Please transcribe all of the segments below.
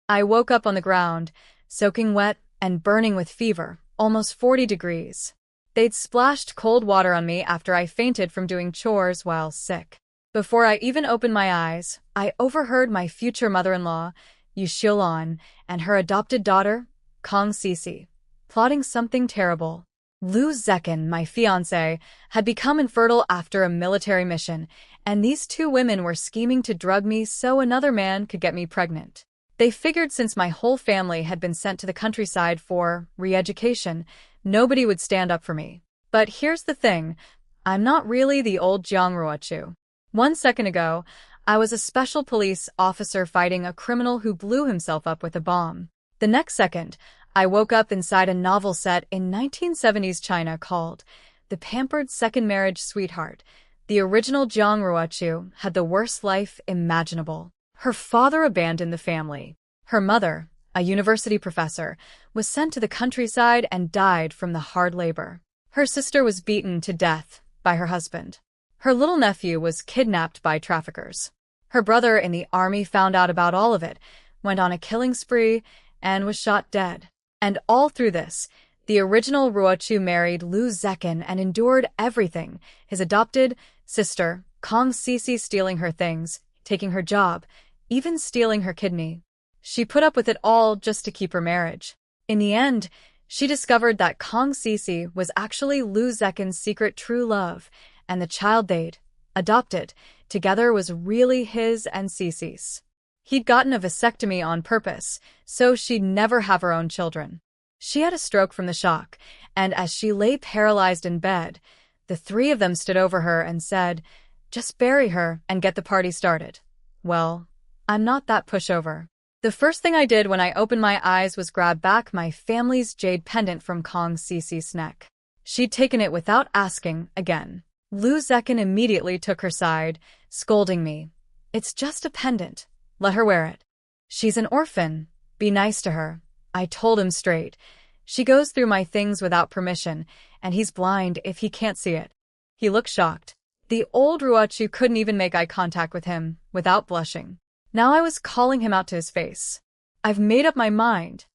I woke up on the ground, soaking wet and burning with fever, almost 40 degrees. They'd splashed cold water on me after I fainted from doing chores while sick. Before I even opened my eyes, I overheard my future mother-in-law, Yu Xiaolon, and her adopted daughter, Kong Sisi, plotting something terrible. Lu Zekin, my fiancé, had become infertile after a military mission, and these two women were scheming to drug me so another man could get me pregnant. They figured since my whole family had been sent to the countryside for re-education, nobody would stand up for me. But here's the thing, I'm not really the old Jiang Ruochu. 1 second ago, I was a special police officer fighting a criminal who blew himself up with a bomb. The next second, I woke up inside a novel set in 1970s China called The Pampered Second Marriage Sweetheart. The original Jiang Ruochu had the worst life imaginable. Her father abandoned the family. Her mother, a university professor, was sent to the countryside and died from the hard labor. Her sister was beaten to death by her husband. Her little nephew was kidnapped by traffickers. Her brother in the army found out about all of it, went on a killing spree, and was shot dead. And all through this, the original Ruochu married Lu Zekin and endured everything, his adopted sister, Kong Sisi, stealing her things, taking her job, even stealing her kidney. She put up with it all just to keep her marriage. In the end, she discovered that Kong Sisi was actually Lu Zekin's secret true love, and the child they'd adopted together was really his and Sisi's. He'd gotten a vasectomy on purpose, so she'd never have her own children. She had a stroke from the shock, and as she lay paralyzed in bed, the three of them stood over her and said, "Just bury her and get the party started." Well, I'm not that pushover. The first thing I did when I opened my eyes was grab back my family's jade pendant from Kong Sisi's neck. She'd taken it without asking again. Lu Zekin immediately took her side, scolding me. "It's just a pendant. Let her wear it. She's an orphan. Be nice to her." I told him straight. "She goes through my things without permission, and he's blind if he can't see it." He looked shocked. The old Ruochu couldn't even make eye contact with him without blushing. Now I was calling him out to his face. "I've made up my mind.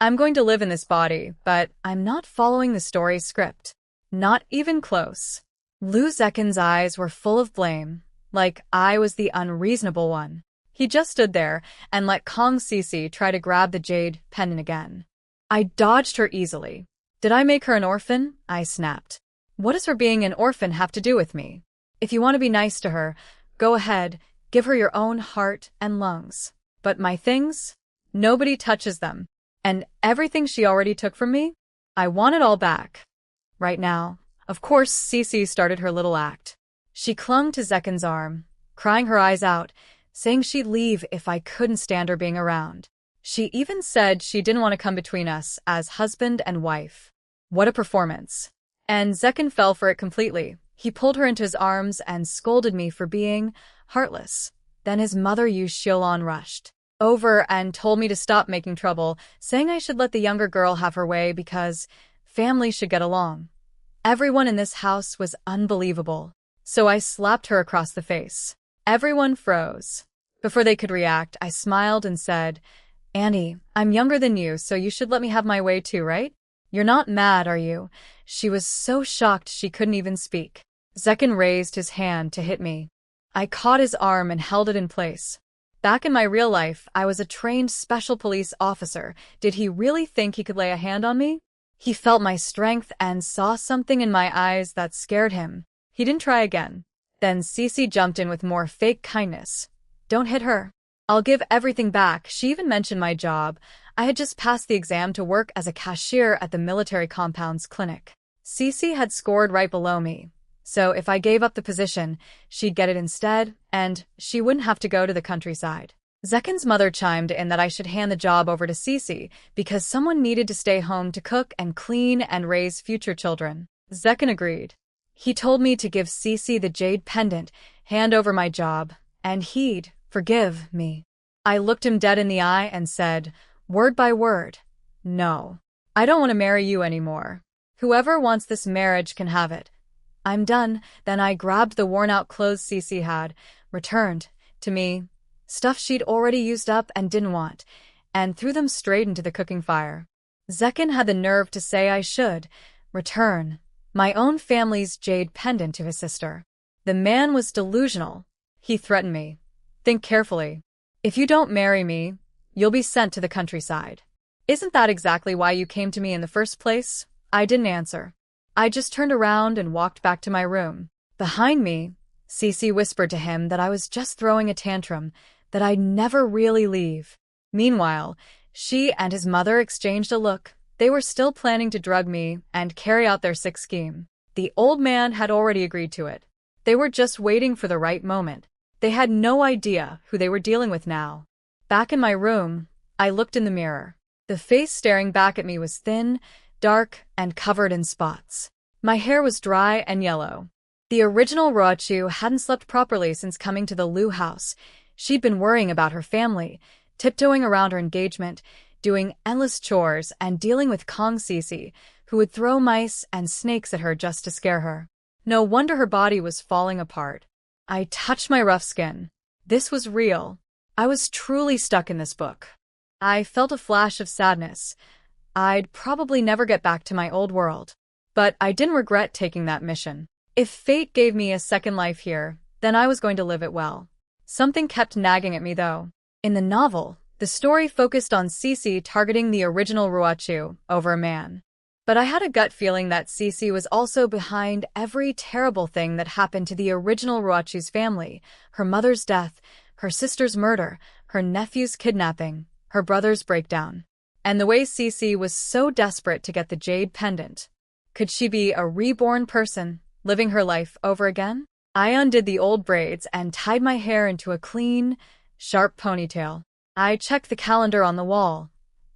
I'm going to live in this body, but I'm not following the story's script. Not even close." Lu Zekin's eyes were full of blame, like I was the unreasonable one. He just stood there and let Kong Sisi try to grab the jade pendant again. I dodged her easily. "Did I make her an orphan?" I snapped. "What does her being an orphan have to do with me? If you want to be nice to her, go ahead, give her your own heart and lungs. But my things? Nobody touches them. And everything she already took from me? I want it all back. Right now." Of course, Sisi started her little act. She clung to Zekin's arm, crying her eyes out, saying she'd leave if I couldn't stand her being around. She even said she didn't want to come between us as husband and wife. What a performance. And Zekin fell for it completely. He pulled her into his arms and scolded me for being heartless. Then his mother Yu Xiaolon rushed over and told me to stop making trouble, saying I should let the younger girl have her way because families should get along. Everyone in this house was unbelievable, so I slapped her across the face. Everyone froze. Before they could react, I smiled and said, "Annie, I'm younger than you, so you should let me have my way too, right? You're not mad, are you?" She was so shocked she couldn't even speak. Zekin raised his hand to hit me. I caught his arm and held it in place. Back in my real life, I was a trained special police officer. Did he really think he could lay a hand on me? He felt my strength and saw something in my eyes that scared him. He didn't try again. Then Sisi jumped in with more fake kindness. "Don't hit her. I'll give everything back." She even mentioned my job. I had just passed the exam to work as a cashier at the military compound's clinic. Sisi had scored right below me, so if I gave up the position, she'd get it instead, and she wouldn't have to go to the countryside. Zekin's mother chimed in that I should hand the job over to Sisi because someone needed to stay home to cook and clean and raise future children. Zekin agreed. He told me to give Sisi the jade pendant, hand over my job, and he'd forgive me. I looked him dead in the eye and said, word by word, "No, I don't want to marry you anymore. Whoever wants this marriage can have it. I'm done." Then I grabbed the worn-out clothes Sisi had returned to me, stuff she'd already used up and didn't want, and threw them straight into the cooking fire. Zekin had the nerve to say I should return my own family's jade pendant to his sister. The man was delusional. He threatened me. Think carefully. If you don't marry me, you'll be sent to the countryside. Isn't that exactly why you came to me in the first place? I didn't answer. I just turned around and walked back to my room. Behind me, Cece whispered to him that I was just throwing a tantrum, that I'd never really leave. Meanwhile, she and his mother exchanged a look. They were still planning to drug me and carry out their sick scheme. The old man had already agreed to it. They were just waiting for the right moment. They had no idea who they were dealing with now. Back in my room, I looked in the mirror. The face staring back at me was thin, dark, and covered in spots. My hair was dry and yellow. The original Ruochu hadn't slept properly since coming to the Liu house. She'd been worrying about her family, tiptoeing around her engagement, doing endless chores, and dealing with Kong Cece, who would throw mice and snakes at her just to scare her. No wonder her body was falling apart. I touched my rough skin. This was real. I was truly stuck in this book. I felt a flash of sadness. I'd probably never get back to my old world. But I didn't regret taking that mission. If fate gave me a second life here, then I was going to live it well. Something kept nagging at me, though. In the novel, the story focused on Cece targeting the original Ruochu over a man. But I had a gut feeling that Cece was also behind every terrible thing that happened to the original Ruochu's family: her mother's death, her sister's murder, her nephew's kidnapping, her brother's breakdown. And the way Cece was so desperate to get the jade pendant. Could she be a reborn person, living her life over again? I undid the old braids and tied my hair into a clean, sharp ponytail. I checked the calendar on the wall.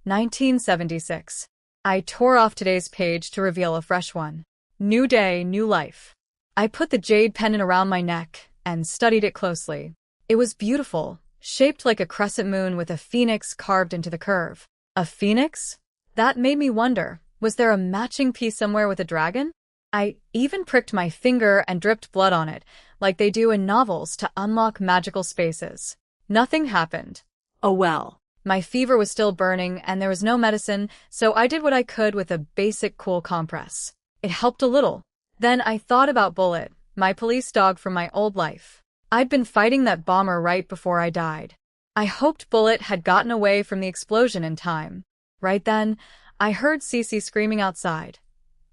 1976. I tore off today's page to reveal a fresh one. New day, new life. I put the jade pendant around my neck and studied it closely. It was beautiful, shaped like a crescent moon with a phoenix carved into the curve. A phoenix? That made me wonder, was there a matching piece somewhere with a dragon? I even pricked my finger and dripped blood on it, like they do in novels to unlock magical spaces. Nothing happened. Oh well. My fever was still burning and there was no medicine, so I did what I could with a basic cool compress. It helped a little. Then I thought about Bullet, my police dog from my old life. I'd been fighting that bomber right before I died. I hoped Bullet had gotten away from the explosion in time. Right then, I heard Cece screaming outside.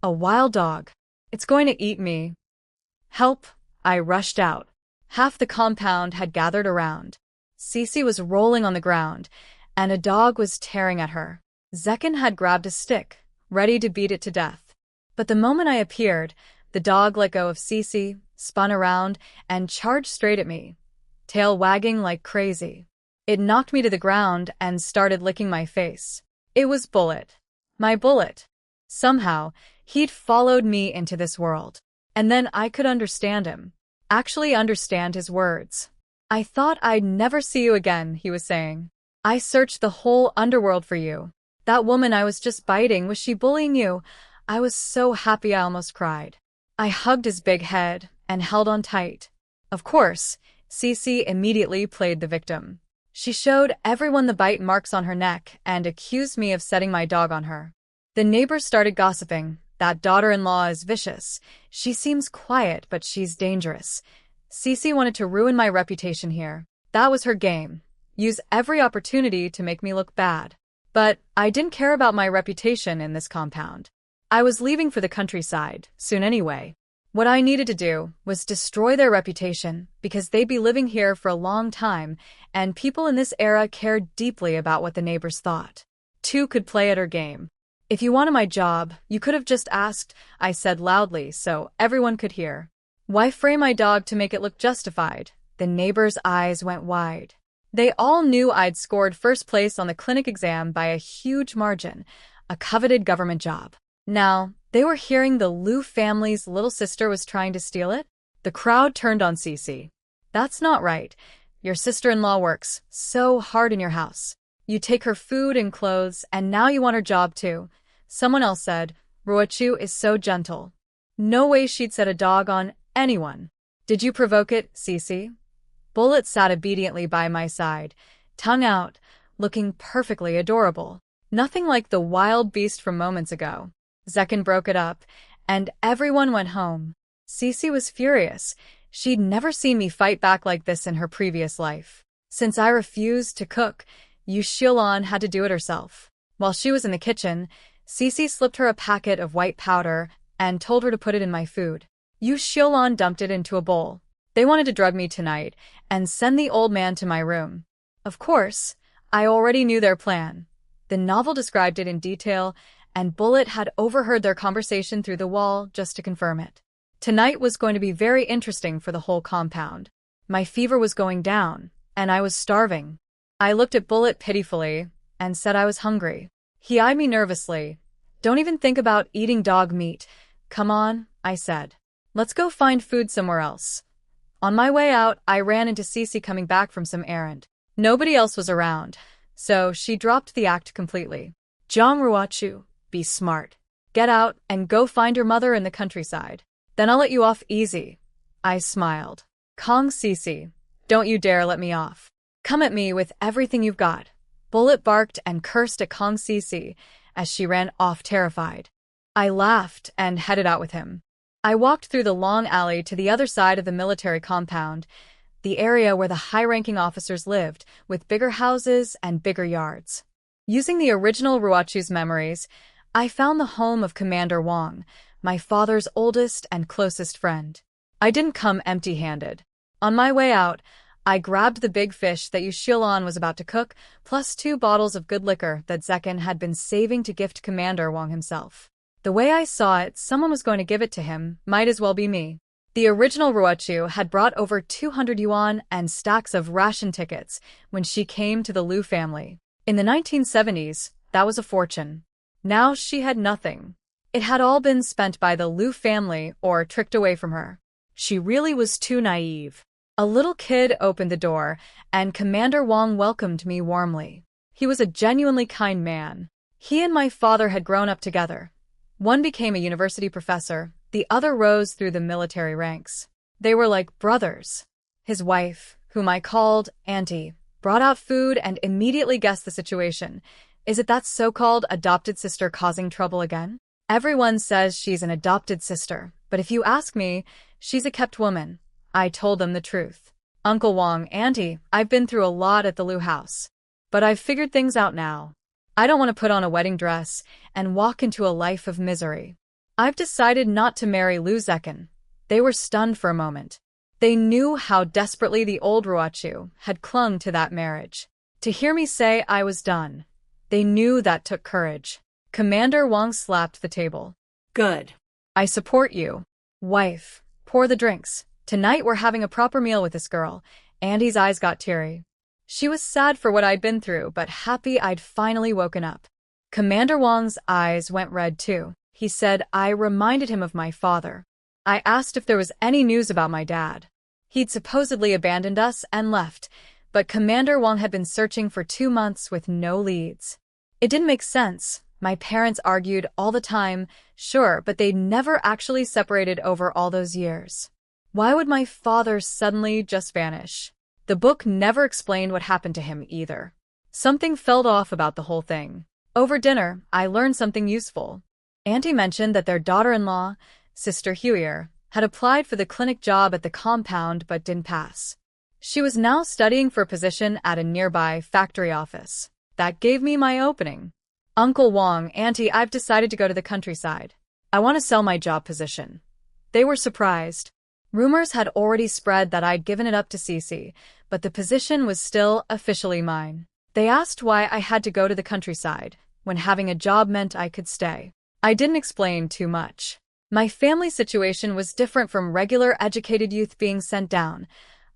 A wild dog. It's going to eat me. Help! I rushed out. Half the compound had gathered around. Cece was rolling on the ground, and a dog was tearing at her. Zekin had grabbed a stick, ready to beat it to death. But the moment I appeared, the dog let go of Cece, spun around, and charged straight at me, tail wagging like crazy. It knocked me to the ground and started licking my face. It was Bullet. My Bullet. Somehow, he'd followed me into this world. And then I could understand him. Actually understand his words. I thought I'd never see you again, he was saying. I searched the whole underworld for you. That woman I was just biting, was she bullying you? I was so happy I almost cried. I hugged his big head and held on tight. Of course, Cece immediately played the victim. She showed everyone the bite marks on her neck and accused me of setting my dog on her. The neighbors started gossiping. That daughter-in-law is vicious. She seems quiet, but she's dangerous. Cece wanted to ruin my reputation here. That was her game. Use every opportunity to make me look bad. But I didn't care about my reputation in this compound. I was leaving for the countryside, soon anyway. What I needed to do was destroy their reputation, because they'd be living here for a long time, and people in this era cared deeply about what the neighbors thought. Two could play at her game. If you wanted my job, you could have just asked, I said loudly so everyone could hear. Why frame my dog to make it look justified? The neighbors' eyes went wide. They all knew I'd scored first place on the clinic exam by a huge margin, a coveted government job. Now, they were hearing the Liu family's little sister was trying to steal it. The crowd turned on Cece. That's not right. Your sister-in-law works so hard in your house. You take her food and clothes, and now you want her job too. Someone else said, Ruochu is so gentle. No way she'd set a dog on anyone. Did you provoke it, Cece? Bullet sat obediently by my side, tongue out, looking perfectly adorable. Nothing like the wild beast from moments ago. Zekin broke it up, and everyone went home. Cece was furious. She'd never seen me fight back like this in her previous life. Since I refused to cook, Yu Xiaolan had to do it herself. While she was in the kitchen, Cece slipped her a packet of white powder and told her to put it in my food. Yu Xiaolan dumped it into a bowl. They wanted to drug me tonight and send the old man to my room. Of course, I already knew their plan. The novel described it in detail, and Bullet had overheard their conversation through the wall just to confirm it. Tonight was going to be very interesting for the whole compound. My fever was going down, and I was starving. I looked at Bullet pitifully and said I was hungry. He eyed me nervously. Don't even think about eating dog meat. Come on, I said. Let's go find food somewhere else. On my way out, I ran into Cece coming back from some errand. Nobody else was around, so she dropped the act completely. Zhang Ruochu, be smart. Get out and go find your mother in the countryside. Then I'll let you off easy. I smiled. Kong Cece, don't you dare let me off. Come at me with everything you've got. Bullet barked and cursed at Kong Cece as she ran off terrified. I laughed and headed out with him. I walked through the long alley to the other side of the military compound, the area where the high-ranking officers lived, with bigger houses and bigger yards. Using the original Ruochu's memories, I found the home of Commander Wang, my father's oldest and closest friend. I didn't come empty-handed. On my way out, I grabbed the big fish that Yu Xiaolan was about to cook, plus 2 bottles of good liquor that Zekin had been saving to gift Commander Wang himself. The way I saw it, someone was going to give it to him, might as well be me. The original Ruochu had brought over 200 yuan and stacks of ration tickets when she came to the Liu family. In the 1970s, that was a fortune. Now she had nothing. It had all been spent by the Liu family or tricked away from her. She really was too naive. A little kid opened the door, and Commander Wang welcomed me warmly. He was a genuinely kind man. He and my father had grown up together. One became a university professor, the other rose through the military ranks. They were like brothers. His wife, whom I called Auntie, brought out food and immediately guessed the situation. Is it that so-called adopted sister causing trouble again? Everyone says she's an adopted sister, but if you ask me, she's a kept woman. I told them the truth. Uncle Wang, Auntie, I've been through a lot at the Liu house. But I've figured things out now. I don't want to put on a wedding dress and walk into a life of misery. I've decided not to marry Liu Zekin. They were stunned for a moment. They knew how desperately the old Ruochu had clung to that marriage. To hear me say I was done, they knew that took courage. Commander Wang slapped the table. Good. I support you. Wife, pour the drinks. Tonight we're having a proper meal with this girl. Andy's eyes got teary. She was sad for what I'd been through, but happy I'd finally woken up. Commander Wang's eyes went red too. He said I reminded him of my father. I asked if there was any news about my dad. He'd supposedly abandoned us and left, but Commander Wang had been searching for 2 months with no leads. It didn't make sense. My parents argued all the time, sure, but they'd never actually separated over all those years. Why would my father suddenly just vanish? The book never explained what happened to him either. Something felt off about the whole thing. Over dinner, I learned something useful. Auntie mentioned that their daughter-in-law, Sister Huier, had applied for the clinic job at the compound but didn't pass. She was now studying for a position at a nearby factory office. That gave me my opening. Uncle Wang, Auntie, I've decided to go to the countryside. I want to sell my job position. They were surprised. Rumors had already spread that I'd given it up to Cece, but the position was still officially mine. They asked why I had to go to the countryside, when having a job meant I could stay. I didn't explain too much. My family situation was different from regular educated youth being sent down.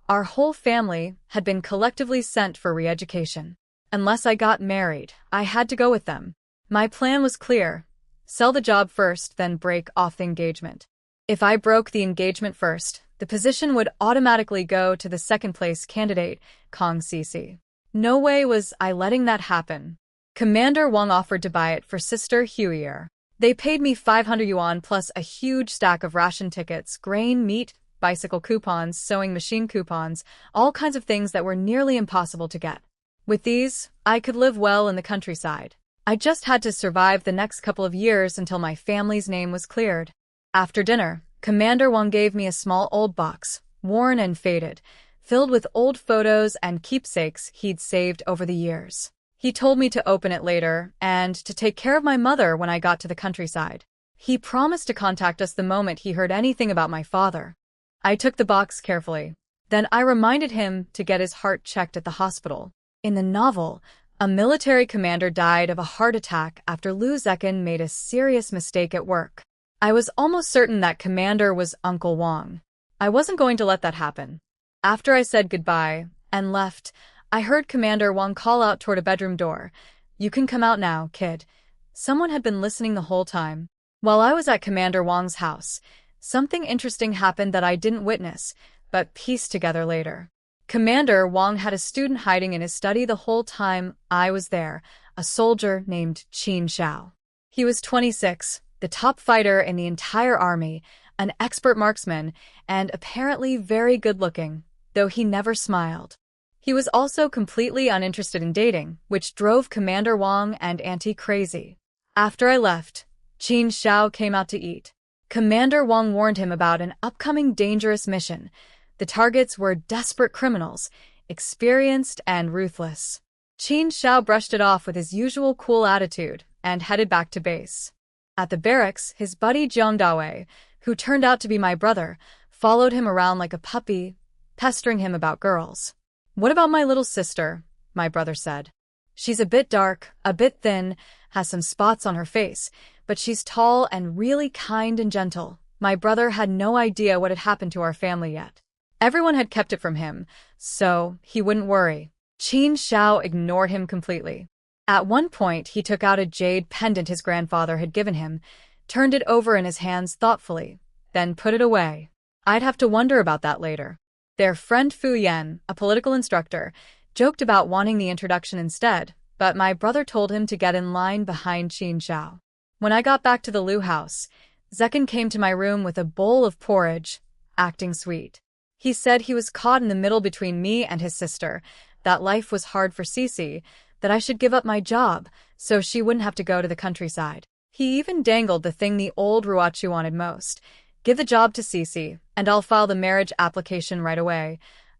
Our whole family had been collectively sent for re-education. Unless I got married, I had to go with them. My plan was clear. Sell the job first, then break off the engagement. If I broke the engagement first, the position would automatically go to the second-place candidate, Kong Cece. No way was I letting that happen. Commander Wang offered to buy it for Sister Huier. They paid me 500 yuan plus a huge stack of ration tickets, grain, meat, bicycle coupons, sewing machine coupons, all kinds of things that were nearly impossible to get. With these, I could live well in the countryside. I just had to survive the next couple of years until my family's name was cleared. After dinner, Commander Wang gave me a small old box, worn and faded, filled with old photos and keepsakes he'd saved over the years. He told me to open it later and to take care of my mother when I got to the countryside. He promised to contact us the moment he heard anything about my father. I took the box carefully. Then I reminded him to get his heart checked at the hospital. In the novel, a military commander died of a heart attack after Liu Zekin made a serious mistake at work. I was almost certain that commander was Uncle Wang. I wasn't going to let that happen. After I said goodbye and left, I heard Commander Wang call out toward a bedroom door. "You can come out now, kid." Someone had been listening the whole time. While I was at Commander Wang's house, something interesting happened that I didn't witness, but pieced together later. Commander Wang had a student hiding in his study the whole time I was there, a soldier named Qin Xiao. He was 26, the top fighter in the entire army, an expert marksman, and apparently very good-looking, though he never smiled. He was also completely uninterested in dating, which drove Commander Wang and Auntie crazy. After I left, Qin Xiao came out to eat. Commander Wang warned him about an upcoming dangerous mission. The targets were desperate criminals, experienced and ruthless. Qin Xiao brushed it off with his usual cool attitude and headed back to base. At the barracks, his buddy Jiang Dawei, who turned out to be my brother, followed him around like a puppy, pestering him about girls. "What about my little sister?" my brother said. "She's a bit dark, a bit thin, has some spots on her face, but she's tall and really kind and gentle." My brother had no idea what had happened to our family yet. Everyone had kept it from him, so he wouldn't worry. Qin Xiao ignored him completely. At one point, he took out a jade pendant his grandfather had given him, turned it over in his hands thoughtfully, then put it away. I'd have to wonder about that later. Their friend Fu Yan, a political instructor, joked about wanting the introduction instead, but my brother told him to get in line behind Qin Xiao. When I got back to the Liu house, Zekin came to my room with a bowl of porridge, acting sweet. He said he was caught in the middle between me and his sister, that life was hard for Cece, that I should give up my job so she wouldn't have to go to the countryside. He even dangled the thing the old Ruachu wanted most: give the job to Cece, and I'll file the marriage application right away.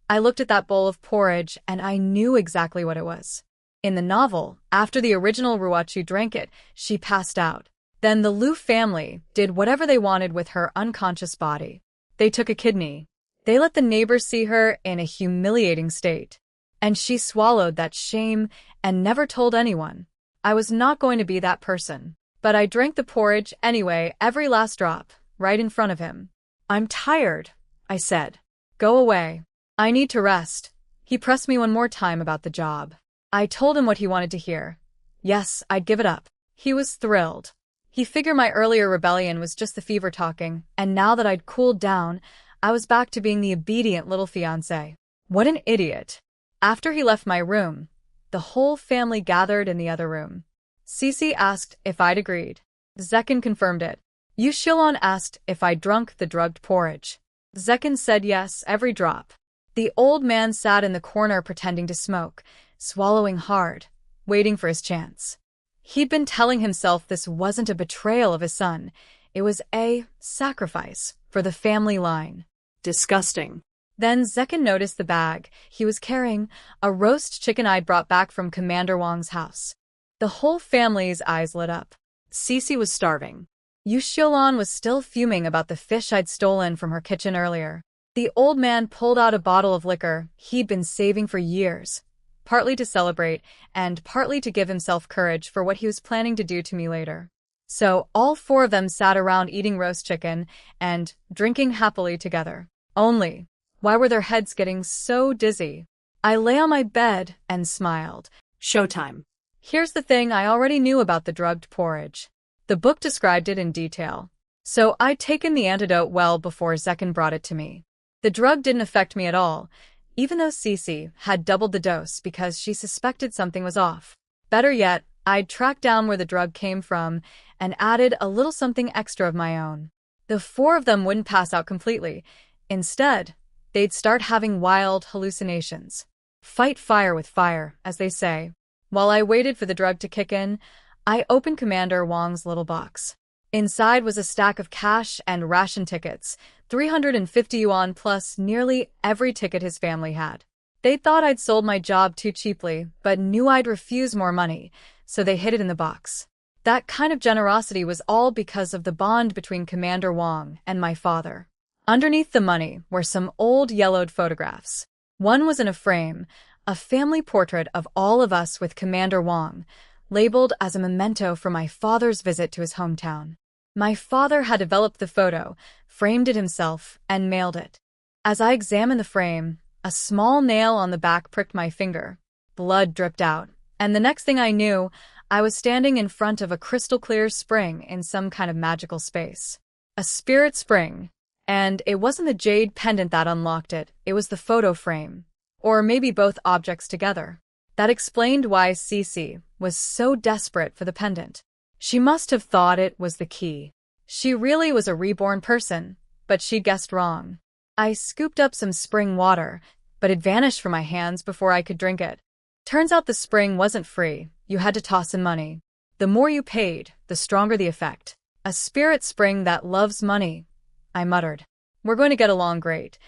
I looked at that bowl of porridge, and I knew exactly what it was. In the novel, after the original Ruachu drank it, she passed out. Then the Liu family did whatever they wanted with her unconscious body. They took a kidney. They let the neighbors see her in a humiliating state. And she swallowed that shame and never told anyone. I was not going to be that person. But I drank the porridge anyway, every last drop, right in front of him. "I'm tired," I said. "Go away. I need to rest." He pressed me one more time about the job. I told him what he wanted to hear. Yes, I'd give it up. He was thrilled. He figured my earlier rebellion was just the fever talking, and now that I'd cooled down, I was back to being the obedient little fiancé. What an idiot. After he left my room, the whole family gathered in the other room. Cece asked if I'd agreed. Zekin confirmed it. Yu Shilon asked if I'd drunk the drugged porridge. Zekin said yes, every drop. The old man sat in the corner pretending to smoke, swallowing hard, waiting for his chance. He'd been telling himself this wasn't a betrayal of his son. It was a sacrifice for the family line. Disgusting. Then Zekin noticed the bag he was carrying, a roast chicken I'd brought back from Commander Wang's house. The whole family's eyes lit up. Cece was starving. Yu Xiaolon was still fuming about the fish I'd stolen from her kitchen earlier. The old man pulled out a bottle of liquor he'd been saving for years, partly to celebrate and partly to give himself courage for what he was planning to do to me later. So all four of them sat around eating roast chicken and drinking happily together. Only, why were their heads getting so dizzy? I lay on my bed and smiled. Showtime. Here's the thing I already knew about the drugged porridge. The book described it in detail. So I'd taken the antidote well before Zekin brought it to me. The drug didn't affect me at all, even though Cece had doubled the dose because she suspected something was off. Better yet, I'd tracked down where the drug came from and added a little something extra of my own. The four of them wouldn't pass out completely. Instead, they'd start having wild hallucinations. Fight fire with fire, as they say. While I waited for the drug to kick in, I opened Commander Wong's little box. Inside was a stack of cash and ration tickets, 350 yuan plus nearly every ticket his family had. They thought I'd sold my job too cheaply, but knew I'd refuse more money, so they hid it in the box. That kind of generosity was all because of the bond between Commander Wong and my father. Underneath the money were some old yellowed photographs. One was in a frame, a family portrait of all of us with Commander Wong, labeled as a memento for my father's visit to his hometown. My father had developed the photo, framed it himself, and mailed it. As I examined the frame, a small nail on the back pricked my finger. Blood dripped out, and the next thing I knew, I was standing in front of a crystal-clear spring in some kind of magical space. A spirit spring. And it wasn't the jade pendant that unlocked it, it was the photo frame. Or maybe both objects together. That explained why Cece was so desperate for the pendant. She must have thought it was the key. She really was a reborn person, but she guessed wrong. I scooped up some spring water, but it vanished from my hands before I could drink it. Turns out the spring wasn't free, you had to toss in money. The more you paid, the stronger the effect. A spirit spring that loves money, I muttered. We're going to get along great.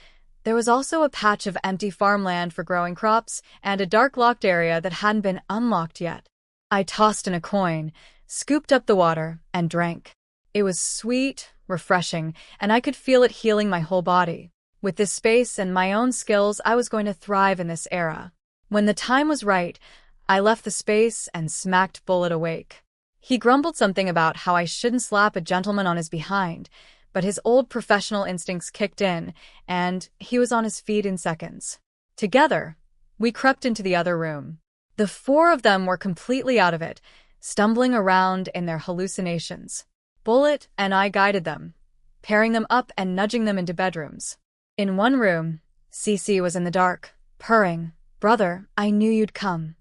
There was also a patch of empty farmland for growing crops and a dark locked area that hadn't been unlocked yet. I tossed in a coin, scooped up the water, and drank. It was sweet, refreshing, and I could feel it healing my whole body. With this space and my own skills, I was going to thrive in this era. When the time was right, I left the space and smacked Bullet awake. He grumbled something about how I shouldn't slap a gentleman on his behind, but his old professional instincts kicked in, and he was on his feet in seconds. Together, we crept into the other room. The four of them were completely out of it, stumbling around in their hallucinations. Bullet and I guided them, pairing them up and nudging them into bedrooms. In one room, Cece was in the dark, purring, "Brother, I knew you'd come."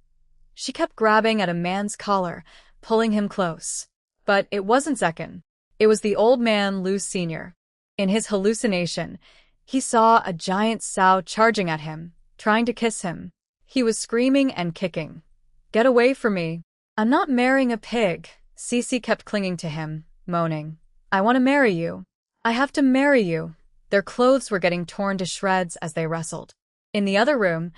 She kept grabbing at a man's collar, pulling him close. But it wasn't Zekin. It was the old man, Lu Sr. In his hallucination, he saw a giant sow charging at him, trying to kiss him. He was screaming and kicking. "Get away from me. I'm not marrying a pig." Cece kept clinging to him, moaning. "I want to marry you. I have to marry you." Their clothes were getting torn to shreds as they wrestled. In the other room,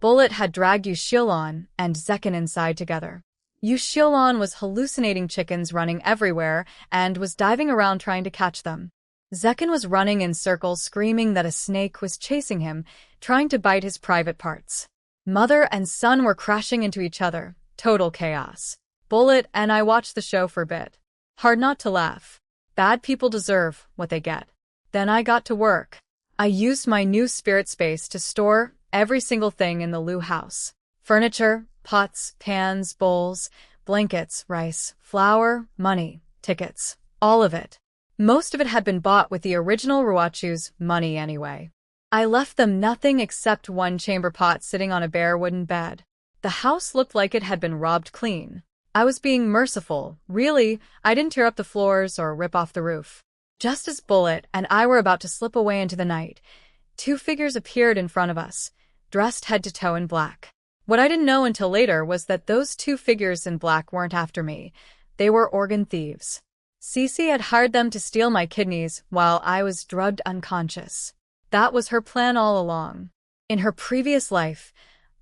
Bullet had dragged Yu Xiaolon and Zekin inside together. Yu Xiaolon was hallucinating chickens running everywhere and was diving around trying to catch them. Zekin was running in circles screaming that a snake was chasing him, trying to bite his private parts. Mother and son were crashing into each other. Total chaos. Bullet and I watched the show for a bit. Hard not to laugh. Bad people deserve what they get. Then I got to work. I used my new spirit space to store every single thing in the Lu house. Furniture, pots, pans, bowls, blankets, rice, flour, money, tickets. All of it. Most of it had been bought with the original Ruachu's money anyway. I left them nothing except one chamber pot sitting on a bare wooden bed. The house looked like it had been robbed clean. I was being merciful. Really, I didn't tear up the floors or rip off the roof. Just as Bullet and I were about to slip away into the night, two figures appeared in front of us, dressed head to toe in black. What I didn't know until later was that those two figures in black weren't after me. They were organ thieves. Cece had hired them to steal my kidneys while I was drugged unconscious. That was her plan all along. In her previous life,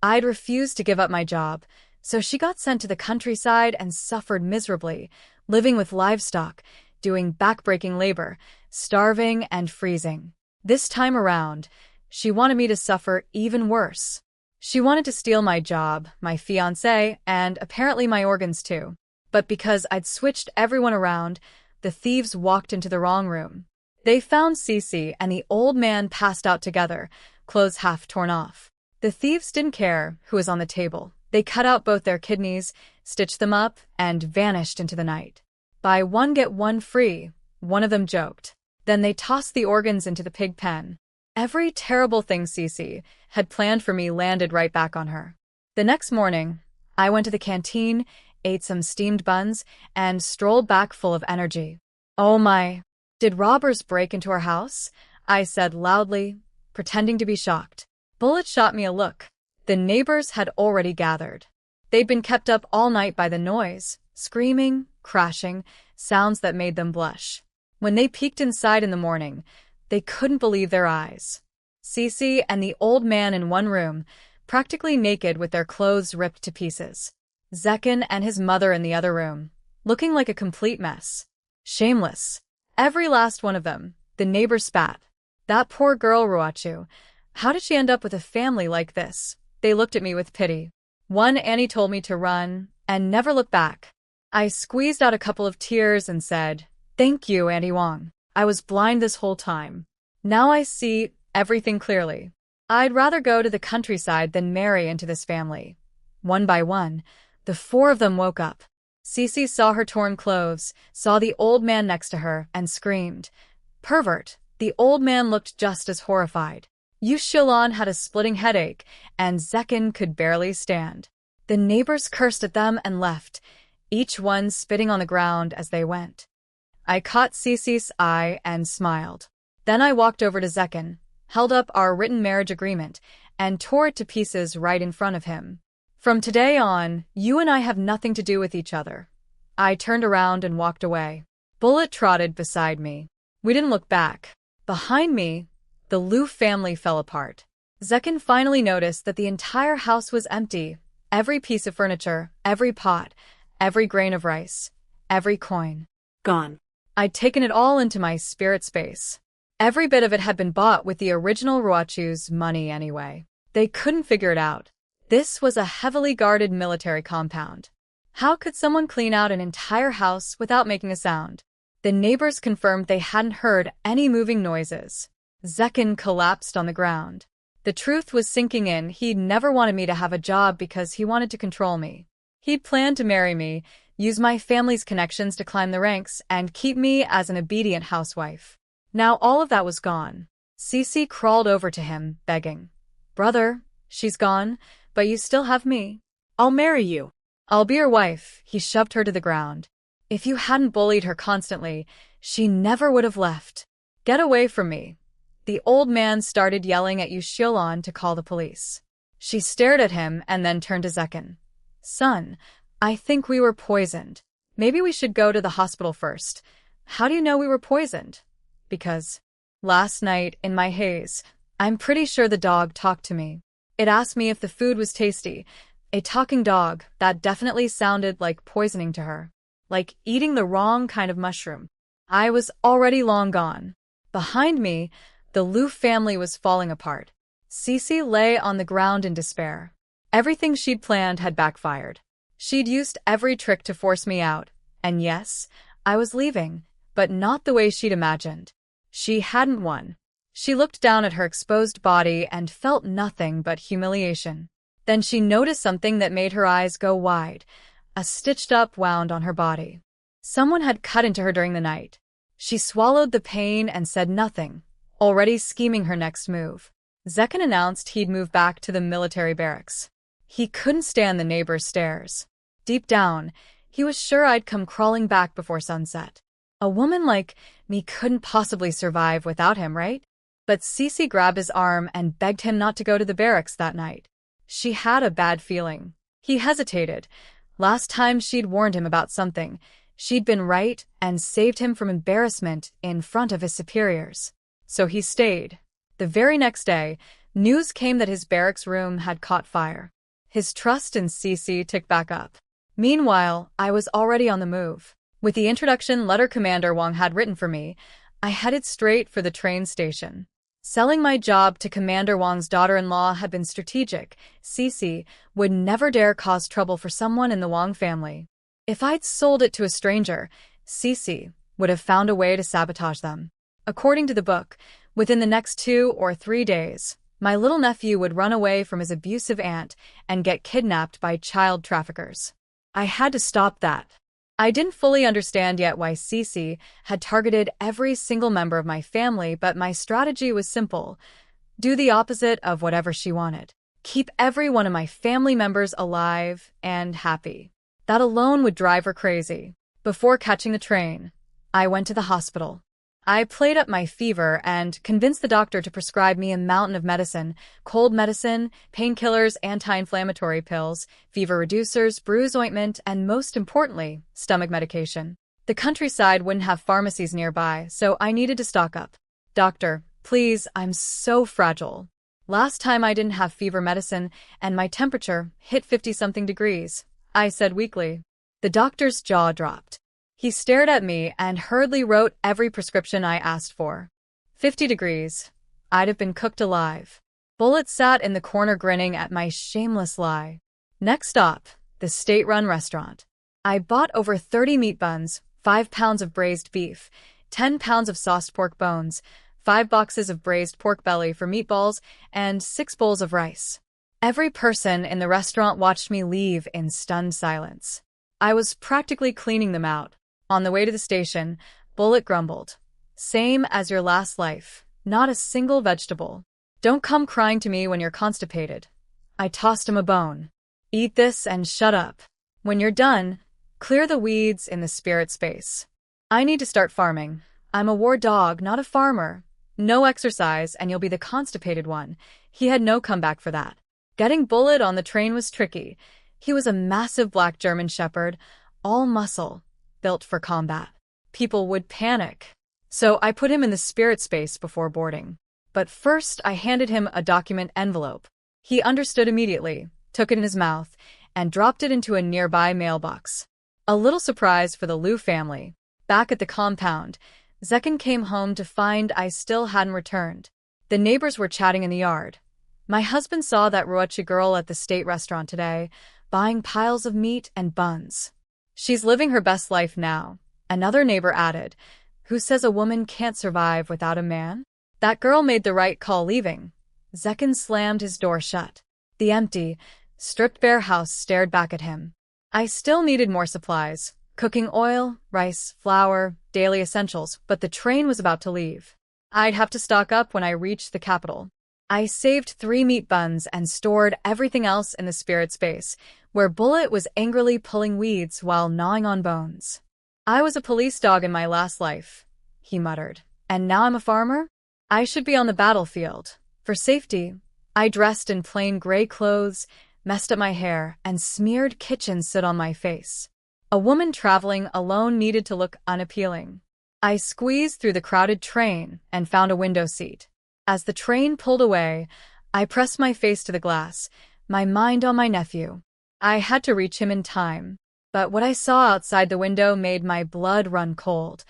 I'd refused to give up my job, so she got sent to the countryside and suffered miserably, living with livestock, doing backbreaking labor, starving and freezing. This time around, she wanted me to suffer even worse. She wanted to steal my job, my fiancé, and apparently my organs too. But because I'd switched everyone around, the thieves walked into the wrong room. They found Cece and the old man passed out together, clothes half torn off. The thieves didn't care who was on the table. They cut out both their kidneys, stitched them up, and vanished into the night. "Buy one get one free," one of them joked. Then they tossed the organs into the pig pen. Every terrible thing Cece had planned for me landed right back on her. The next morning, I went to the canteen, ate some steamed buns, and strolled back full of energy. "Oh my, did robbers break into our house?" I said loudly, pretending to be shocked. Bullet shot me a look. The neighbors had already gathered. They'd been kept up all night by the noise, screaming, crashing, sounds that made them blush. When they peeked inside in the morning, they couldn't believe their eyes. Cece and the old man in one room, practically naked with their clothes ripped to pieces. Zekin and his mother in the other room, looking like a complete mess. Shameless. Every last one of them. The neighbor spat. That poor girl, Ruachu. How did she end up with a family like this? They looked at me with pity. One Annie told me to run and never look back. I squeezed out a couple of tears and said, "Thank you, Auntie Wong. I was blind this whole time. Now I see everything clearly. I'd rather go to the countryside than marry into this family." One by one, the four of them woke up. Cece saw her torn clothes, saw the old man next to her, and screamed. Pervert. The old man looked just as horrified. Yu Shilon had a splitting headache, and Zekin could barely stand. The neighbors cursed at them and left, each one spitting on the ground as they went. I caught Cece's eye and smiled. Then I walked over to Zekin, held up our written marriage agreement, and tore it to pieces right in front of him. From today on, you and I have nothing to do with each other. I turned around and walked away. Bullet trotted beside me. We didn't look back. Behind me, the Liu family fell apart. Zekin finally noticed that the entire house was empty. Every piece of furniture, every pot, every grain of rice, every coin. Gone. I'd taken it all into my spirit space. Every bit of it had been bought with the original Ruachu's money anyway. They couldn't figure it out. This was a heavily guarded military compound. How could someone clean out an entire house without making a sound? The neighbors confirmed they hadn't heard any moving noises. Zekin collapsed on the ground. The truth was sinking in. He'd never wanted me to have a job because he wanted to control me. He'd planned to marry me, use my family's connections to climb the ranks, and keep me as an obedient housewife. Now all of that was gone. Cece crawled over to him, begging. Brother, she's gone, but you still have me. I'll marry you. I'll be your wife. He shoved her to the ground. If you hadn't bullied her constantly, she never would have left. Get away from me. The old man started yelling at Yu Shilon to call the police. She stared at him and then turned to Zekin. Son, I think we were poisoned. Maybe we should go to the hospital first. How do you know we were poisoned? Because last night, in my haze, I'm pretty sure the dog talked to me. It asked me if the food was tasty. A talking dog, that definitely sounded like poisoning to her. Like eating the wrong kind of mushroom. I was already long gone. Behind me, the Liu family was falling apart. Cece lay on the ground in despair. Everything she'd planned had backfired. She'd used every trick to force me out, and yes, I was leaving, but not the way she'd imagined. She hadn't won. She looked down at her exposed body and felt nothing but humiliation. Then she noticed something that made her eyes go wide, a stitched-up wound on her body. Someone had cut into her during the night. She swallowed the pain and said nothing, already scheming her next move. Zekin announced he'd move back to the military barracks. He couldn't stand the neighbors' stares. Deep down, he was sure I'd come crawling back before sunset. A woman like me couldn't possibly survive without him, right? But Cece grabbed his arm and begged him not to go to the barracks that night. She had a bad feeling. He hesitated. Last time she'd warned him about something, she'd been right and saved him from embarrassment in front of his superiors. So he stayed. The very next day, news came that his barracks room had caught fire. His trust in Cece ticked back up. Meanwhile, I was already on the move. With the introduction letter Commander Wong had written for me, I headed straight for the train station. Selling my job to Commander Wong's daughter-in-law had been strategic. Cece would never dare cause trouble for someone in the Wong family. If I'd sold it to a stranger, Cece would have found a way to sabotage them. According to the book, within the next 2 or 3 days, my little nephew would run away from his abusive aunt and get kidnapped by child traffickers. I had to stop that. I didn't fully understand yet why Cece had targeted every single member of my family, but my strategy was simple. Do the opposite of whatever she wanted. Keep every one of my family members alive and happy. That alone would drive her crazy. Before catching the train, I went to the hospital. I played up my fever and convinced the doctor to prescribe me a mountain of medicine: cold medicine, painkillers, anti-inflammatory pills, fever reducers, bruise ointment, and most importantly, stomach medication. The countryside wouldn't have pharmacies nearby, so I needed to stock up. Doctor, please, I'm so fragile. Last time I didn't have fever medicine, and my temperature hit 50-something degrees, I said weakly. The doctor's jaw dropped. He stared at me and hurriedly wrote every prescription I asked for. 50 degrees. I'd have been cooked alive. Bullet sat in the corner grinning at my shameless lie. Next stop, the state-run restaurant. I bought over 30 meat buns, 5 pounds of braised beef, 10 pounds of sauced pork bones, 5 boxes of braised pork belly for meatballs, and 6 bowls of rice. Every person in the restaurant watched me leave in stunned silence. I was practically cleaning them out. On the way to the station, Bullet grumbled. Same as your last life, not a single vegetable. Don't come crying to me when you're constipated. I tossed him a bone. Eat this and shut up. When you're done, clear the weeds in the spirit space. I need to start farming. I'm a war dog, not a farmer. No exercise and you'll be the constipated one. He had no comeback for that. Getting Bullet on the train was tricky. He was a massive black German shepherd, all muscle, built for combat. People would panic. So I put him in the spirit space before boarding. But first I handed him a document envelope. He understood immediately, took it in his mouth, and dropped it into a nearby mailbox. A little surprise for the Liu family. Back at the compound, Zekin came home to find I still hadn't returned. The neighbors were chatting in the yard. My husband saw that Ruochi girl at the state restaurant today, buying piles of meat and buns. She's living her best life now, another neighbor added. Who says a woman can't survive without a man? That girl made the right call leaving. Zekin slammed his door shut. The empty, stripped-bare house stared back at him. I still needed more supplies: cooking oil, rice, flour, daily essentials, but the train was about to leave. I'd have to stock up when I reached the capital. I saved 3 meat buns and stored everything else in the spirit space, where Bullet was angrily pulling weeds while gnawing on bones. I was a police dog in my last life, he muttered, and now I'm a farmer? I should be on the battlefield. For safety, I dressed in plain gray clothes, messed up my hair, and smeared kitchen soot on my face. A woman traveling alone needed to look unappealing. I squeezed through the crowded train and found a window seat. As the train pulled away, I pressed my face to the glass, my mind on my nephew. I had to reach him in time, but what I saw outside the window made my blood run cold.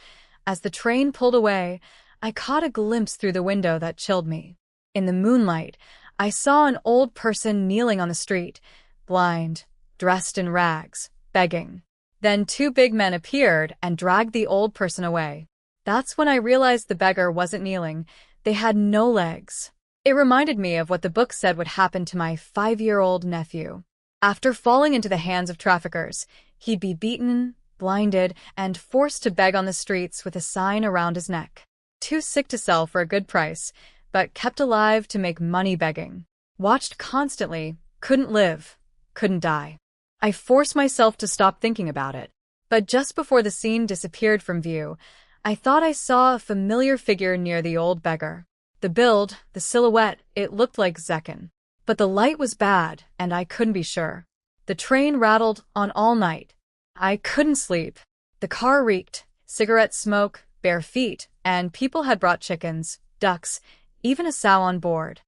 As the train pulled away, I caught a glimpse through the window that chilled me. In the moonlight, I saw an old person kneeling on the street, blind, dressed in rags, begging. Then 2 big men appeared and dragged the old person away. That's when I realized the beggar wasn't kneeling. They had no legs. It reminded me of what the book said would happen to my 5-year-old nephew. After falling into the hands of traffickers, he'd be beaten, blinded, and forced to beg on the streets with a sign around his neck. Too sick to sell for a good price, but kept alive to make money begging. Watched constantly, couldn't live, couldn't die. I forced myself to stop thinking about it. But just before the scene disappeared from view, I thought I saw a familiar figure near the old beggar. The build, the silhouette, it looked like Zekin. But the light was bad, and I couldn't be sure. The train rattled on all night. I couldn't sleep. The car reeked, cigarette smoke, bare feet, and people had brought chickens, ducks, even a sow on board.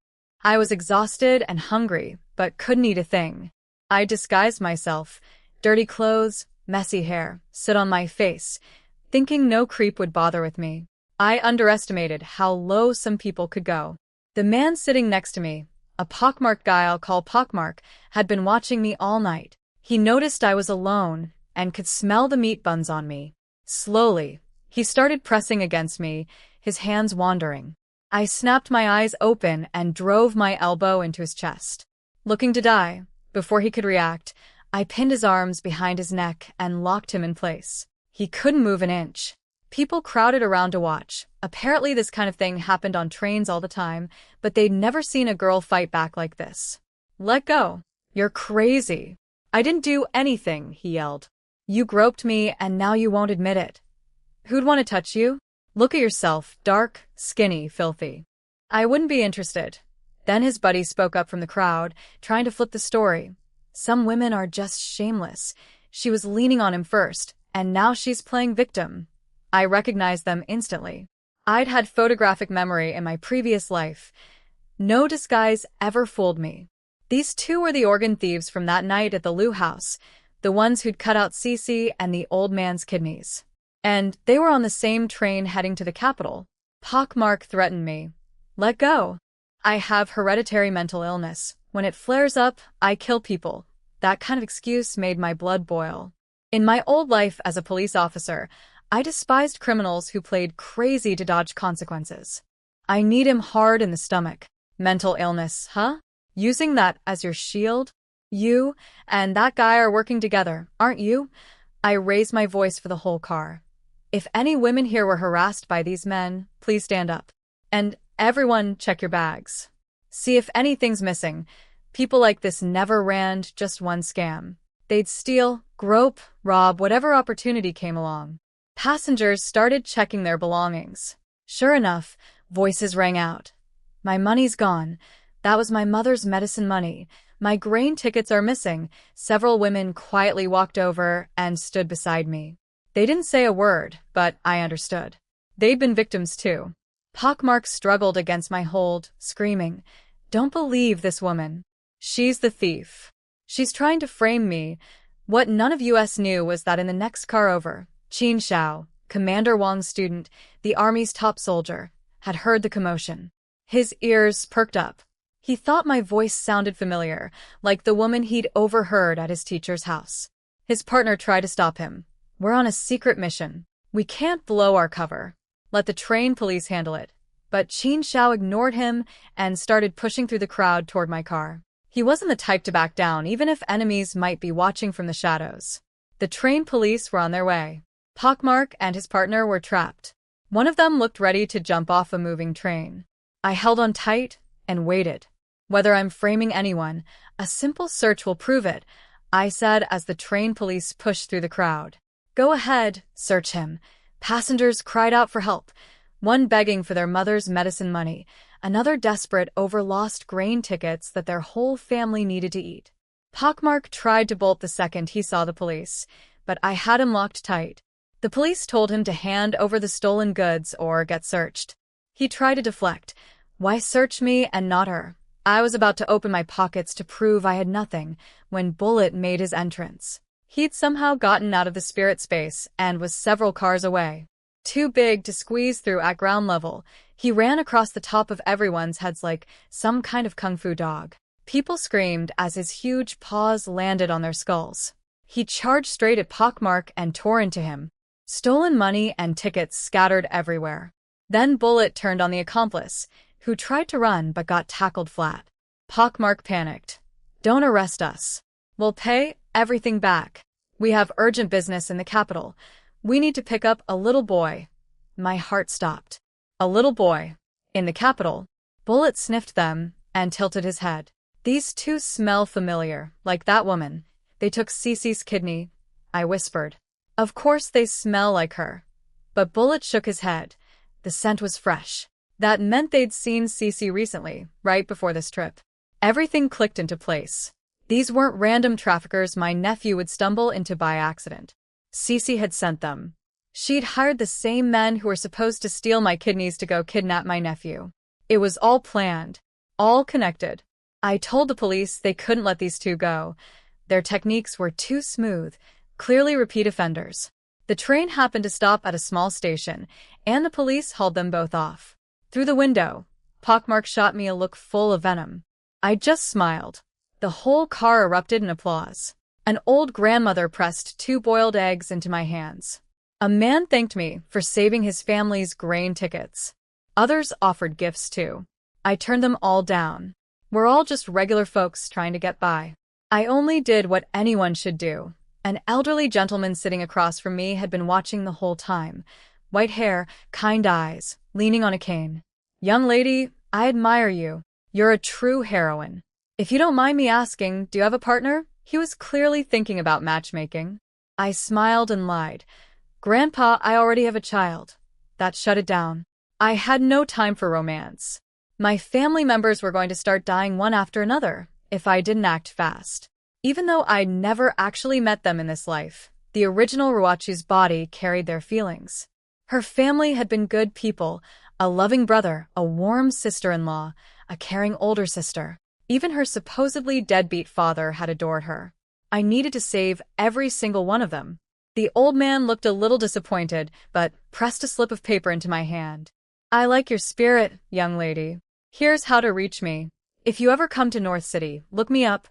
I was exhausted and hungry, but couldn't eat a thing. I disguised myself, dirty clothes, messy hair, soot on my face, thinking no creep would bother with me. I underestimated how low some people could go. The man sitting next to me, a pockmarked guy I'll call Pockmark, had been watching me all night. He noticed I was alone and could smell the meat buns on me. Slowly, he started pressing against me, his hands wandering. I snapped my eyes open and drove my elbow into his chest. Looking to die, before he could react, I pinned his arms behind his neck and locked him in place. He couldn't move an inch. People crowded around to watch. Apparently this kind of thing happened on trains all the time, but they'd never seen a girl fight back like this. Let go. You're crazy. I didn't do anything, he yelled. You groped me and now you won't admit it. Who'd want to touch you? Look at yourself, dark, skinny, filthy. I wouldn't be interested. Then his buddy spoke up from the crowd, trying to flip the story. Some women are just shameless. She was leaning on him first, and now she's playing victim. I recognized them instantly. I'd had photographic memory in my previous life. No disguise ever fooled me. These two were the organ thieves from that night at the Lou house, the ones who'd cut out Cece and the old man's kidneys. And they were on the same train heading to the capital. Pockmark threatened me. Let go. I have hereditary mental illness. When it flares up, I kill people. That kind of excuse made my blood boil. In my old life as a police officer, I despised criminals who played crazy to dodge consequences. I need him hard in the stomach. Mental illness, huh? Using that as your shield? You and that guy are working together, aren't you? I raised my voice for the whole car. If any women here were harassed by these men, please stand up. And everyone, check your bags. See if anything's missing. People like this never ran just one scam. They'd steal, grope, rob whatever opportunity came along. Passengers started checking their belongings. Sure enough, voices rang out. My money's gone. That was my mother's medicine money. My grain tickets are missing. Several women quietly walked over and stood beside me. They didn't say a word, but I understood. They'd been victims too. Pockmark struggled against my hold, screaming, "Don't believe this woman. She's the thief. She's trying to frame me." What none of us knew was that in the next car over, Qin Xiao, Commander Wang's student, the army's top soldier, had heard the commotion. His ears perked up. He thought my voice sounded familiar, like the woman he'd overheard at his teacher's house. His partner tried to stop him. "We're on a secret mission. We can't blow our cover. Let the train police handle it." But Qin Xiao ignored him and started pushing through the crowd toward my car. He wasn't the type to back down, even if enemies might be watching from the shadows. The train police were on their way. Pockmark and his partner were trapped. One of them looked ready to jump off a moving train. I held on tight and waited. "Whether I'm framing anyone, a simple search will prove it," I said as the train police pushed through the crowd. "Go ahead, search him." Passengers cried out for help, one begging for their mother's medicine money, another desperate over lost grain tickets that their whole family needed to eat. Pockmark tried to bolt the second he saw the police, but I had him locked tight. The police told him to hand over the stolen goods or get searched. He tried to deflect. Why search me and not her? I was about to open my pockets to prove I had nothing when Bullet made his entrance. He'd somehow gotten out of the spirit space and was several cars away. Too big to squeeze through at ground level, he ran across the top of everyone's heads like some kind of kung fu dog. People screamed as his huge paws landed on their skulls. He charged straight at Pockmark and tore into him. Stolen money and tickets scattered everywhere. Then Bullet turned on the accomplice, who tried to run but got tackled flat. Pockmark panicked. "Don't arrest us. We'll pay everything back. We have urgent business in the capital. We need to pick up a little boy." My heart stopped. A little boy? In the capital? Bullet sniffed them and tilted his head. "These two smell familiar, like that woman. They took Cece's kidney," I whispered. "Of course they smell like her." But Bullet shook his head. The scent was fresh. That meant they'd seen Cece recently, right before this trip. Everything clicked into place. These weren't random traffickers my nephew would stumble into by accident. Cece had sent them. She'd hired the same men who were supposed to steal my kidneys to go kidnap my nephew. It was all planned, all connected. I told the police they couldn't let these two go. Their techniques were too smooth, clearly repeat offenders. The train happened to stop at a small station, and the police hauled them both off. Through the window, Pockmark shot me a look full of venom. I just smiled. The whole car erupted in applause. An old grandmother pressed 2 boiled eggs into my hands. A man thanked me for saving his family's grain tickets. Others offered gifts too. I turned them all down. We're all just regular folks trying to get by. I only did what anyone should do. An elderly gentleman sitting across from me had been watching the whole time. White hair, kind eyes, leaning on a cane. "Young lady, I admire you. You're a true heroine. If you don't mind me asking, do you have a partner?" He was clearly thinking about matchmaking. I smiled and lied. "Grandpa, I already have a child." that shut it down. I had no time for romance. My family members were going to start dying one after another if I didn't act fast. Even though I'd never actually met them in this life, the original Ruachu's body carried their feelings. Her family had been good people, a loving brother, a warm sister-in-law, a caring older sister. Even her supposedly deadbeat father had adored her. I needed to save every single one of them. The old man looked a little disappointed, but pressed a slip of paper into my hand. I like your spirit, young lady. Here's how to reach me. If you ever come to North City, look me up.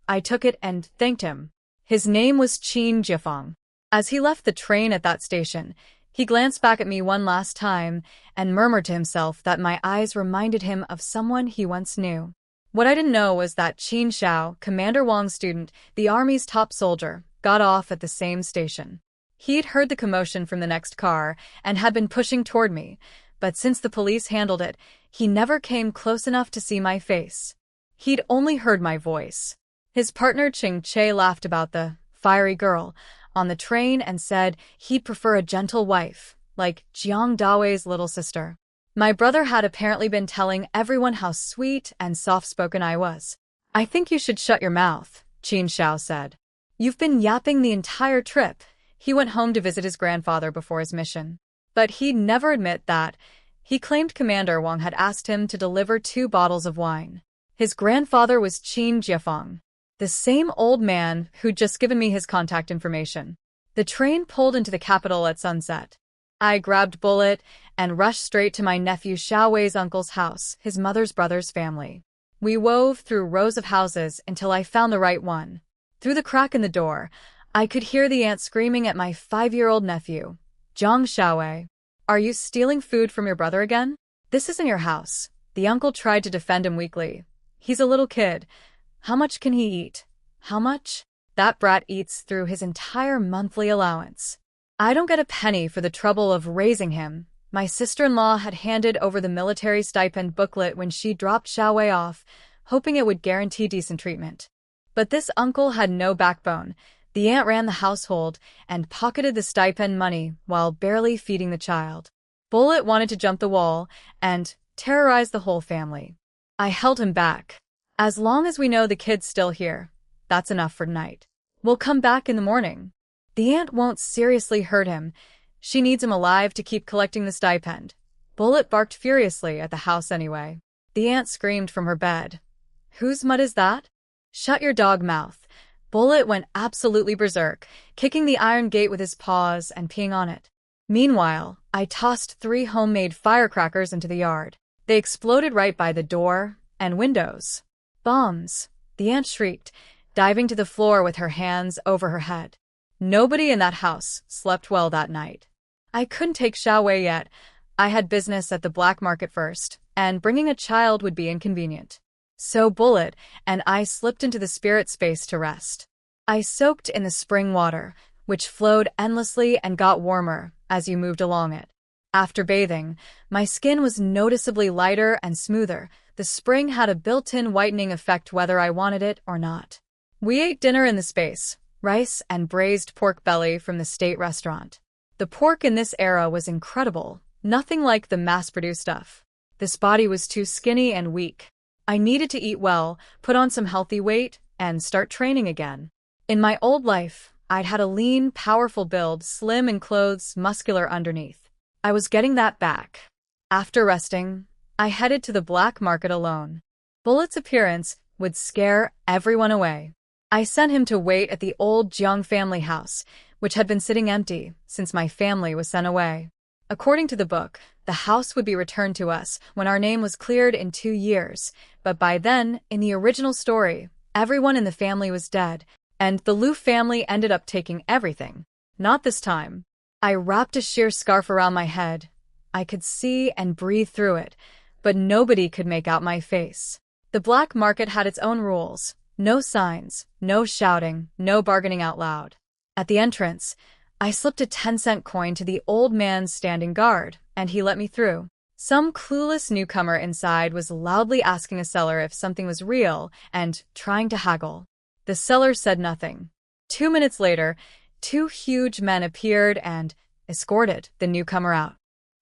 I took it and thanked him. His name was Qin Jiafeng. As he left the train at that station, he glanced back at me one last time and murmured to himself that my eyes reminded him of someone he once knew. What I didn't know was that Qin Xiao, Commander Wang's student, the army's top soldier, got off at the same station. He'd heard the commotion from the next car and had been pushing toward me, but since the police handled it, he never came close enough to see my face. He'd only heard my voice. His partner Ching Che laughed about the fiery girl on the train and said he'd prefer a gentle wife, like Jiang Dawe's little sister. My brother had apparently been telling everyone how sweet and soft-spoken I was. I think you should shut your mouth, Qin Xiao said. You've been yapping the entire trip. He went home to visit his grandfather before his mission. But he'd never admit that. He claimed Commander Wang had asked him to deliver 2 bottles of wine. His grandfather was Qin Jiafeng, the same old man who'd just given me his contact information. The train pulled into the capital at sunset. I grabbed Bullet and rushed straight to my nephew Xiaowei's uncle's house, his mother's brother's family. We wove through rows of houses until I found the right one. Through the crack in the door, I could hear the aunt screaming at my 5-year-old nephew, Zhang Xiaowei. Are you stealing food from your brother again? This isn't your house. The uncle tried to defend him weakly. He's a little kid. How much can he eat? How much? That brat eats through his entire monthly allowance. I don't get a penny for the trouble of raising him. My sister-in-law had handed over the military stipend booklet when she dropped Xiaowei off, hoping it would guarantee decent treatment. But this uncle had no backbone. The aunt ran the household and pocketed the stipend money while barely feeding the child. Bullet wanted to jump the wall and terrorize the whole family. I held him back. As long as we know the kid's still here, that's enough for tonight. We'll come back in the morning. The aunt won't seriously hurt him. She needs him alive to keep collecting the stipend. Bullet barked furiously at the house anyway. The aunt screamed from her bed. Whose mud is that? Shut your dog mouth. Bullet went absolutely berserk, kicking the iron gate with his paws and peeing on it. Meanwhile, I tossed 3 homemade firecrackers into the yard. They exploded right by the door and windows. Bombs! The aunt shrieked, diving to the floor with her hands over her head. Nobody in that house slept well that night. I couldn't take Xiaowei yet. I had business at the black market first, and bringing a child would be inconvenient. So Bullet and I slipped into the spirit space to rest. I soaked in the spring water, which flowed endlessly and got warmer as you moved along it. After bathing, my skin was noticeably lighter and smoother. The spring had a built-in whitening effect whether I wanted it or not. We ate dinner in the space, rice and braised pork belly from the state restaurant. The pork in this era was incredible, nothing like the mass-produced stuff. This body was too skinny and weak. I needed to eat well, put on some healthy weight, and start training again. In my old life, I'd had a lean, powerful build, slim in clothes, muscular underneath. I was getting that back. After resting, I headed to the black market alone. Bullet's appearance would scare everyone away. I sent him to wait at the old Jiang family house, which had been sitting empty since my family was sent away. According to the book, the house would be returned to us when our name was cleared in 2 years, but by then, in the original story, everyone in the family was dead, and the Liu family ended up taking everything. Not this time. I wrapped a sheer scarf around my head. I could see and breathe through it, but nobody could make out my face. The black market had its own rules. No signs, no shouting, no bargaining out loud. At the entrance, I slipped a 10-cent coin to the old man standing guard, and he let me through. Some clueless newcomer inside was loudly asking a seller if something was real and trying to haggle. The seller said nothing. 2 minutes later, 2 huge men appeared and escorted the newcomer out.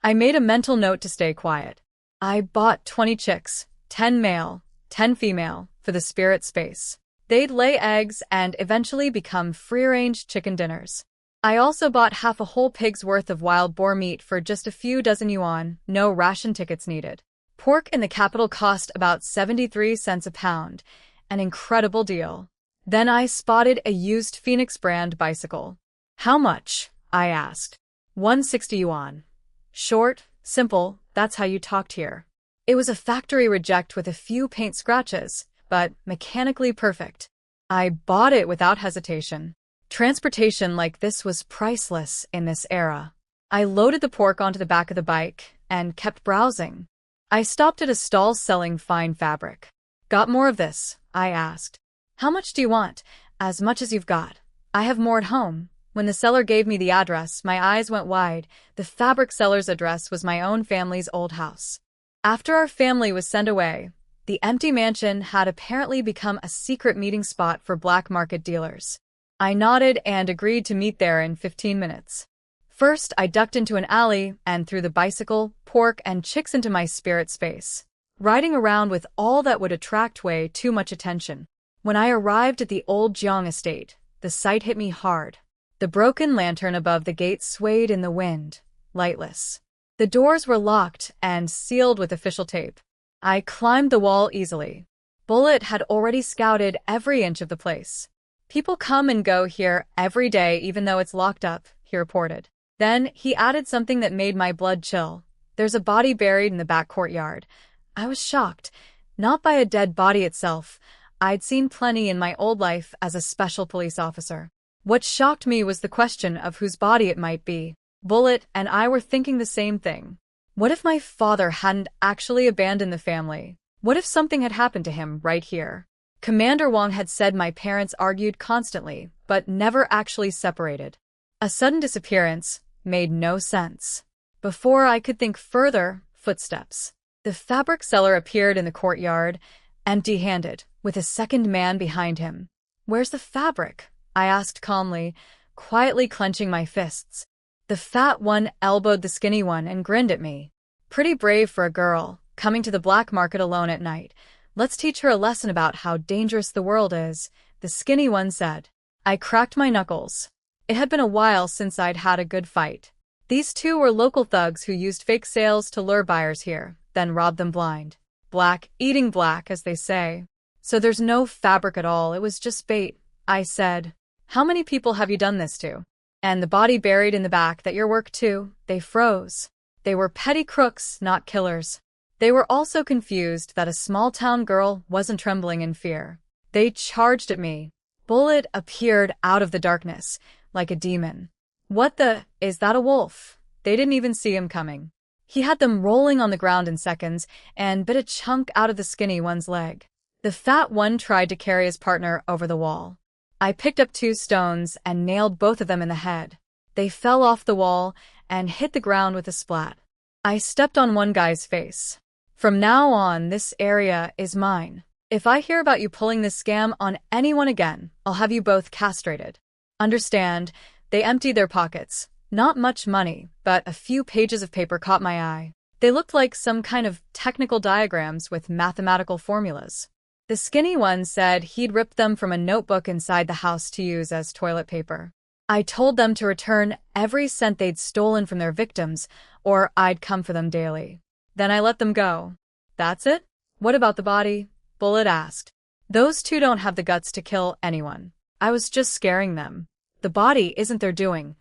I made a mental note to stay quiet. I bought 20 chicks, 10 male, 10 female, for the spirit space. They'd lay eggs and eventually become free-range chicken dinners. I also bought half a whole pig's worth of wild boar meat for just a few dozen yuan, no ration tickets needed. Pork in the capital cost about 73 cents a pound, an incredible deal. Then I spotted a used Phoenix brand bicycle. How much? I asked. 160 yuan. Short, simple, that's how you talked here. It was a factory reject with a few paint scratches, but mechanically perfect. I bought it without hesitation. Transportation like this was priceless in this era. I loaded the pork onto the back of the bike and kept browsing. I stopped at a stall selling fine fabric. Got more of this? I asked. How much do you want? As much as you've got. I have more at home. When the seller gave me the address, my eyes went wide. The fabric seller's address was my own family's old house. After our family was sent away, the empty mansion had apparently become a secret meeting spot for black market dealers. I nodded and agreed to meet there in 15 minutes. First, I ducked into an alley and threw the bicycle, pork, and chicks into my spirit space, riding around with all that would attract way too much attention. When I arrived at the old Jiang estate, the sight hit me hard. The broken lantern above the gate swayed in the wind, lightless. The doors were locked and sealed with official tape. I climbed the wall easily. Bullet had already scouted every inch of the place. People come and go here every day even though it's locked up, he reported. Then he added something that made my blood chill. There's a body buried in the back courtyard. I was shocked, not by a dead body itself. I'd seen plenty in my old life as a special police officer. What shocked me was the question of whose body it might be. Bullet and I were thinking the same thing. What if my father hadn't actually abandoned the family? What if something had happened to him right here? Commander Wang had said my parents argued constantly, but never actually separated. A sudden disappearance made no sense. Before I could think further, footsteps. The fabric seller appeared in the courtyard, empty-handed, with a second man behind him. Where's the fabric? I asked calmly, quietly clenching my fists. The fat one elbowed the skinny one and grinned at me. Pretty brave for a girl, coming to the black market alone at night. Let's teach her a lesson about how dangerous the world is, the skinny one said. I cracked my knuckles. It had been a while since I'd had a good fight. These two were local thugs who used fake sales to lure buyers here, then robbed them blind. Black, eating black, as they say. So there's no fabric at all, it was just bait, I said. How many people have you done this to? And the body buried in the back, that your work too? They froze. They were petty crooks, not killers. They were also confused that a small-town girl wasn't trembling in fear. They charged at me. Bullet appeared out of the darkness, like a demon. What the? Is that a wolf? They didn't even see him coming. He had them rolling on the ground in seconds and bit a chunk out of the skinny one's leg. The fat one tried to carry his partner over the wall. I picked up 2 stones and nailed both of them in the head. They fell off the wall and hit the ground with a splat. I stepped on one guy's face. From now on, this area is mine. If I hear about you pulling this scam on anyone again, I'll have you both castrated. Understand? They emptied their pockets. Not much money, but a few pages of paper caught my eye. They looked like some kind of technical diagrams with mathematical formulas. The skinny one said he'd ripped them from a notebook inside the house to use as toilet paper. I told them to return every cent they'd stolen from their victims, or I'd come for them daily. Then I let them go. That's it? What about the body? Bullet asked. Those two don't have the guts to kill anyone. I was just scaring them. The body isn't their doing.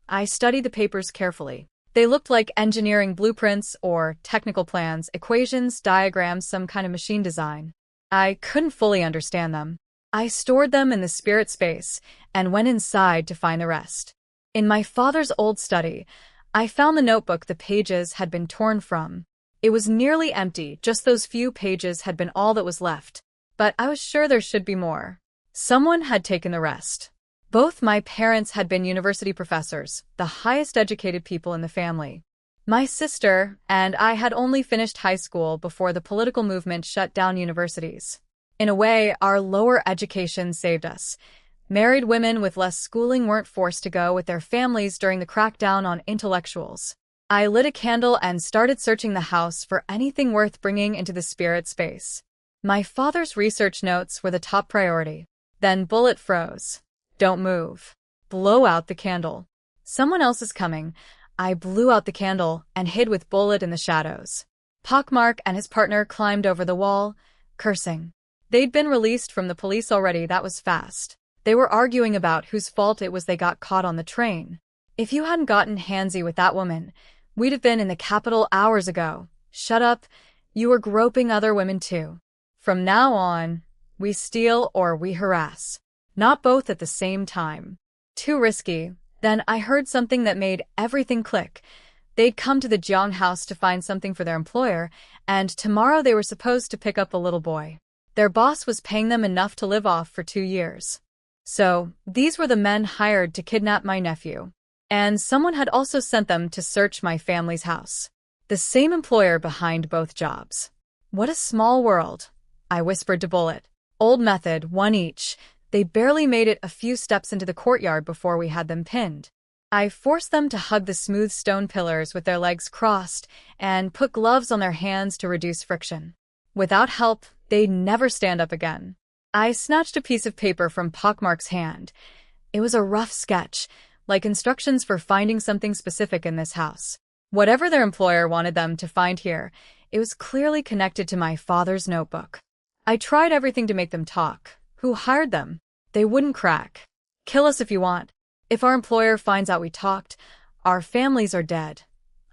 I studied the papers carefully. They looked like engineering blueprints or technical plans, equations, diagrams, some kind of machine design. I couldn't fully understand them. I stored them in the spirit space and went inside to find the rest. In my father's old study, I found the notebook the pages had been torn from. It was nearly empty, just those few pages had been all that was left. But I was sure there should be more. Someone had taken the rest. Both my parents had been university professors, the highest educated people in the family. My sister and I had only finished high school before the political movement shut down universities. In a way, our lower education saved us. Married women with less schooling weren't forced to go with their families during the crackdown on intellectuals. I lit a candle and started searching the house for anything worth bringing into the spirit space. My father's research notes were the top priority. Then Bullet froze. Don't move. Blow out the candle. Someone else is coming. I blew out the candle and hid with Bullet in the shadows. Pockmark and his partner climbed over the wall, cursing. They'd been released from the police already, that was fast. They were arguing about whose fault it was they got caught on the train. If you hadn't gotten handsy with that woman, we'd have been in the capital hours ago. Shut up. You were groping other women too. From now on, we steal or we harass. Not both at the same time. Too risky. Then I heard something that made everything click. They'd come to the Jiang house to find something for their employer, and tomorrow they were supposed to pick up a little boy. Their boss was paying them enough to live off for 2 years. So, these were the men hired to kidnap my nephew. And someone had also sent them to search my family's house. The same employer behind both jobs. What a small world, I whispered to Bullet. Old method, one each. They barely made it a few steps into the courtyard before we had them pinned. I forced them to hug the smooth stone pillars with their legs crossed and put gloves on their hands to reduce friction. Without help, they'd never stand up again. I snatched a piece of paper from Pockmark's hand. It was a rough sketch, like instructions for finding something specific in this house. Whatever their employer wanted them to find here, it was clearly connected to my father's notebook. I tried everything to make them talk. Who hired them? They wouldn't crack. Kill us if you want. If our employer finds out we talked, our families are dead.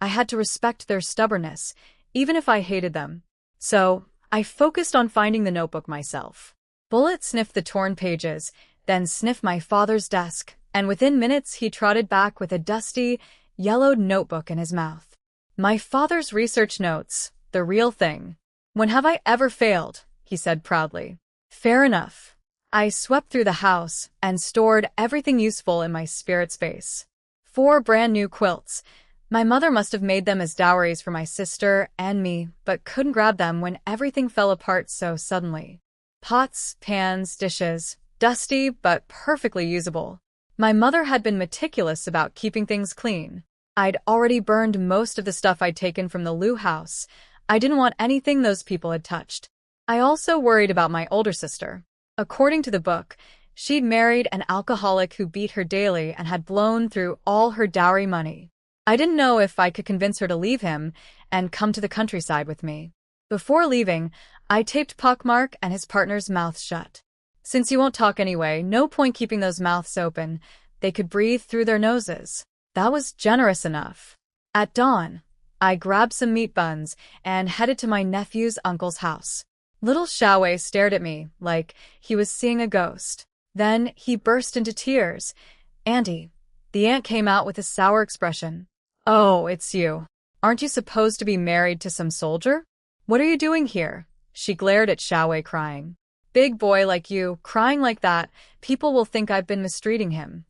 I had to respect their stubbornness, even if I hated them. So, I focused on finding the notebook myself. Bullet sniffed the torn pages, then sniffed my father's desk, and within minutes he trotted back with a dusty, yellowed notebook in his mouth. My father's research notes, the real thing. When have I ever failed? He said proudly. Fair enough. I swept through the house and stored everything useful in my spirit space. 4 brand new quilts. My mother must have made them as dowries for my sister and me, but couldn't grab them when everything fell apart so suddenly. Pots, pans, dishes, dusty but perfectly usable. My mother had been meticulous about keeping things clean. I'd already burned most of the stuff I'd taken from the Liu house. I didn't want anything those people had touched. I also worried about my older sister. According to the book, she'd married an alcoholic who beat her daily and had blown through all her dowry money. I didn't know if I could convince her to leave him and come to the countryside with me. Before leaving, I taped Pockmark and his partner's mouths shut. Since you won't talk anyway, no point keeping those mouths open. They could breathe through their noses. That was generous enough. At dawn, I grabbed some meat buns and headed to my nephew's uncle's house. Little Xiaowei stared at me like he was seeing a ghost. Then he burst into tears. Auntie. The aunt came out with a sour expression. Oh, it's you. Aren't you supposed to be married to some soldier? What are you doing here? She glared at Xiaowei crying. Big boy like you, crying like that, people will think I've been mistreating him.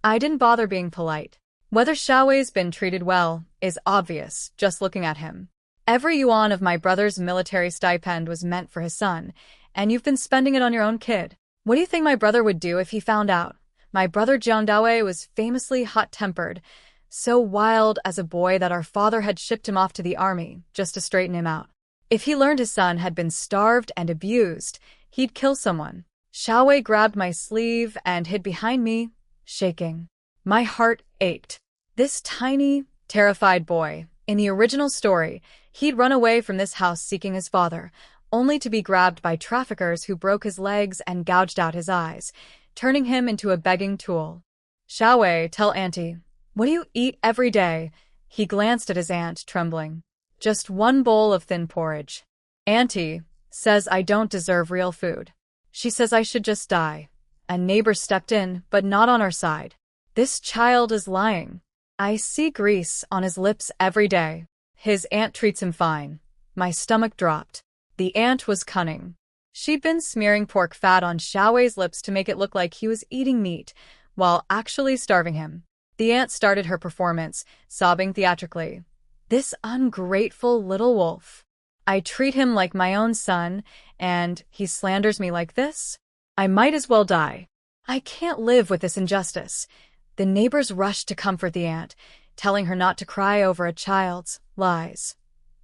I didn't bother being polite. Whether Xiaowei's been treated well is obvious, just looking at him. Every yuan of my brother's military stipend was meant for his son, and you've been spending it on your own kid. What do you think my brother would do if he found out? My brother Jiang Daowei was famously hot-tempered, so wild as a boy that our father had shipped him off to the army just to straighten him out. If he learned his son had been starved and abused, he'd kill someone. Xiaowei grabbed my sleeve and hid behind me, shaking. My heart ached. This tiny, terrified boy, in the original story, he'd run away from this house seeking his father, only to be grabbed by traffickers who broke his legs and gouged out his eyes, turning him into a begging tool. Xiaowei, tell Auntie, what do you eat every day? He glanced at his aunt, trembling. Just 1 bowl of thin porridge. Auntie says I don't deserve real food. She says I should just die. A neighbor stepped in, but not on our side. This child is lying. I see grease on his lips every day. His aunt treats him fine. My stomach dropped. The aunt was cunning. She'd been smearing pork fat on Xiaowei's lips to make it look like he was eating meat, while actually starving him. The aunt started her performance, sobbing theatrically. This ungrateful little wolf. I treat him like my own son, and he slanders me like this? I might as well die. I can't live with this injustice. The neighbors rushed to comfort the aunt. telling her not to cry over a child's lies.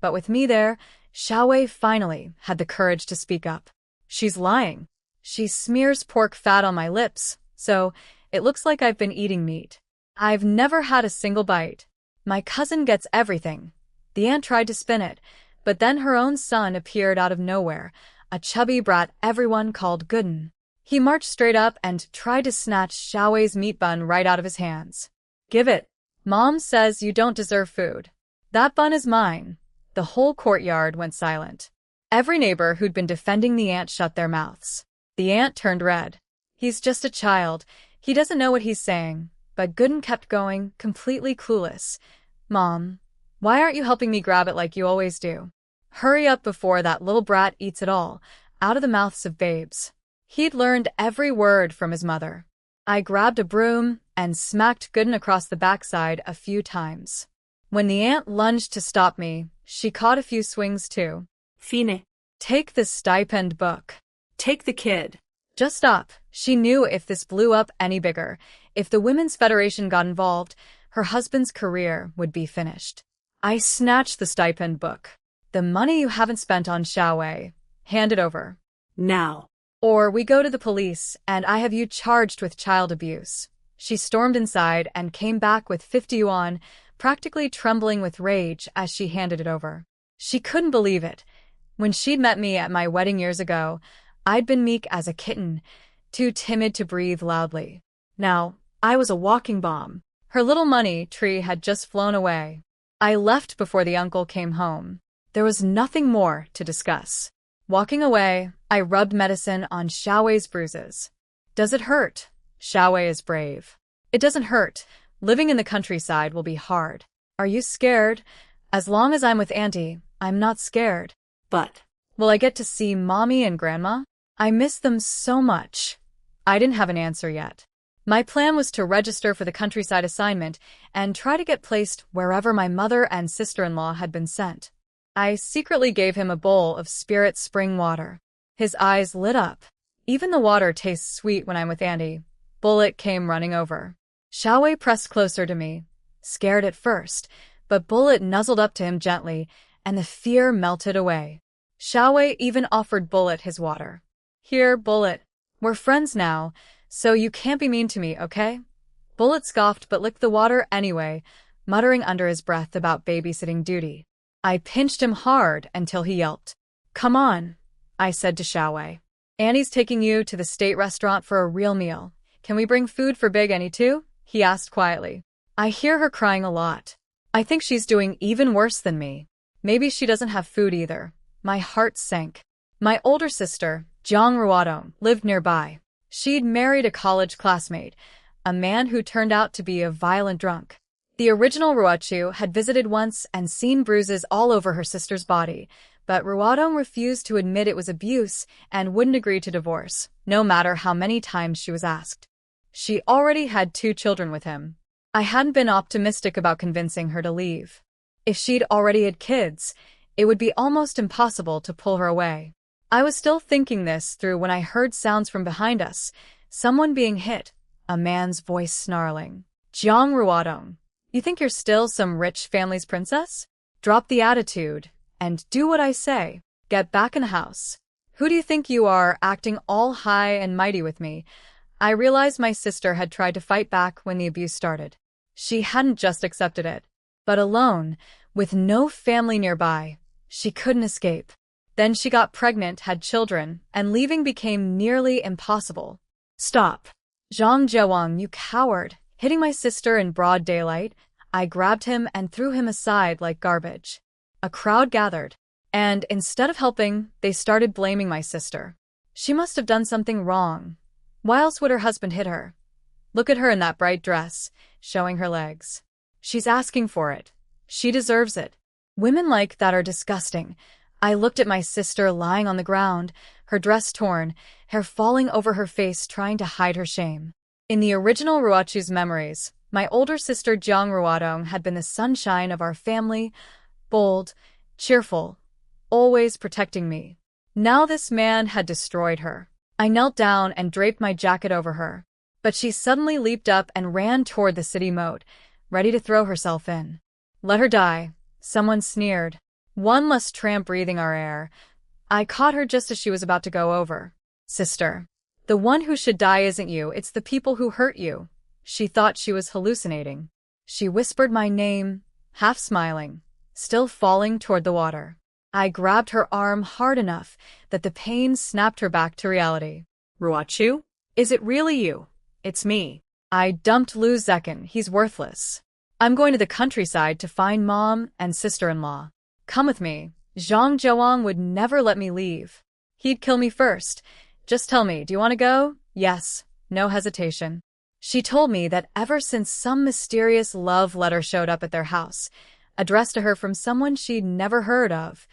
But with me there, Xiaowei finally had the courage to speak up. She's lying. She smears pork fat on my lips, so it looks like I've been eating meat. I've never had a single bite. My cousin gets everything. The aunt tried to spin it, but then her own son appeared out of nowhere, a chubby brat everyone called Gooden. He marched straight up and tried to snatch Xiaowei's meat bun right out of his hands. Give it. Mom says you don't deserve food. That bun is mine. The whole courtyard went silent. Every neighbor who'd been defending the aunt shut their mouths. The aunt turned red. He's just a child. He doesn't know what he's saying. But Gooden kept going, completely clueless. Mom, why aren't you helping me grab it like you always do? Hurry up before that little brat eats it all, out of the mouths of babes. He'd learned every word from his mother. I grabbed a broom and smacked Gooden across the backside a few times. When the aunt lunged to stop me, she caught a few swings too. Fine. Take the stipend book. Take the kid. Just stop. She knew if this blew up any bigger, if the Women's Federation got involved, her husband's career would be finished. I snatched the stipend book. The money you haven't spent on Xiaowei. Hand it over. Now. Or we go to the police, and I have you charged with child abuse. She stormed inside and came back with 50 yuan, practically trembling with rage as she handed it over. She couldn't believe it. When she'd met me at my wedding years ago, I'd been meek as a kitten, too timid to breathe loudly. Now, I was a walking bomb. Her little money tree had just flown away. I left before the uncle came home. There was nothing more to discuss. Walking away, I rubbed medicine on Xiaowei's bruises. Does it hurt? Xiaowei is brave. It doesn't hurt. Living in the countryside will be hard. Are you scared? As long as I'm with Auntie, I'm not scared. But will I get to see Mommy and Grandma? I miss them so much. I didn't have an answer yet. My plan was to register for the countryside assignment and try to get placed wherever my mother and sister-in-law had been sent. I secretly gave him a bowl of spirit spring water. His eyes lit up. Even the water tastes sweet when I'm with Auntie. Bullet came running over. Xiaowei pressed closer to me, scared at first, but Bullet nuzzled up to him gently, and the fear melted away. Xiaowei even offered Bullet his water. Here, Bullet. We're friends now, so you can't be mean to me, okay? Bullet scoffed but licked the water anyway, muttering under his breath about babysitting duty. I pinched him hard until he yelped. Come on, I said to Xiaowei. Annie's taking you to the state restaurant for a real meal. Can we bring food for Big Annie too? He asked quietly. I hear her crying a lot. I think she's doing even worse than me. Maybe she doesn't have food either. My heart sank. My older sister, Jiang Ruodong, lived nearby. She'd married a college classmate, a man who turned out to be a violent drunk. The original Ruochu had visited once and seen bruises all over her sister's body, but Ruodong refused to admit it was abuse and wouldn't agree to divorce, no matter how many times she was asked. She already had 2 children with him. I hadn't been optimistic about convincing her to leave. If she'd already had kids, it would be almost impossible to pull her away. I was still thinking this through when I heard sounds from behind us, someone being hit, a man's voice snarling. Jiang Ruodong, you think you're still some rich family's princess? Drop the attitude and do what I say. Get back in the house. Who do you think you are, acting all high and mighty with me? I realized my sister had tried to fight back when the abuse started. She hadn't just accepted it, but alone, with no family nearby, she couldn't escape. Then she got pregnant, had children, and leaving became nearly impossible. Stop. Zhang Jiawang, you coward. Hitting my sister in broad daylight, I grabbed him and threw him aside like garbage. A crowd gathered, and instead of helping, they started blaming my sister. She must have done something wrong. Why else would her husband hit her? Look at her in that bright dress, showing her legs. She's asking for it. She deserves it. Women like that are disgusting. I looked at my sister lying on the ground, her dress torn, hair falling over her face trying to hide her shame. In the original Ruochu's memories, my older sister Jiang Ruodong had been the sunshine of our family, bold, cheerful, always protecting me. Now this man had destroyed her. I knelt down and draped my jacket over her, but she suddenly leaped up and ran toward the city moat, ready to throw herself in. Let her die, someone sneered. One less tramp breathing our air. I caught her just as she was about to go over. Sister. The one who should die isn't you, it's the people who hurt you. She thought she was hallucinating. She whispered my name, half smiling, still falling toward the water. I grabbed her arm hard enough that the pain snapped her back to reality. Ruachu? Is it really you? It's me. I dumped Lu Zekin, he's worthless. I'm going to the countryside to find mom and sister-in-law. Come with me. Zhang Zhuang would never let me leave. He'd kill me first. Just tell me, do you want to go? Yes. No hesitation. She told me that ever since some mysterious love letter showed up at their house, addressed to her from someone she'd never heard of,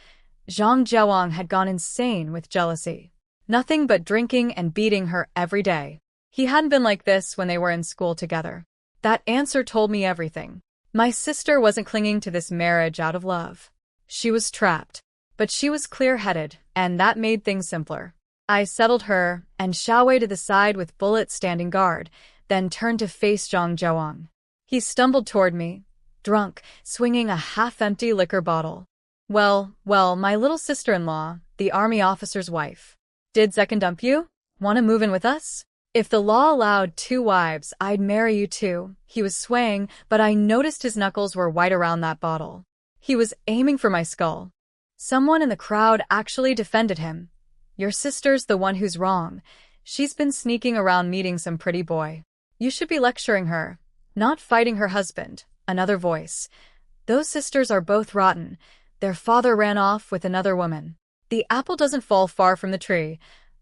Zhang Zhuang had gone insane with jealousy. Nothing but drinking and beating her every day. He hadn't been like this when they were in school together. That answer told me everything. My sister wasn't clinging to this marriage out of love. She was trapped. But she was clear-headed, and that made things simpler. I settled her and Xiaowei to the side with Bullet standing guard, then turned to face Zhang Zhuang. He stumbled toward me, drunk, swinging a half-empty liquor bottle. Well, my little sister-in-law, the army officer's wife. Did Zekin dump you? Want to move in with us? If the law allowed 2 wives, I'd marry you too. He was swaying, but I noticed his knuckles were white around that bottle. He was aiming for my skull. Someone in the crowd actually defended him. Your sister's the one who's wrong. She's been sneaking around meeting some pretty boy. You should be lecturing her, not fighting her husband. Another voice. Those sisters are both rotten. Their father ran off with another woman. The apple doesn't fall far from the tree.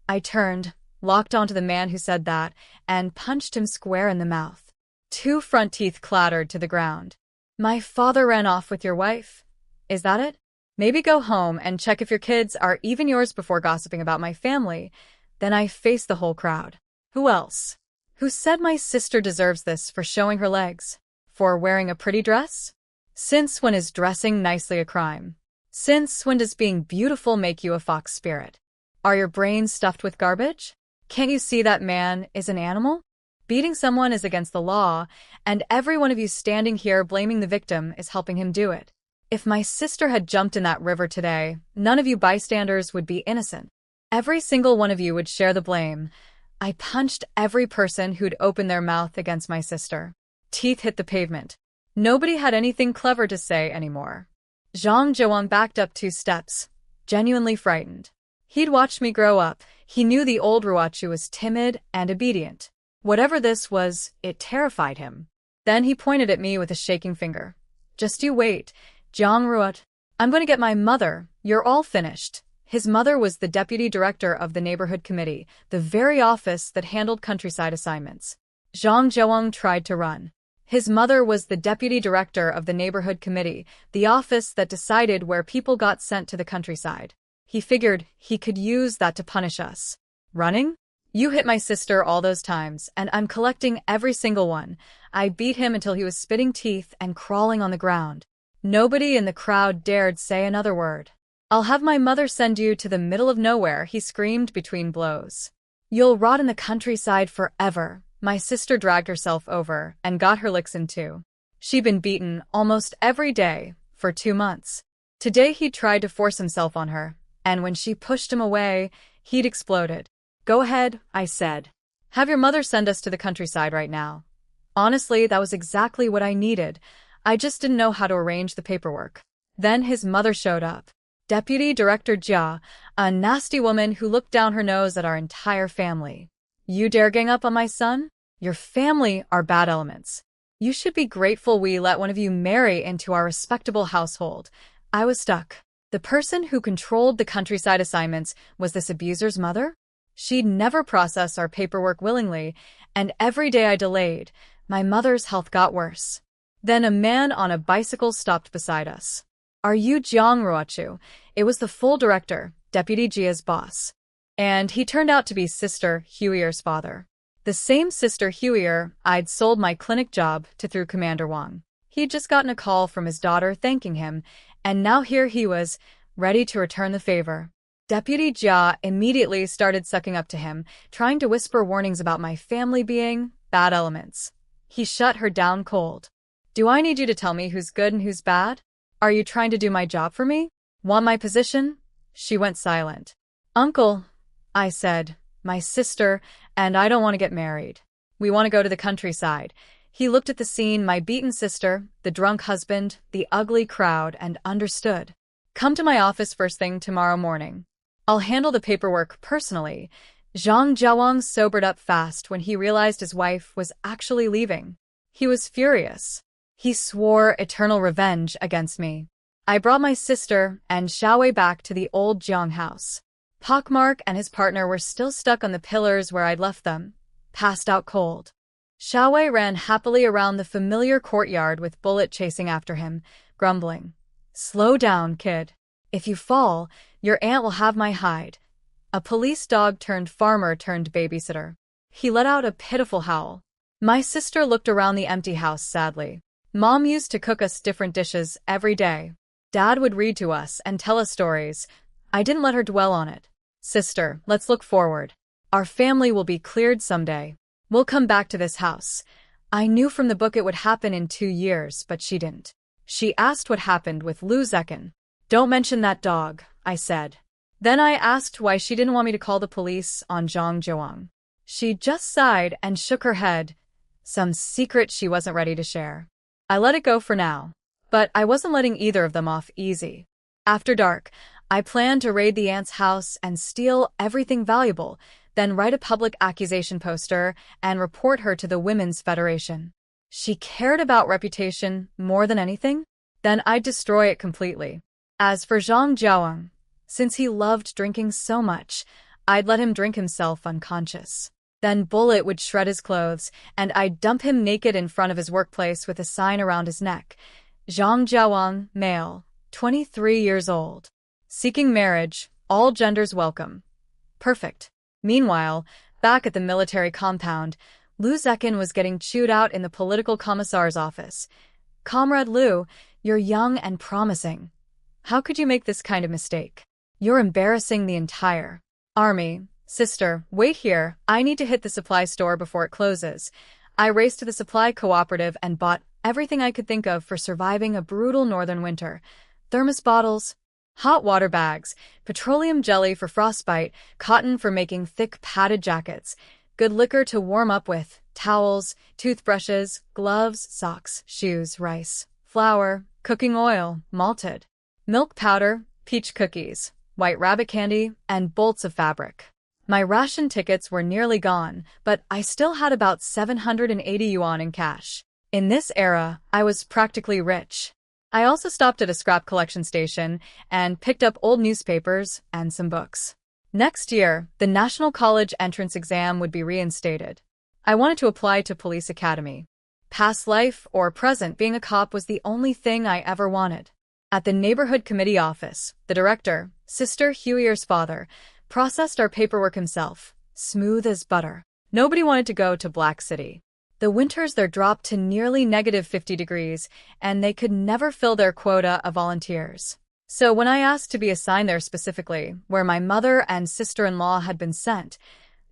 I turned, locked onto the man who said that, and punched him square in the mouth. 2 front teeth clattered to the ground. My father ran off with your wife? Is that it? Maybe go home and check if your kids are even yours before gossiping about my family. Then I faced the whole crowd. Who else? Who said my sister deserves this for showing her legs? For wearing a pretty dress? Since when is dressing nicely a crime? Since when does being beautiful make you a fox spirit? Are your brains stuffed with garbage? Can't you see that man is an animal? Beating someone is against the law, and every one of you standing here blaming the victim is helping him do it. If my sister had jumped in that river today, none of you bystanders would be innocent. Every single one of you would share the blame. I punched every person who'd opened their mouth against my sister. Teeth hit the pavement. Nobody had anything clever to say anymore. Zhang Zhuang backed up 2 steps, genuinely frightened. He'd watched me grow up. He knew the old Ruachu was timid and obedient. Whatever this was, it terrified him. Then he pointed at me with a shaking finger. Just you wait, Jiang Ruat. I'm going to get my mother. You're all finished. His mother was the deputy director of the neighborhood committee, the very office that handled countryside assignments. Zhang Zhuang tried to run. His mother was the deputy director of the neighborhood committee, the office that decided where people got sent to the countryside. He figured he could use that to punish us. Running? You hit my sister all those times, and I'm collecting every single one. I beat him until he was spitting teeth and crawling on the ground. Nobody in the crowd dared say another word. I'll have my mother send you to the middle of nowhere, he screamed between blows. You'll rot in the countryside forever. My sister dragged herself over and got her licks in too. She'd been beaten almost every day for 2 months. Today he tried to force himself on her, and when she pushed him away, he'd exploded. Go ahead, I said. Have your mother send us to the countryside right now. Honestly, that was exactly what I needed. I just didn't know how to arrange the paperwork. Then his mother showed up. Deputy Director Jia, a nasty woman who looked down her nose at our entire family. You dare gang up on my son? Your family are bad elements. You should be grateful we let one of you marry into our respectable household. I was stuck. The person who controlled the countryside assignments was this abuser's mother? She'd never process our paperwork willingly, and every day I delayed, my mother's health got worse. Then a man on a bicycle stopped beside us. Are you Jiang Ruachu? It was the full director, Deputy Jia's boss. And he turned out to be Sister Huiyer's father. The same Sister Huiyer I'd sold my clinic job to through Commander Wang. He'd just gotten a call from his daughter thanking him, and now here he was, ready to return the favor. Deputy Jia immediately started sucking up to him, trying to whisper warnings about my family being bad elements. He shut her down cold. Do I need you to tell me who's good and who's bad? Are you trying to do my job for me? Want my position? She went silent. Uncle, I said, my sister and I don't want to get married. We want to go to the countryside. He looked at the scene, my beaten sister, the drunk husband, the ugly crowd, and understood. Come to my office first thing tomorrow morning. I'll handle the paperwork personally. Zhang Jiawang sobered up fast when he realized his wife was actually leaving. He was furious. He swore eternal revenge against me. I brought my sister and Xiaowei back to the old Jiang house. Pockmark and his partner were still stuck on the pillars where I'd left them, passed out cold. Xiaowei ran happily around the familiar courtyard with Bullet chasing after him, grumbling. Slow down, kid. If you fall, your aunt will have my hide. A police dog turned farmer turned babysitter. He let out a pitiful howl. My sister looked around the empty house sadly. Mom used to cook us different dishes every day. Dad would read to us and tell us stories. I didn't let her dwell on it. Sister, let's look forward. Our family will be cleared someday. We'll come back to this house. I knew from the book it would happen in 2 years, but she didn't. She asked what happened with Lu Zekin. Don't mention that dog, I said. Then I asked why she didn't want me to call the police on Zhang Jiawang. She just sighed and shook her head. Some secret she wasn't ready to share. I let it go for now. But I wasn't letting either of them off easy. After dark, I planned to raid the aunt's house and steal everything valuable, then write a public accusation poster and report her to the Women's Federation. She cared about reputation more than anything? Then I'd destroy it completely. As for Zhang Jiawang, since he loved drinking so much, I'd let him drink himself unconscious. Then Bullet would shred his clothes, and I'd dump him naked in front of his workplace with a sign around his neck. Zhang Jiawang, male, 23 years old. Seeking marriage, all genders welcome. Perfect. Meanwhile, back at the military compound, Lu Zekin was getting chewed out in the political commissar's office. Comrade Lu, you're young and promising. How could you make this kind of mistake? You're embarrassing the entire army. Sister, wait here. I need to hit the supply store before it closes. I raced to the supply cooperative and bought everything I could think of for surviving a brutal northern winter. Thermos bottles, hot water bags, petroleum jelly for frostbite, cotton for making thick padded jackets, good liquor to warm up with, towels, toothbrushes, gloves, socks, shoes, rice, flour, cooking oil, malted milk powder, peach cookies, white rabbit candy, and bolts of fabric. My ration tickets were nearly gone, but I still had about 780 yuan in cash. In this era, I was practically rich. I also stopped at a scrap collection station and picked up old newspapers and some books. Next year, the National College entrance exam would be reinstated. I wanted to apply to police academy. Past life or present, being a cop was the only thing I ever wanted. At the neighborhood committee office, the director, Sister Huier's father, processed our paperwork himself, smooth as butter. Nobody wanted to go to Black City. The winters there dropped to nearly negative 50 degrees, and they could never fill their quota of volunteers. So when I asked to be assigned there specifically, where my mother and sister-in-law had been sent,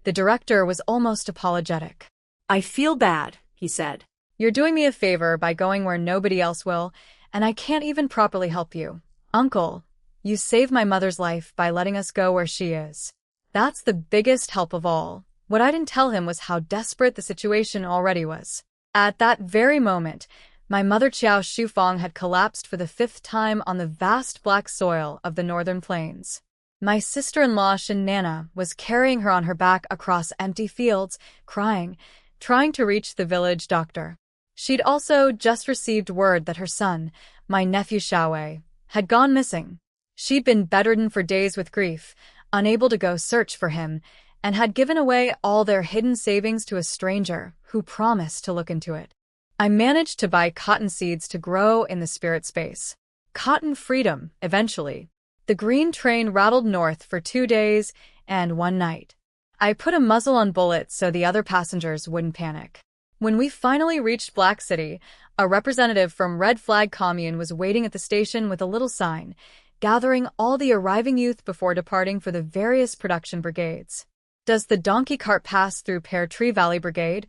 the director was almost apologetic. I feel bad, he said. You're doing me a favor by going where nobody else will, and I can't even properly help you. Uncle, you saved my mother's life by letting us go where she is. That's the biggest help of all. What I didn't tell him was how desperate the situation already was. At that very moment, my mother Qiao Shufang had collapsed for the 5th time on the vast black soil of the northern plains. My sister-in-law Shin-Nana was carrying her on her back across empty fields, crying, trying to reach the village doctor. She'd also just received word that her son, my nephew Xiaowei, had gone missing. She'd been bedridden for days with grief, unable to go search for him, and had given away all their hidden savings to a stranger who promised to look into it. I managed to buy cotton seeds to grow in the spirit space. Cotton freedom, eventually. The green train rattled north for 2 days and 1 night. I put a muzzle on Bullet so the other passengers wouldn't panic. When we finally reached Black City, a representative from Red Flag Commune was waiting at the station with a little sign, gathering all the arriving youth before departing for the various production brigades. Does the donkey cart pass through Pear Tree Valley Brigade?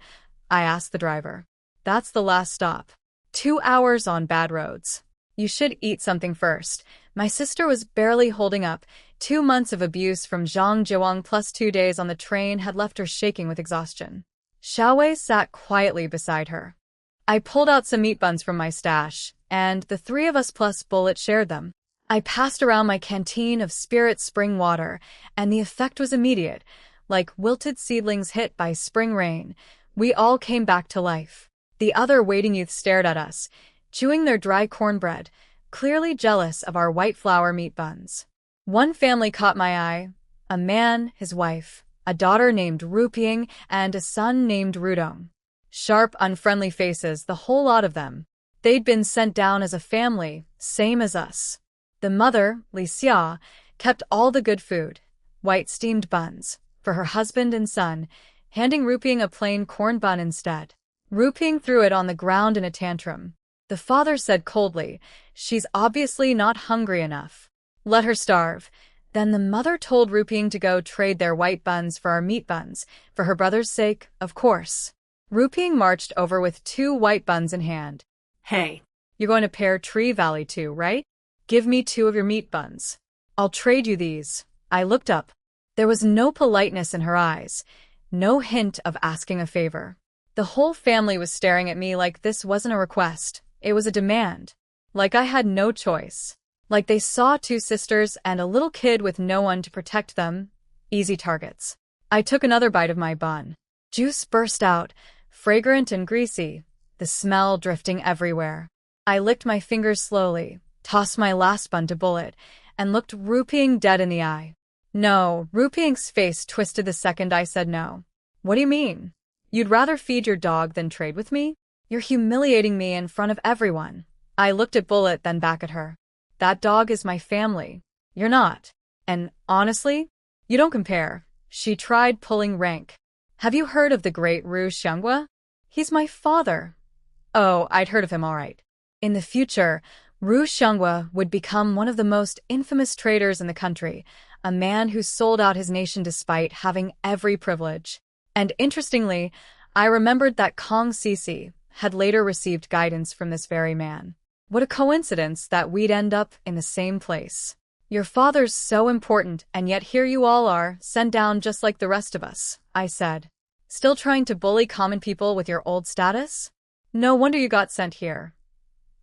I asked the driver. That's the last stop. 2 hours on bad roads. You should eat something first. My sister was barely holding up. 2 months of abuse from Zhang Jiawang plus 2 days on the train had left her shaking with exhaustion. Xiaowei sat quietly beside her. I pulled out some meat buns from my stash, and the three of us plus Bullet shared them. I passed around my canteen of spirit spring water, and the effect was immediate. Like wilted seedlings hit by spring rain, we all came back to life. The other waiting youth stared at us, chewing their dry cornbread, clearly jealous of our white flour meat buns. One family caught my eye, a man, his wife, a daughter named Rupiang, and a son named Rudong. Sharp, unfriendly faces, the whole lot of them. They'd been sent down as a family, same as us. The mother, Li Xia, kept all the good food, white steamed buns, for her husband and son, handing Rupiang a plain corn bun instead. Rupiang threw it on the ground in a tantrum. The father said coldly, "She's obviously not hungry enough. Let her starve." Then the mother told Rupiang to go trade their white buns for our meat buns, for her brother's sake, of course. Rupiang marched over with 2 white buns in hand. Hey, You're going to Pear Tree Valley too, right? Give me 2 of your meat buns. I'll trade you these. I looked up. There was no politeness in her eyes, no hint of asking a favor. The whole family was staring at me like this wasn't a request, it was a demand. Like I had no choice. Like they saw 2 sisters and a little kid with no one to protect them. Easy targets. I took another bite of my bun. Juice burst out, fragrant and greasy, the smell drifting everywhere. I licked my fingers slowly, tossed my last bun to Bullet, and looked Rupiang dead in the eye. No, Rupiang's face twisted the second I said no. What do you mean? You'd rather feed your dog than trade with me? You're humiliating me in front of everyone. I looked at Bullet, then back at her. That dog is my family. You're not. And honestly, you don't compare. She tried pulling rank. Have you heard of the great Ru Xianghua? He's my father. Oh, I'd heard of him all right. In the future, Ru Xianghua would become one of the most infamous traders in the country, a man who sold out his nation despite having every privilege. And interestingly, I remembered that Kong Sisi had later received guidance from this very man. What a coincidence that we'd end up in the same place. Your father's so important, and yet here you all are, sent down just like the rest of us, I said. Still trying to bully common people with your old status? No wonder you got sent here.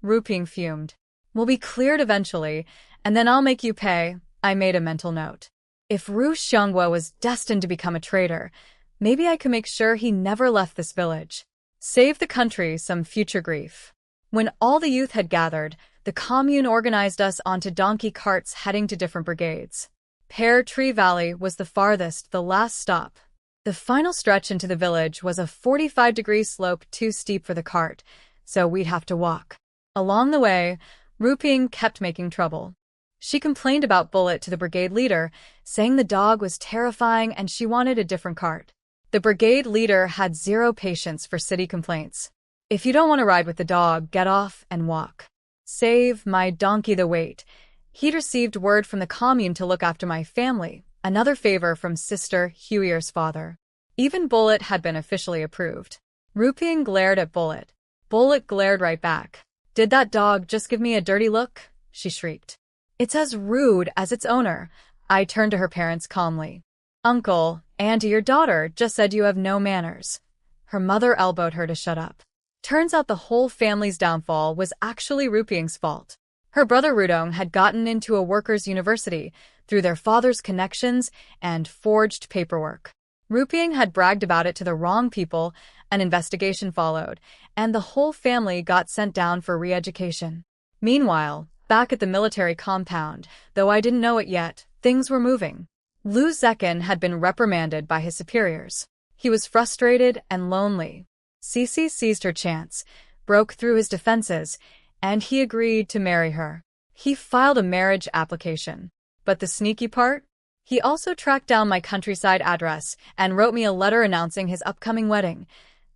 Rupiang fumed. We'll be cleared eventually, and then I'll make you pay. I made a mental note. If Ru Xianghua was destined to become a traitor, maybe I could make sure he never left this village. Save the country some future grief. When all the youth had gathered, the commune organized us onto donkey carts heading to different brigades. Pear Tree Valley was the farthest, the last stop. The final stretch into the village was a 45-degree slope too steep for the cart, so we'd have to walk. Along the way, Rupiang kept making trouble. She complained about Bullet to the brigade leader, saying the dog was terrifying and she wanted a different cart. The brigade leader had zero patience for city complaints. If you don't want to ride with the dog, get off and walk. Save my donkey the wait. He'd received word from the commune to look after my family, another favor from Sister Huier's father. Even Bullet had been officially approved. Rupiang glared at Bullet. Bullet glared right back. Did that dog just give me a dirty look? She shrieked. It's as rude as its owner. I turned to her parents calmly. Uncle, Auntie, your daughter just said you have no manners. Her mother elbowed her to shut up. Turns out the whole family's downfall was actually Rupiang's fault. Her brother Rudong had gotten into a workers' university through their father's connections and forged paperwork. Rupiang had bragged about it to the wrong people, an investigation followed, and the whole family got sent down for re-education. Meanwhile, back at the military compound, though I didn't know it yet, things were moving. Lu Zekin had been reprimanded by his superiors. He was frustrated and lonely. Cece seized her chance, broke through his defenses, and he agreed to marry her. He filed a marriage application. But the sneaky part? He also tracked down my countryside address and wrote me a letter announcing his upcoming wedding,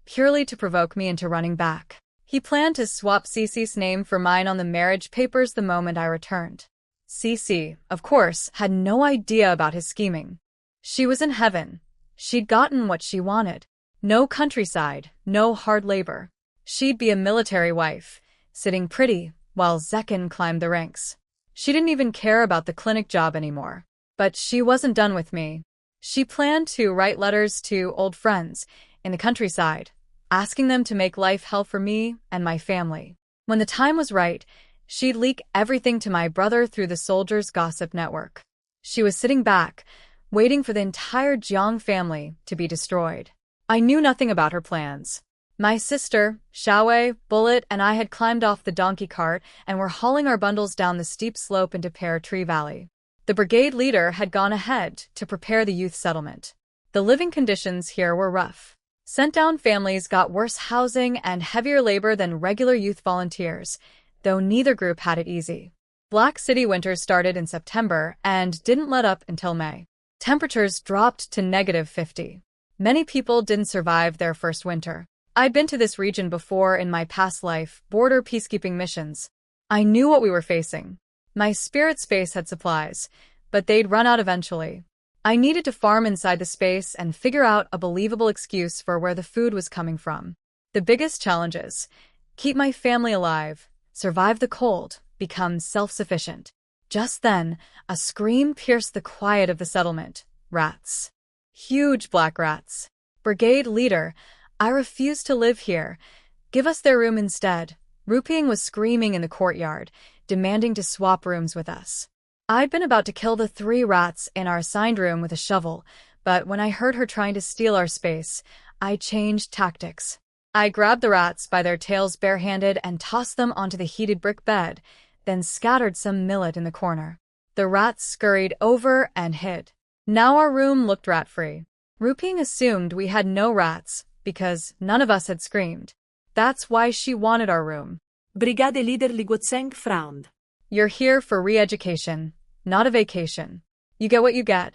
purely to provoke me into running back. He planned to swap Cece's name for mine on the marriage papers the moment I returned. Cece, of course, had no idea about his scheming. She was in heaven. She'd gotten what she wanted. No countryside, no hard labor. She'd be a military wife, sitting pretty, while Zekin climbed the ranks. She didn't even care about the clinic job anymore. But she wasn't done with me. She planned to write letters to old friends in the countryside, asking them to make life hell for me and my family. When the time was right, she'd leak everything to my brother through the soldiers' gossip network. She was sitting back, waiting for the entire Jiang family to be destroyed. I knew nothing about her plans. My sister, Xiaowei, Bullet, and I had climbed off the donkey cart and were hauling our bundles down the steep slope into Pear Tree Valley. The brigade leader had gone ahead to prepare the youth settlement. The living conditions here were rough. Sent-down families got worse housing and heavier labor than regular youth volunteers, though neither group had it easy. Black City winters started in September and didn't let up until May. Temperatures dropped to -50. Many people didn't survive their first winter. I'd been to this region before in my past life, border peacekeeping missions. I knew what we were facing. My spirit space had supplies, but they'd run out eventually. I needed to farm inside the space and figure out a believable excuse for where the food was coming from. The biggest challenges: keep my family alive, survive the cold, become self-sufficient. Just then, a scream pierced the quiet of the settlement. Rats. Huge black rats. Brigade leader, I refuse to live here. Give us their room instead. Ruping was screaming in the courtyard, demanding to swap rooms with us. I'd been about to kill the 3 rats in our assigned room with a shovel, but when I heard her trying to steal our space, I changed tactics. I grabbed the rats by their tails barehanded and tossed them onto the heated brick bed, then scattered some millet in the corner. The rats scurried over and hid. Now our room looked rat-free. Ruping assumed we had no rats, because none of us had screamed. That's why she wanted our room. Brigade leader Li Guozheng frowned. You're here for re-education, not a vacation. You get what you get.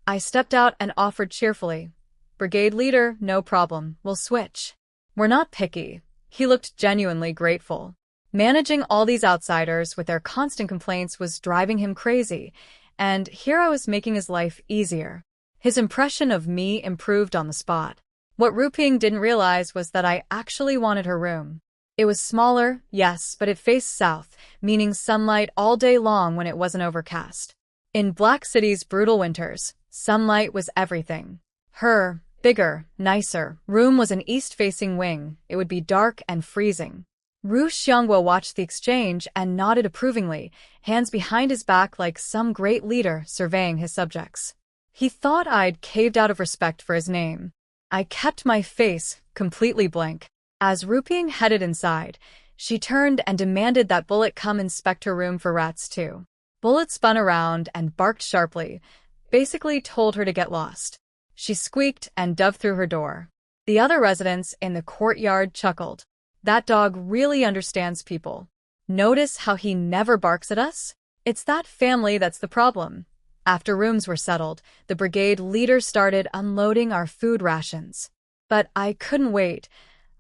I stepped out and offered cheerfully. Brigade leader, no problem, we'll switch. We're not picky. He looked genuinely grateful. Managing all these outsiders with their constant complaints was driving him crazy, and here I was making his life easier. His impression of me improved on the spot. What Ruping didn't realize was that I actually wanted her room. It was smaller, yes, but it faced south, meaning sunlight all day long when it wasn't overcast. In Black City's brutal winters, sunlight was everything. Her bigger, nicer room was an east-facing wing. It would be dark and freezing. Ru Xiangguo watched the exchange and nodded approvingly, hands behind his back like some great leader surveying his subjects. He thought I'd caved out of respect for his name. I kept my face completely blank. As Ruping headed inside, she turned and demanded that Bullet come inspect her room for rats too. Bullet spun around and barked sharply, basically told her to get lost. She squeaked and dove through her door. The other residents in the courtyard chuckled. That dog really understands people. Notice how he never barks at us? It's that family that's the problem. After rooms were settled, the brigade leader started unloading our food rations. But I couldn't wait.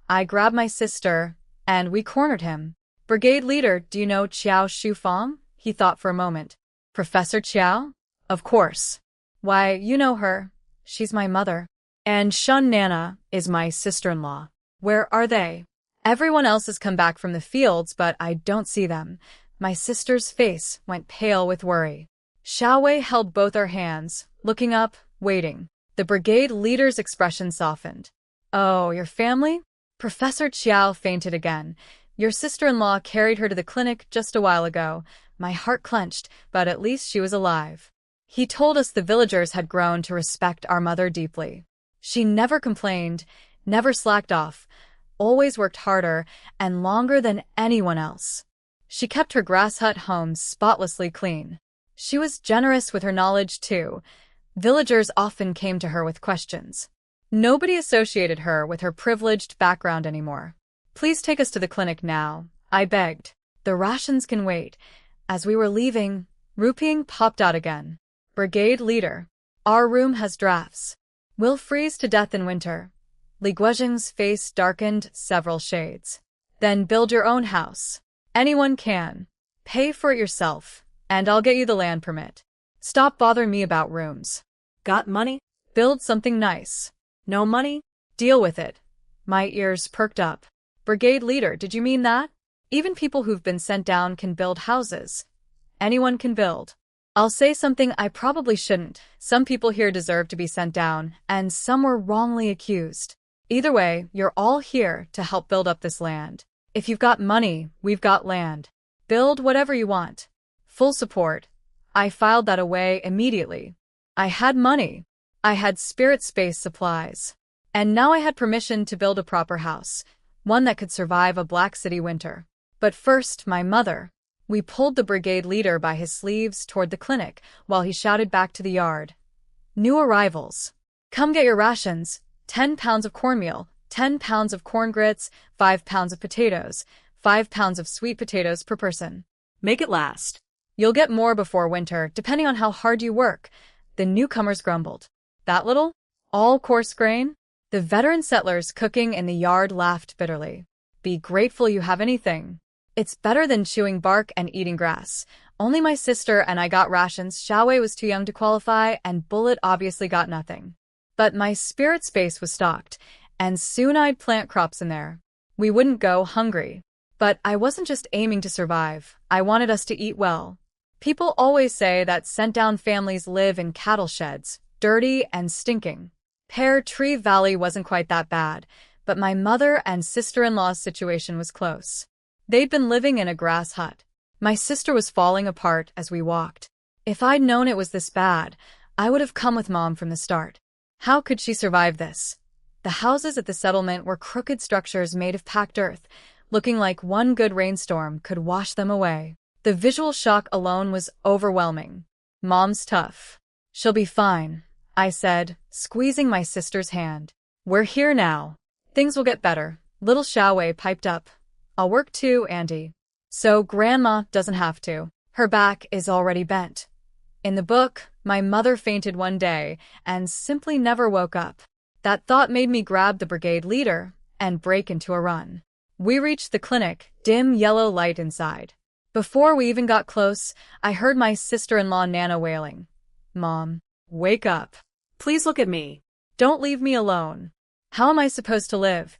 I grabbed my sister, and we cornered him. Brigade leader, do you know Qiao Shufang? He thought for a moment. Professor Qiao? Of course. Why, you know her. She's my mother. And Shun Nana is my sister-in-law. Where are they? Everyone else has come back from the fields, but I don't see them. My sister's face went pale with worry. Xiaowei held both her hands, looking up, waiting. The brigade leader's expression softened. Oh, your family? Professor Qiao fainted again. Your sister-in-law carried her to the clinic just a while ago. My heart clenched, but at least she was alive. He told us the villagers had grown to respect our mother deeply. She never complained, never slacked off, always worked harder and longer than anyone else. She kept her grass hut home spotlessly clean. She was generous with her knowledge, too. Villagers often came to her with questions. Nobody associated her with her privileged background anymore. Please take us to the clinic now, I begged. The rations can wait. As we were leaving, Ruping popped out again. Brigade leader, our room has drafts. We'll freeze to death in winter. Li Guozheng's face darkened several shades. Then build your own house. Anyone can. Pay for it yourself, and I'll get you the land permit. Stop bothering me about rooms. Got money? Build something nice. No money? Deal with it. My ears perked up. Brigade leader, did you mean that? Even people who've been sent down can build houses. Anyone can build. I'll say something I probably shouldn't. Some people here deserve to be sent down, and some were wrongly accused. Either way, you're all here to help build up this land. If you've got money, we've got land. Build whatever you want. Full support. I filed that away immediately. I had money. I had spirit space supplies. And now I had permission to build a proper house, one that could survive a Black City winter. But first, my mother. We pulled the brigade leader by his sleeves toward the clinic while he shouted back to the yard. New arrivals. Come get your rations. 10 pounds of cornmeal, 10 pounds of corn grits, 5 pounds of potatoes, 5 pounds of sweet potatoes per person. Make it last. You'll get more before winter, depending on how hard you work. The newcomers grumbled. That little? All coarse grain? The veteran settlers cooking in the yard laughed bitterly. Be grateful you have anything. It's better than chewing bark and eating grass. Only my sister and I got rations. Xiaowei was too young to qualify, and Bullet obviously got nothing. But my spirit space was stocked, and soon I'd plant crops in there. We wouldn't go hungry. But I wasn't just aiming to survive. I wanted us to eat well. People always say that sent-down families live in cattle sheds, dirty and stinking. Pear Tree Valley wasn't quite that bad, but my mother and sister-in-law's situation was close. They'd been living in a grass hut. My sister was falling apart as we walked. If I'd known it was this bad, I would have come with Mom from the start. How could she survive this? The houses at the settlement were crooked structures made of packed earth, looking like one good rainstorm could wash them away. The visual shock alone was overwhelming. Mom's tough. She'll be fine, I said, squeezing my sister's hand. We're here now. Things will get better. Little Xiaowei piped up. I'll work too, Auntie. So Grandma doesn't have to. Her back is already bent. In the book, my mother fainted one day and simply never woke up. That thought made me grab the brigade leader and break into a run. We reached the clinic, dim yellow light inside. Before we even got close, I heard my sister-in-law Nana wailing. Mom, wake up. Please look at me. Don't leave me alone. How am I supposed to live?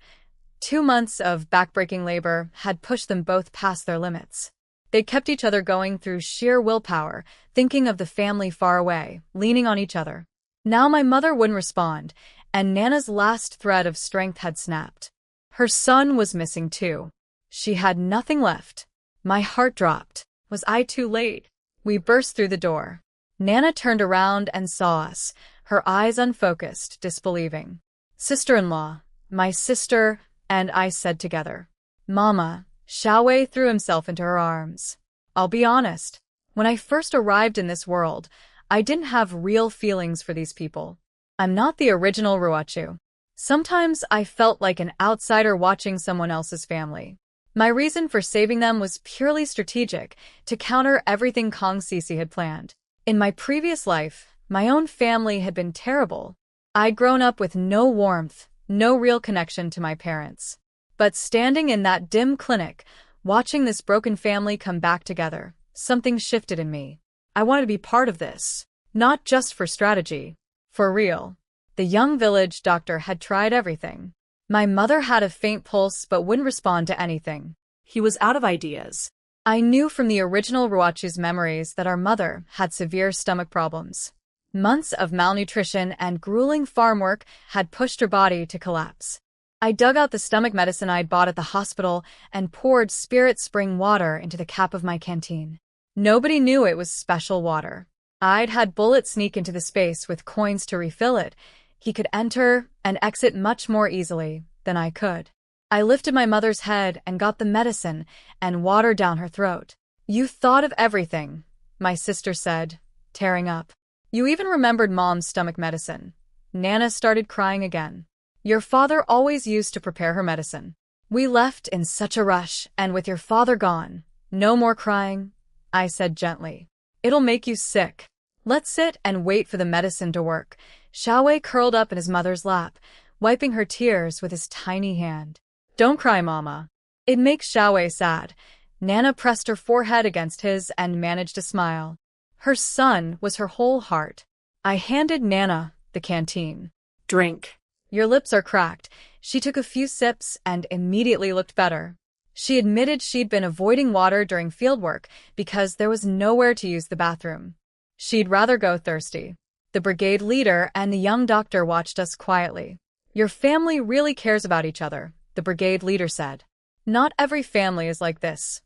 2 months of backbreaking labor had pushed them both past their limits. They kept each other going through sheer willpower, thinking of the family far away, leaning on each other. Now my mother wouldn't respond, and Nana's last thread of strength had snapped. Her son was missing too. She had nothing left. My heart dropped. Was I too late? We burst through the door. Nana turned around and saw us, her eyes unfocused, disbelieving. Sister-in-law, my sister, and I said together. Mama. Xiaowei threw himself into her arms. I'll be honest. When I first arrived in this world, I didn't have real feelings for these people. I'm not the original Ruochu. Sometimes I felt like an outsider watching someone else's family. My reason for saving them was purely strategic, to counter everything Kong Sisi had planned. In my previous life, my own family had been terrible. I'd grown up with no warmth, no real connection to my parents. But standing in that dim clinic, watching this broken family come back together, something shifted in me. I wanted to be part of this. Not just for strategy. For real. The young village doctor had tried everything. My mother had a faint pulse but wouldn't respond to anything. He was out of ideas. I knew from the original Ruochu's memories that our mother had severe stomach problems. Months of malnutrition and grueling farm work had pushed her body to collapse. I dug out the stomach medicine I'd bought at the hospital and poured spirit spring water into the cap of my canteen. Nobody knew it was special water. I'd had Bullet sneak into the space with coins to refill it. He could enter and exit much more easily than I could. I lifted my mother's head and got the medicine and water down her throat. You thought of everything, my sister said, tearing up. You even remembered Mom's stomach medicine. Nana started crying again. Your father always used to prepare her medicine. We left in such a rush, and with your father gone. No more crying, I said gently. It'll make you sick. Let's sit and wait for the medicine to work. Xiaowei curled up in his mother's lap, wiping her tears with his tiny hand. Don't cry, Mama. It makes Xiaowei sad. Nana pressed her forehead against his and managed a smile. Her son was her whole heart. I handed Nana the canteen. Drink. Your lips are cracked. She took a few sips and immediately looked better. She admitted she'd been avoiding water during fieldwork because there was nowhere to use the bathroom. She'd rather go thirsty. The brigade leader and the young doctor watched us quietly. Your family really cares about each other, the brigade leader said. Not every family is like this.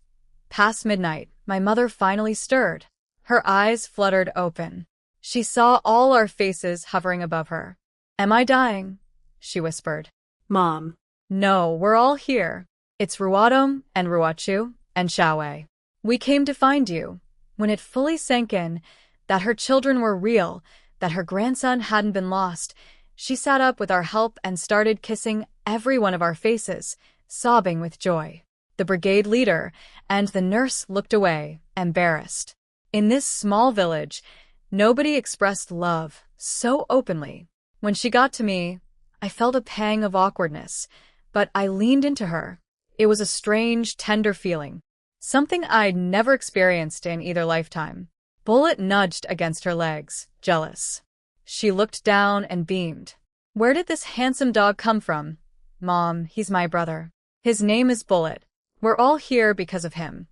Past midnight, my mother finally stirred. Her eyes fluttered open. She saw all our faces hovering above her. Am I dying? She whispered. Mom. No, we're all here. It's Ruadong and Ruachu and Xiaowei. We came to find you. When it fully sank in that her children were real, that her grandson hadn't been lost, she sat up with our help and started kissing every one of our faces, sobbing with joy. The brigade leader and the nurse looked away, embarrassed. In this small village, nobody expressed love so openly. When she got to me, I felt a pang of awkwardness, but I leaned into her. It was a strange, tender feeling, something I'd never experienced in either lifetime. Bullet nudged against her legs, jealous. She looked down and beamed. Where did this handsome dog come from? Mom, he's my brother. His name is Bullet. We're all here because of him.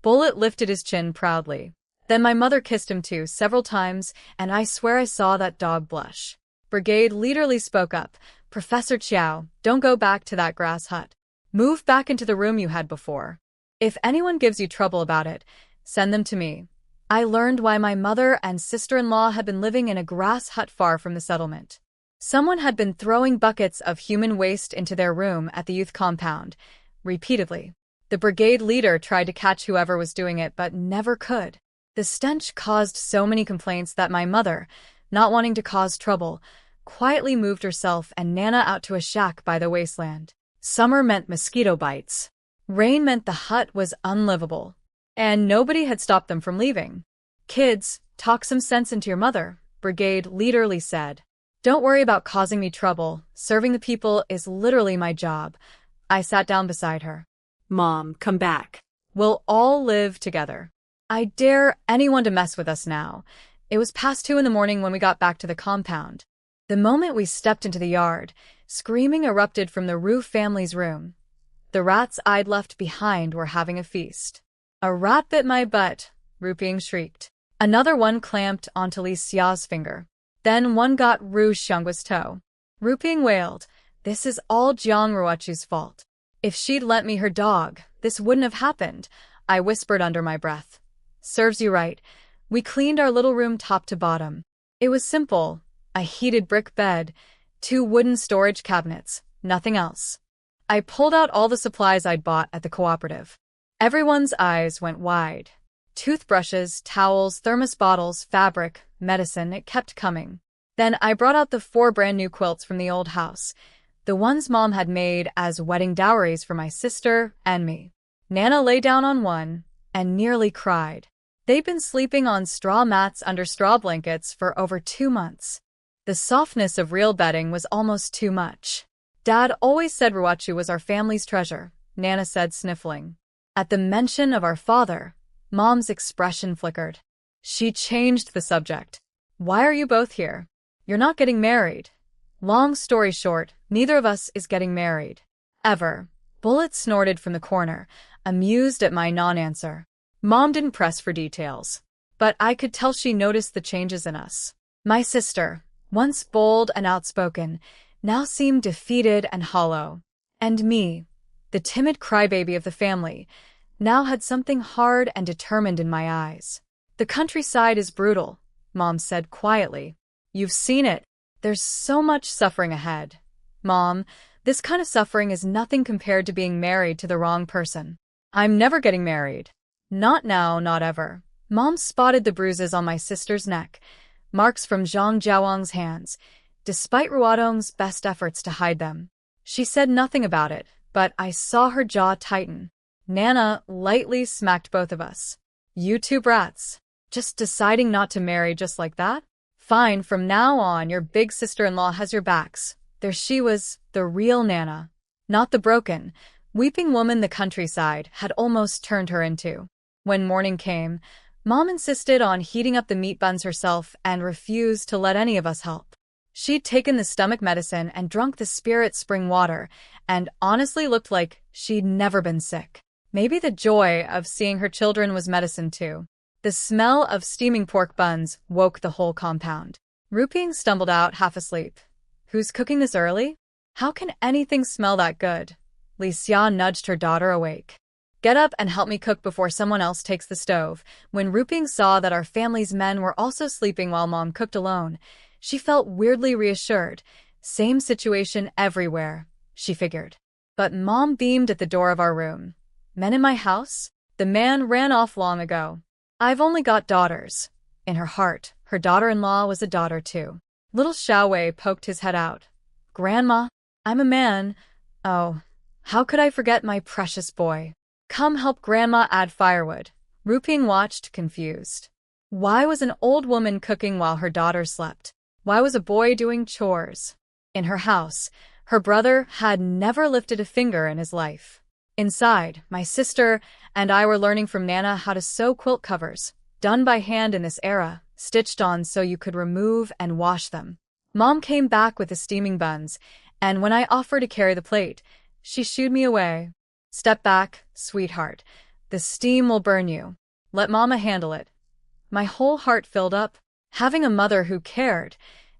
Bullet lifted his chin proudly. Then my mother kissed him too, several times, and I swear I saw that dog blush. Brigade leaderly spoke up. Professor Chiao, don't go back to that grass hut. Move back into the room you had before. If anyone gives you trouble about it, send them to me. I learned why my mother and sister-in-law had been living in a grass hut far from the settlement. Someone had been throwing buckets of human waste into their room at the youth compound, repeatedly. The brigade leader tried to catch whoever was doing it, but never could. The stench caused so many complaints that my mother, not wanting to cause trouble, quietly moved herself and Nana out to a shack by the wasteland. Summer meant mosquito bites. Rain meant the hut was unlivable. And nobody had stopped them from leaving. Kids, talk some sense into your mother, brigade leaderly said. Don't worry about causing me trouble. Serving the people is literally my job. I sat down beside her. Mom, come back. We'll all live together. I dare anyone to mess with us now. It was past 2 a.m. when we got back to the compound. The moment we stepped into the yard, screaming erupted from the Ru family's room. The rats I'd left behind were having a feast. A rat bit my butt, Ru Ping shrieked. Another one clamped onto Li Xiao's finger. Then one got Ru Xianghua's toe. Ru Ping wailed, this is all Jiang Ruachu's fault. If she'd lent me her dog, this wouldn't have happened, I whispered under my breath. Serves you right. We cleaned our little room top to bottom. It was simple. A heated brick bed, 2 wooden storage cabinets, nothing else. I pulled out all the supplies I'd bought at the cooperative. Everyone's eyes went wide. Toothbrushes, towels, thermos bottles, fabric, medicine, it kept coming. Then I brought out the 4 brand new quilts from the old house, the ones Mom had made as wedding dowries for my sister and me. Nana lay down on one and nearly cried. They'd been sleeping on straw mats under straw blankets for over 2 months. The softness of real bedding was almost too much. Dad always said Ruachu was our family's treasure, Nana said, sniffling. At the mention of our father, Mom's expression flickered. She changed the subject. Why are you both here? You're not getting married. Long story short, neither of us is getting married. Ever. Bullet snorted from the corner, amused at my non-answer. Mom didn't press for details, but I could tell she noticed the changes in us. My sister, once bold and outspoken, now seemed defeated and hollow. And me, the timid crybaby of the family, now had something hard and determined in my eyes. The countryside is brutal, Mom said quietly. You've seen it. There's so much suffering ahead. Mom, this kind of suffering is nothing compared to being married to the wrong person. I'm never getting married. Not now, not ever. Mom spotted the bruises on my sister's neck, marks from Zhang Jiaowang's hands, despite Ruadong's best efforts to hide them. She said nothing about it, but I saw her jaw tighten. Nana lightly smacked both of us. You 2 brats. Just deciding not to marry just like that? Fine, from now on your big sister-in-law has your backs. There she was, the real Nana. Not the broken, weeping woman the countryside had almost turned her into. When morning came, Mom insisted on heating up the meat buns herself and refused to let any of us help. She'd taken the stomach medicine and drunk the spirit spring water, and honestly looked like she'd never been sick. Maybe the joy of seeing her children was medicine too. The smell of steaming pork buns woke the whole compound. Ruping stumbled out half asleep. Who's cooking this early? How can anything smell that good? Li Xia nudged her daughter awake. Get up and help me cook before someone else takes the stove. When Ruping saw that our family's men were also sleeping while Mom cooked alone, she felt weirdly reassured. Same situation everywhere, she figured. But Mom beamed at the door of our room. Men in my house? The man ran off long ago. I've only got daughters. In her heart, her daughter-in-law was a daughter too. Little Xiaowei poked his head out. Grandma, I'm a man. Oh, how could I forget my precious boy? Come help Grandma add firewood. Ruping watched, confused. Why was an old woman cooking while her daughter slept? Why was a boy doing chores? In her house, her brother had never lifted a finger in his life. Inside, my sister and I were learning from Nana how to sew quilt covers, done by hand in this era, stitched on so you could remove and wash them. Mom came back with the steaming buns, and when I offered to carry the plate, she shooed me away. Step back, sweetheart. The steam will burn you. Let Mama handle it. My whole heart filled up. Having a mother who cared,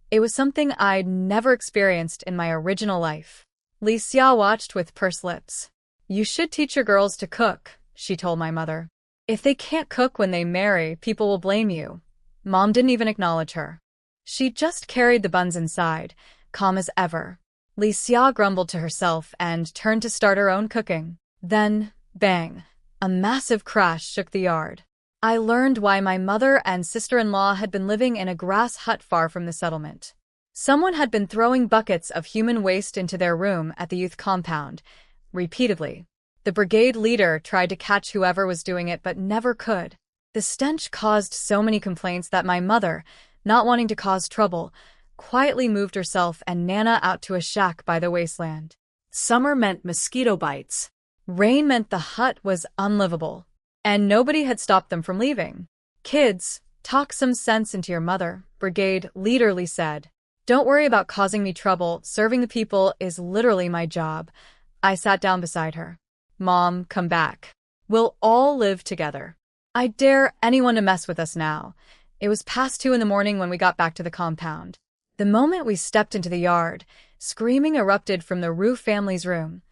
it was something I'd never experienced in my original life. Li Xia watched with pursed lips. You should teach your girls to cook, she told my mother. If they can't cook when they marry, people will blame you. Mom didn't even acknowledge her. She just carried the buns inside, calm as ever. Li Xia grumbled to herself and turned to start her own cooking. Then, bang, a massive crash shook the yard. I learned why my mother and sister-in-law had been living in a grass hut far from the settlement. Someone had been throwing buckets of human waste into their room at the youth compound, repeatedly. The brigade leader tried to catch whoever was doing it but never could. The stench caused so many complaints that my mother, not wanting to cause trouble, quietly moved herself and Nana out to a shack by the wasteland. Summer meant mosquito bites. Rain meant the hut was unlivable, and nobody had stopped them from leaving. Kids, talk some sense into your mother, brigade leaderly said. Don't worry about causing me trouble. Serving the people is literally my job. I sat down beside her. Mom, come back. We'll all live together. I dare anyone to mess with us now. It was past 2 a.m. when we got back to the compound. The moment we stepped into the yard, screaming erupted from the Ru family's room.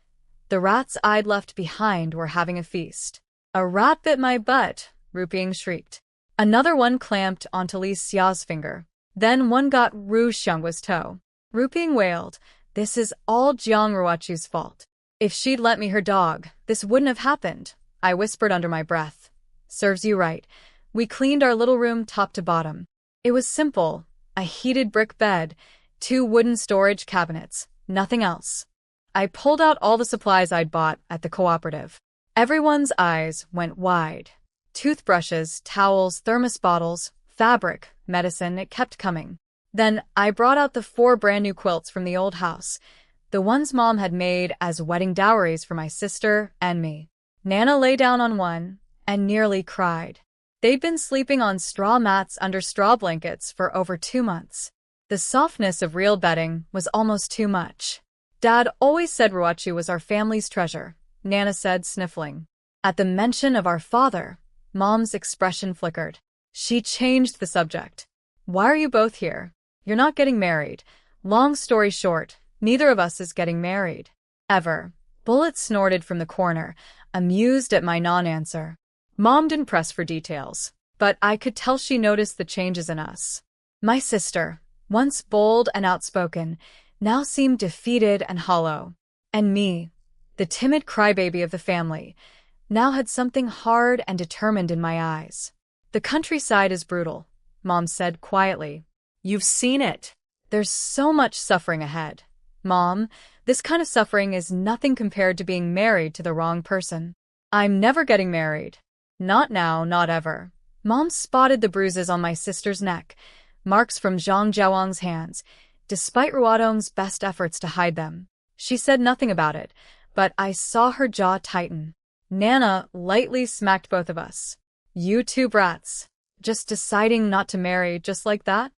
The rats I'd left behind were having a feast. A rat bit my butt, Ruping shrieked. Another one clamped onto Li Xia's finger. Then one got Ru Xianghua's toe. Ruping wailed, this is all Jiang Ruochu's fault. If she'd let me her dog, this wouldn't have happened, I whispered under my breath. Serves you right. We cleaned our little room top to bottom. It was simple, a heated brick bed, 2 wooden storage cabinets, nothing else. I pulled out all the supplies I'd bought at the cooperative. Everyone's eyes went wide. Toothbrushes, towels, thermos bottles, fabric, medicine, it kept coming. Then I brought out the 4 brand new quilts from the old house, the ones Mom had made as wedding dowries for my sister and me. Nana lay down on one and nearly cried. They'd been sleeping on straw mats under straw blankets for over 2 months. The softness of real bedding was almost too much. Dad always said Ruochu was our family's treasure, Nana said, sniffling. At the mention of our father, Mom's expression flickered. She changed the subject. Why are you both here? You're not getting married. Long story short, neither of us is getting married. Ever. Bullet snorted from the corner, amused at my non-answer. Mom didn't press for details, but I could tell she noticed the changes in us. My sister, once bold and outspoken, now seemed defeated and hollow. And me, the timid crybaby of the family, now had something hard and determined in my eyes. The countryside is brutal, Mom said quietly. You've seen it. There's so much suffering ahead. Mom, this kind of suffering is nothing compared to being married to the wrong person. I'm never getting married. Not now, not ever. Mom spotted the bruises on my sister's neck, marks from Zhang Jiaowang's hands, despite Ruodong's best efforts to hide them. She said nothing about it, but I saw her jaw tighten. Nana lightly smacked both of us. You 2 brats. Just deciding not to marry just like that?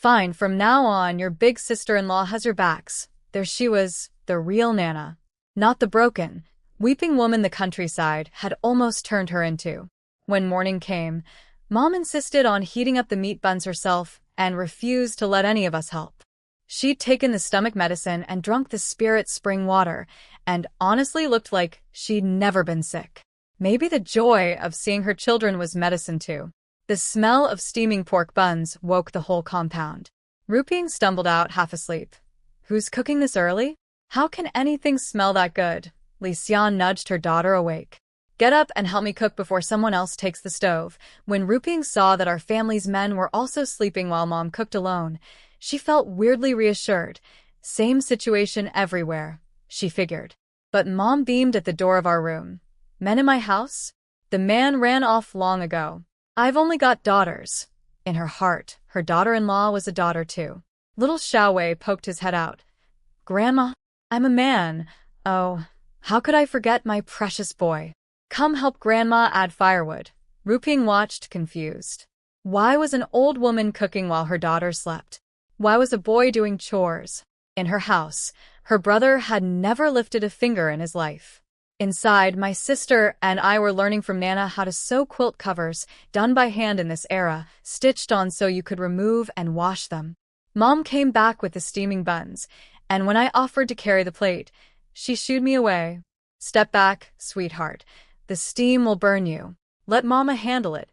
Fine, from now on, your big sister-in-law has your backs. There she was, the real Nana. Not the broken, weeping woman the countryside had almost turned her into. When morning came, Mom insisted on heating up the meat buns herself and refused to let any of us help. She'd taken the stomach medicine and drunk the spirit spring water, and honestly looked like she'd never been sick. Maybe the joy of seeing her children was medicine too. The smell of steaming pork buns woke the whole compound. Ruping stumbled out half asleep. Who's cooking this early? How can anything smell that good? Li Xian nudged her daughter awake. Get up and help me cook before someone else takes the stove. When Ruping saw that our family's men were also sleeping while Mom cooked alone, she felt weirdly reassured. Same situation everywhere, she figured. But Mom beamed at the door of our room. Men in my house? The man ran off long ago. I've only got daughters. In her heart, her daughter-in-law was a daughter too. Little Xiaowei poked his head out. Grandma, I'm a man. Oh, how could I forget my precious boy? Come help Grandma add firewood. Ruping watched, confused. Why was an old woman cooking while her daughter slept? Why was a boy doing chores? In her house, her brother had never lifted a finger in his life. Inside, my sister and I were learning from Nana how to sew quilt covers, done by hand in this era, stitched on so you could remove and wash them. Mom came back with the steaming buns, and when I offered to carry the plate, she shooed me away. Step back, sweetheart. The steam will burn you. Let Mama handle it.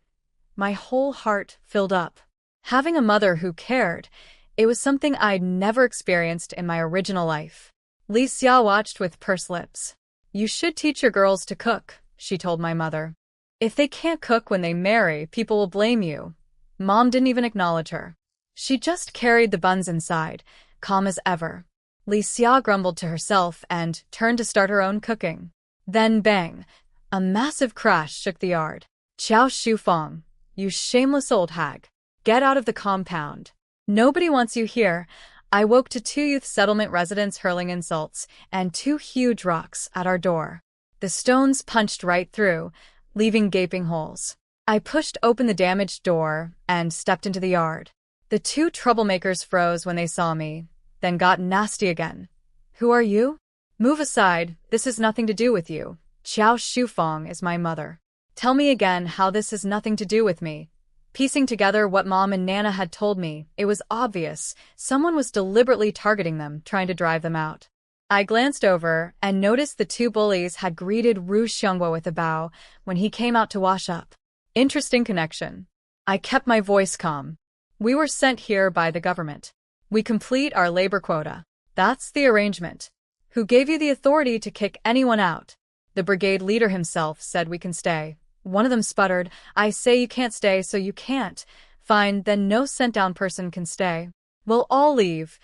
My whole heart filled up. Having a mother who cared, it was something I'd never experienced in my original life. Li Xia watched with pursed lips. You should teach your girls to cook, she told my mother. If they can't cook when they marry, people will blame you. Mom didn't even acknowledge her. She just carried the buns inside, calm as ever. Li Xia grumbled to herself and turned to start her own cooking. Then bang! A massive crash shook the yard. Qiao Shufeng, you shameless old hag. Get out of the compound. Nobody wants you here. I woke to 2 youth settlement residents hurling insults, and 2 huge rocks at our door. The stones punched right through, leaving gaping holes. I pushed open the damaged door and stepped into the yard. The 2 troublemakers froze when they saw me, then got nasty again. Who are you? Move aside, this has nothing to do with you. Qiao Shufeng is my mother. Tell me again how this has nothing to do with me. Piecing together what Mom and Nana had told me, it was obvious someone was deliberately targeting them, trying to drive them out. I glanced over and noticed the 2 bullies had greeted Ru Xiongbo with a bow when he came out to wash up. Interesting connection. I kept my voice calm. We were sent here by the government. We complete our labor quota. That's the arrangement. Who gave you the authority to kick anyone out? The brigade leader himself said we can stay. One of them sputtered, I say you can't stay, so you can't. Fine, then no sent-down person can stay. We'll all leave.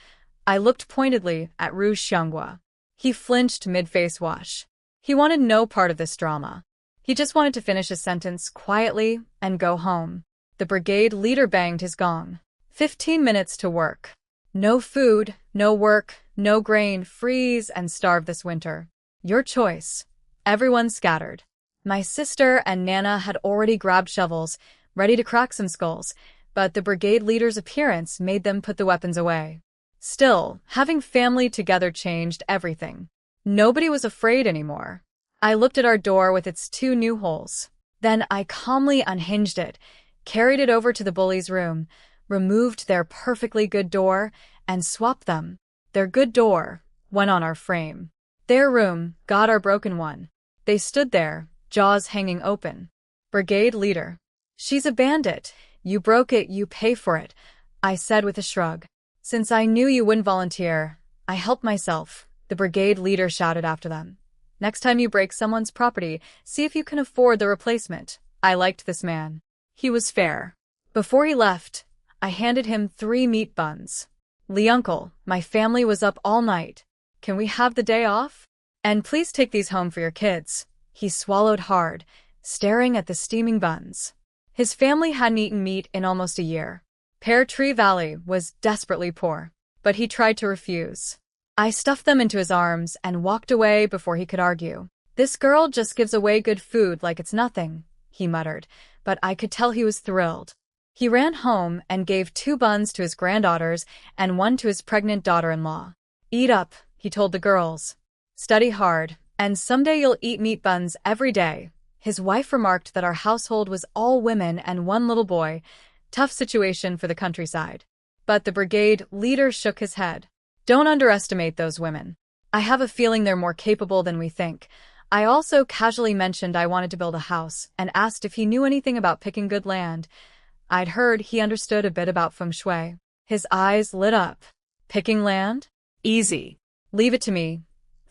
I looked pointedly at Ru Xiongbo. He flinched mid-face wash. He wanted no part of this drama. He just wanted to finish his sentence quietly and go home. The brigade leader banged his gong. 15 minutes to work. No food, no work, no grain, freeze and starve this winter. Your choice. Everyone scattered. My sister and Nana had already grabbed shovels, ready to crack some skulls, but the brigade leader's appearance made them put the weapons away. Still, having family together changed everything. Nobody was afraid anymore. I looked at our door with its 2 new holes. Then I calmly unhinged it, carried it over to the bullies' room, removed their perfectly good door, and swapped them. Their good door went on our frame. Their room got our broken one. They stood there, jaws hanging open. Brigade leader. She's a bandit. You broke it, you pay for it, I said with a shrug. Since I knew you wouldn't volunteer, I helped myself, the brigade leader shouted after them. Next time you break someone's property, see if you can afford the replacement. I liked this man. He was fair. Before he left, I handed him 3 meat buns. Li uncle, my family was up all night. Can we have the day off? And please take these home for your kids. He swallowed hard, staring at the steaming buns. His family hadn't eaten meat in almost a year. Pear Tree Valley was desperately poor, but he tried to refuse. I stuffed them into his arms and walked away before he could argue. This girl just gives away good food like it's nothing, he muttered, but I could tell he was thrilled. He ran home and gave 2 buns to his granddaughters and 1 to his pregnant daughter-in-law. Eat up, he told the girls. Study hard, and someday you'll eat meat buns every day. His wife remarked that our household was all women and 1 little boy. Tough situation for the countryside. But the brigade leader shook his head. Don't underestimate those women. I have a feeling they're more capable than we think. I also casually mentioned I wanted to build a house and asked if he knew anything about picking good land. I'd heard he understood a bit about feng shui. His eyes lit up. Picking land? Easy. Leave it to me.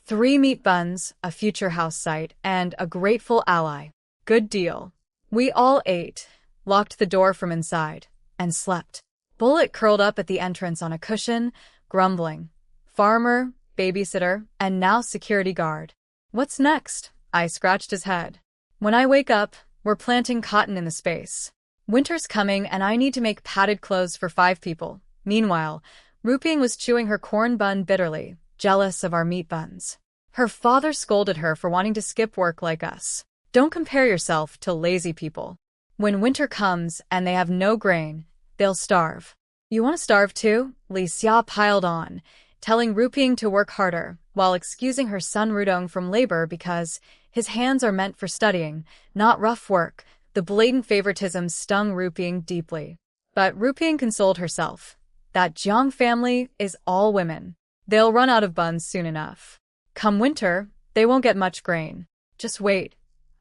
3 meat buns, a future house site, and a grateful ally. Good deal. We all ate, locked the door from inside, and slept. Bullet curled up at the entrance on a cushion, grumbling. Farmer, babysitter, and now security guard. What's next? I scratched his head. When I wake up, we're planting cotton in the space. Winter's coming and I need to make padded clothes for 5 people. Meanwhile, Rupiang was chewing her corn bun bitterly, jealous of our meat buns. Her father scolded her for wanting to skip work like us. Don't compare yourself to lazy people. When winter comes and they have no grain, they'll starve. You want to starve too? Li Xia piled on, telling Rupiang to work harder, while excusing her son Rudong from labor because his hands are meant for studying, not rough work. The blatant favoritism stung Rupiang deeply. But Rupiang consoled herself. That Jiang family is all women. They'll run out of buns soon enough. Come winter, they won't get much grain. Just wait.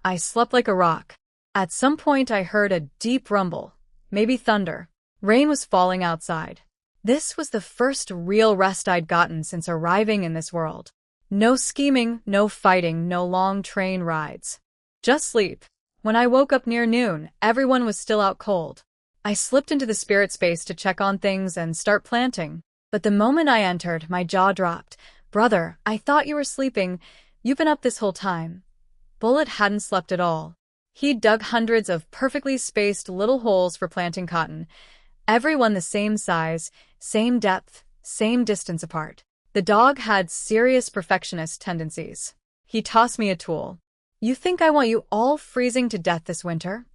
I slept like a rock. At some point I heard a deep rumble. Maybe thunder. Rain was falling outside. This was the first real rest I'd gotten since arriving in this world. No scheming, no fighting, no long train rides. Just sleep. When I woke up near noon, everyone was still out cold. I slipped into the spirit space to check on things and start planting. But the moment I entered, my jaw dropped. Brother, I thought you were sleeping. You've been up this whole time. Bullet hadn't slept at all. He'd dug hundreds of perfectly spaced little holes for planting cotton. Every one the same size, same depth, same distance apart. The dog had serious perfectionist tendencies. He tossed me a tool. You think I want you all freezing to death this winter?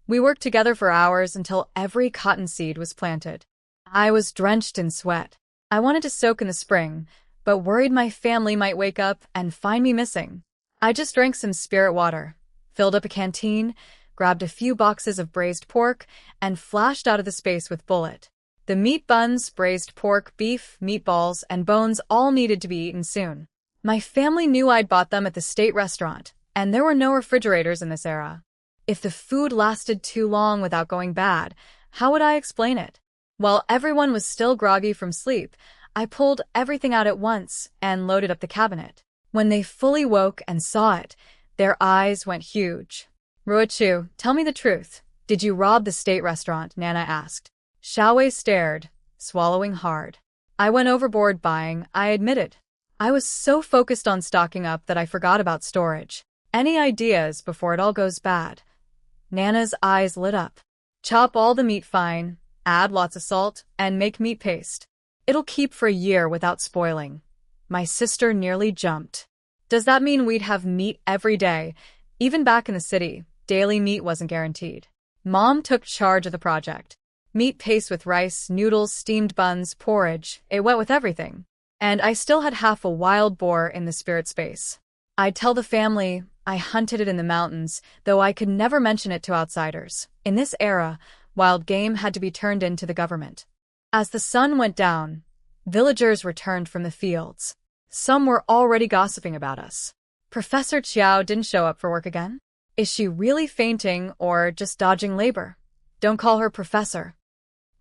We worked together for hours until every cotton seed was planted. I was drenched in sweat. I wanted to soak in the spring, but worried my family might wake up and find me missing. I just drank some spirit water, filled up a canteen, grabbed a few boxes of braised pork, and flashed out of the space with Bullet. The meat buns, braised pork, beef, meatballs, and bones all needed to be eaten soon. My family knew I'd bought them at the state restaurant, and there were no refrigerators in this era. If the food lasted too long without going bad, how would I explain it? While everyone was still groggy from sleep, I pulled everything out at once and loaded up the cabinet. When they fully woke and saw it, their eyes went huge. Ruochu, tell me the truth. Did you rob the state restaurant? Nana asked. Xiaowei stared, swallowing hard. I went overboard buying, I admitted. I was so focused on stocking up that I forgot about storage. Any ideas before it all goes bad? Nana's eyes lit up. Chop all the meat fine, add lots of salt, and make meat paste. It'll keep for a year without spoiling. My sister nearly jumped. Does that mean we'd have meat every day? Even back in the city, daily meat wasn't guaranteed. Mom took charge of the project. Meat paste with rice, noodles, steamed buns, porridge. It went with everything. And I still had half a wild boar in the spirit space. I'd tell the family I hunted it in the mountains, though I could never mention it to outsiders. In this era, wild game had to be turned in to the government. As the sun went down, villagers returned from the fields. Some were already gossiping about us. Professor Chiao didn't show up for work again? Is she really fainting or just dodging labor? Don't call her professor.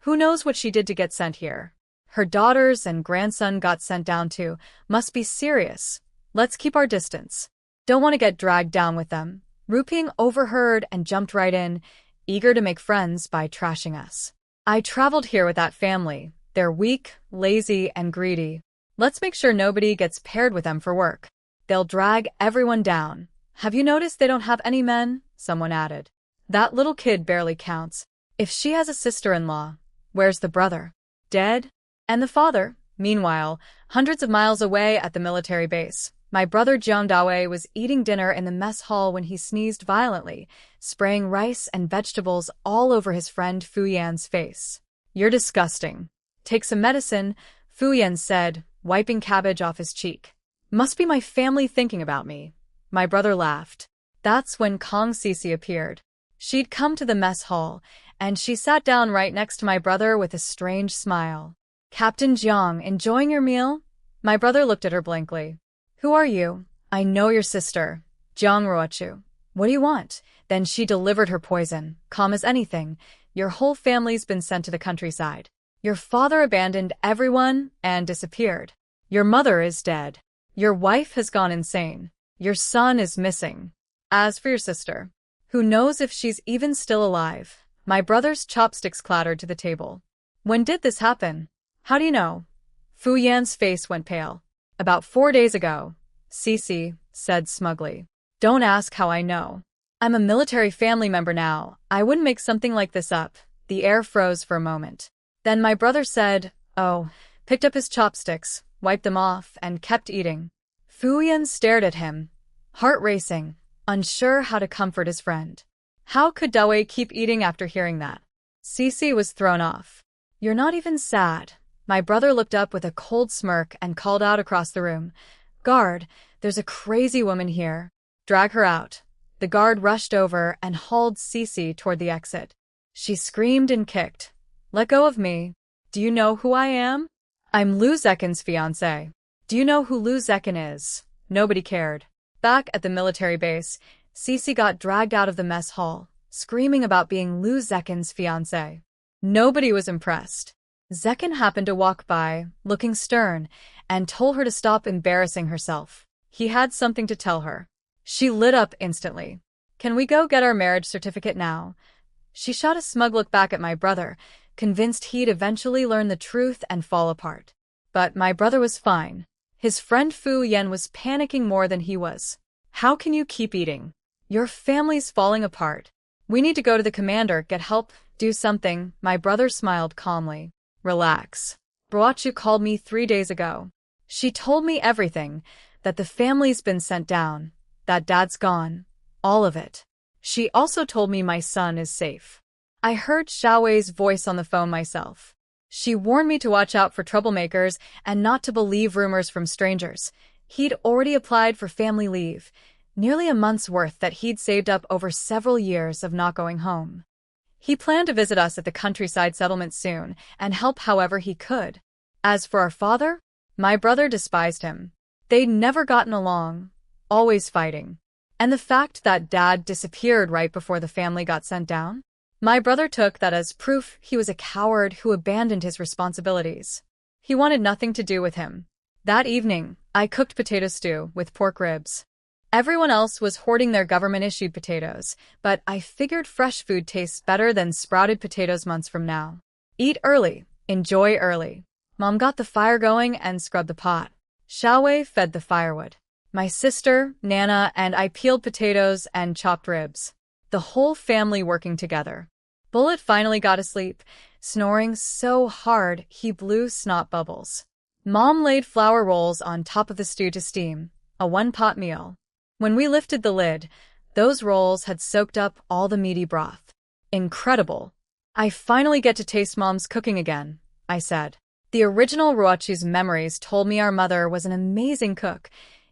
Who knows what she did to get sent here? Her daughters and grandson got sent down too. Must be serious. Let's keep our distance. Don't want to get dragged down with them. Rupiang overheard and jumped right in, eager to make friends by trashing us. I traveled here with that family. They're weak, lazy, and greedy. Let's make sure nobody gets paired with them for work. They'll drag everyone down. Have you noticed they don't have any men? Someone added. That little kid barely counts. If she has a sister-in-law, where's the brother? Dead? And the father? Meanwhile, hundreds of miles away at the military base, My brother Jiang Dawei was eating dinner in the mess hall when he sneezed violently, spraying rice and vegetables all over his friend Fu Yan's face. "You're disgusting. Take some medicine," Fu Yan said, wiping cabbage off his cheek. "Must be my family thinking about me." My brother laughed. That's when Kong Sisi appeared. She'd come to the mess hall, and she sat down right next to my brother with a strange smile. "Captain Jiang, enjoying your meal?" My brother looked at her blankly. "Who are you?" "I know your sister, Jiang Ruochu. What do you want?" Then she delivered her poison, calm as anything. "Your whole family's been sent to the countryside. Your father abandoned everyone and disappeared. Your mother is dead. Your wife has gone insane. Your son is missing. As for your sister, who knows if she's even still alive?" My brother's chopsticks clattered to the table. "When did this happen? How do you know?" Fu Yan's face went pale. "About 4 days ago," Sisi said smugly. "Don't ask how I know. I'm a military family member now. I wouldn't make something like this up." The air froze for a moment. Then my brother said, "Oh," picked up his chopsticks, wiped them off, and kept eating. Fu Yan stared at him, heart racing, unsure how to comfort his friend. How could Dawei keep eating after hearing that? Sisi was thrown off. "You're not even sad." My brother looked up with a cold smirk and called out across the room, "Guard, there's a crazy woman here. Drag her out." The guard rushed over and hauled Sisi toward the exit. She screamed and kicked. "Let go of me. Do you know who I am? I'm Lu Zekin's fiancé." "Do you know who Lu Zekin is?" Nobody cared. Back at the military base, Sisi got dragged out of the mess hall, screaming about being Lu Zekin's fiancé. Nobody was impressed. Zekin happened to walk by, looking stern, and told her to stop embarrassing herself. He had something to tell her. She lit up instantly. "Can we go get our marriage certificate now?" She shot a smug look back at my brother, convinced he'd eventually learn the truth and fall apart. But my brother was fine. His friend Fu Yan was panicking more than he was. "How can you keep eating? Your family's falling apart. We need to go to the commander, get help, do something." My brother smiled calmly. "Relax. Ruochu called me 3 days ago. She told me everything, that the family's been sent down, that Dad's gone, all of it. She also told me my son is safe." I heard Xiaowei's voice on the phone myself. She warned me to watch out for troublemakers and not to believe rumors from strangers. He'd already applied for family leave, nearly a month's worth that he'd saved up over several years of not going home. He planned to visit us at the countryside settlement soon and help however he could. As for our father, my brother despised him. They'd never gotten along, always fighting. And the fact that Dad disappeared right before the family got sent down? My brother took that as proof he was a coward who abandoned his responsibilities. He wanted nothing to do with him. That evening, I cooked potato stew with pork ribs. Everyone else was hoarding their government-issued potatoes, but I figured fresh food tastes better than sprouted potatoes months from now. Eat early, enjoy early. Mom got the fire going and scrubbed the pot. Xiaowei fed the firewood. My sister, Nana, and I peeled potatoes and chopped ribs. The whole family working together. Bullet finally got asleep, snoring so hard he blew snot bubbles. Mom laid flour rolls on top of the stew to steam, a one-pot meal. When we lifted the lid, those rolls had soaked up all the meaty broth. Incredible. "I finally get to taste Mom's cooking again," I said. The original Ruochu's memories told me our mother was an amazing cook.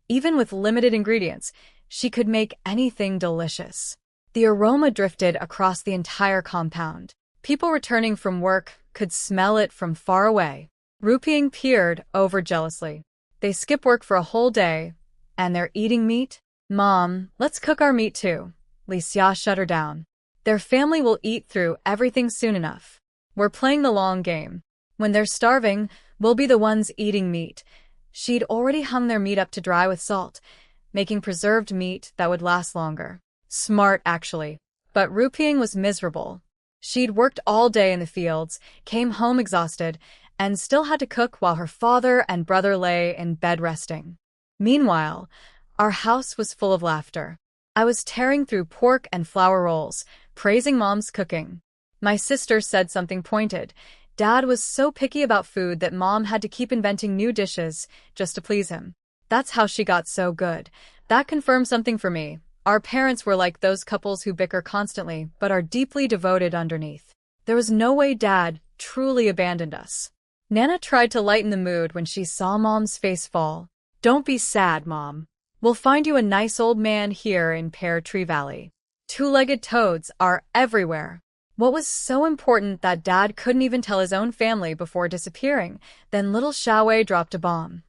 Even with limited ingredients, she could make anything delicious. The aroma drifted across the entire compound. People returning from work could smell it from far away. Rupiang peered over jealously. "They skip work for a whole day, and they're eating meat?" "Mom, let's cook our meat too." Li Xia shut her down. "Their family will eat through everything soon enough. We're playing the long game. When they're starving, we'll be the ones eating meat." She'd already hung their meat up to dry with salt, making preserved meat that would last longer. Smart, actually. But Rupiang was miserable. She'd worked all day in the fields, came home exhausted, and still had to cook while her father and brother lay in bed resting. Meanwhile, our house was full of laughter. I was tearing through pork and flour rolls, praising Mom's cooking. My sister said something pointed. Dad was so picky about food that Mom had to keep inventing new dishes just to please him. That's how she got so good. That confirmed something for me. Our parents were like those couples who bicker constantly, but are deeply devoted underneath. There was no way Dad truly abandoned us. Nana tried to lighten the mood when she saw Mom's face fall. Don't be sad, Mom. We'll find you a nice old man here in Pear Tree Valley. Two-legged toads are everywhere. What was so important that Dad couldn't even tell his own family before disappearing? Then little Xiaowei dropped a bomb.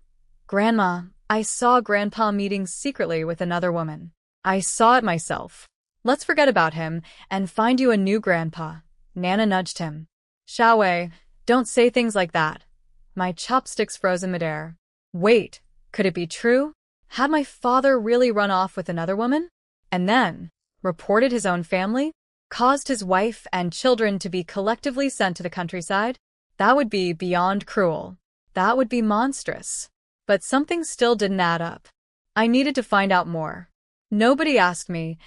Grandma, I saw Grandpa meeting secretly with another woman. I saw it myself. Let's forget about him and find you a new grandpa. Nana nudged him. Xiaowei, don't say things like that. My chopsticks froze in midair. Wait, could it be true? Had my father really run off with another woman? And then reported his own family? Caused his wife and children to be collectively sent to the countryside? That would be beyond cruel. That would be monstrous. But something still didn't add up. I needed to find out more. Nobody asked me,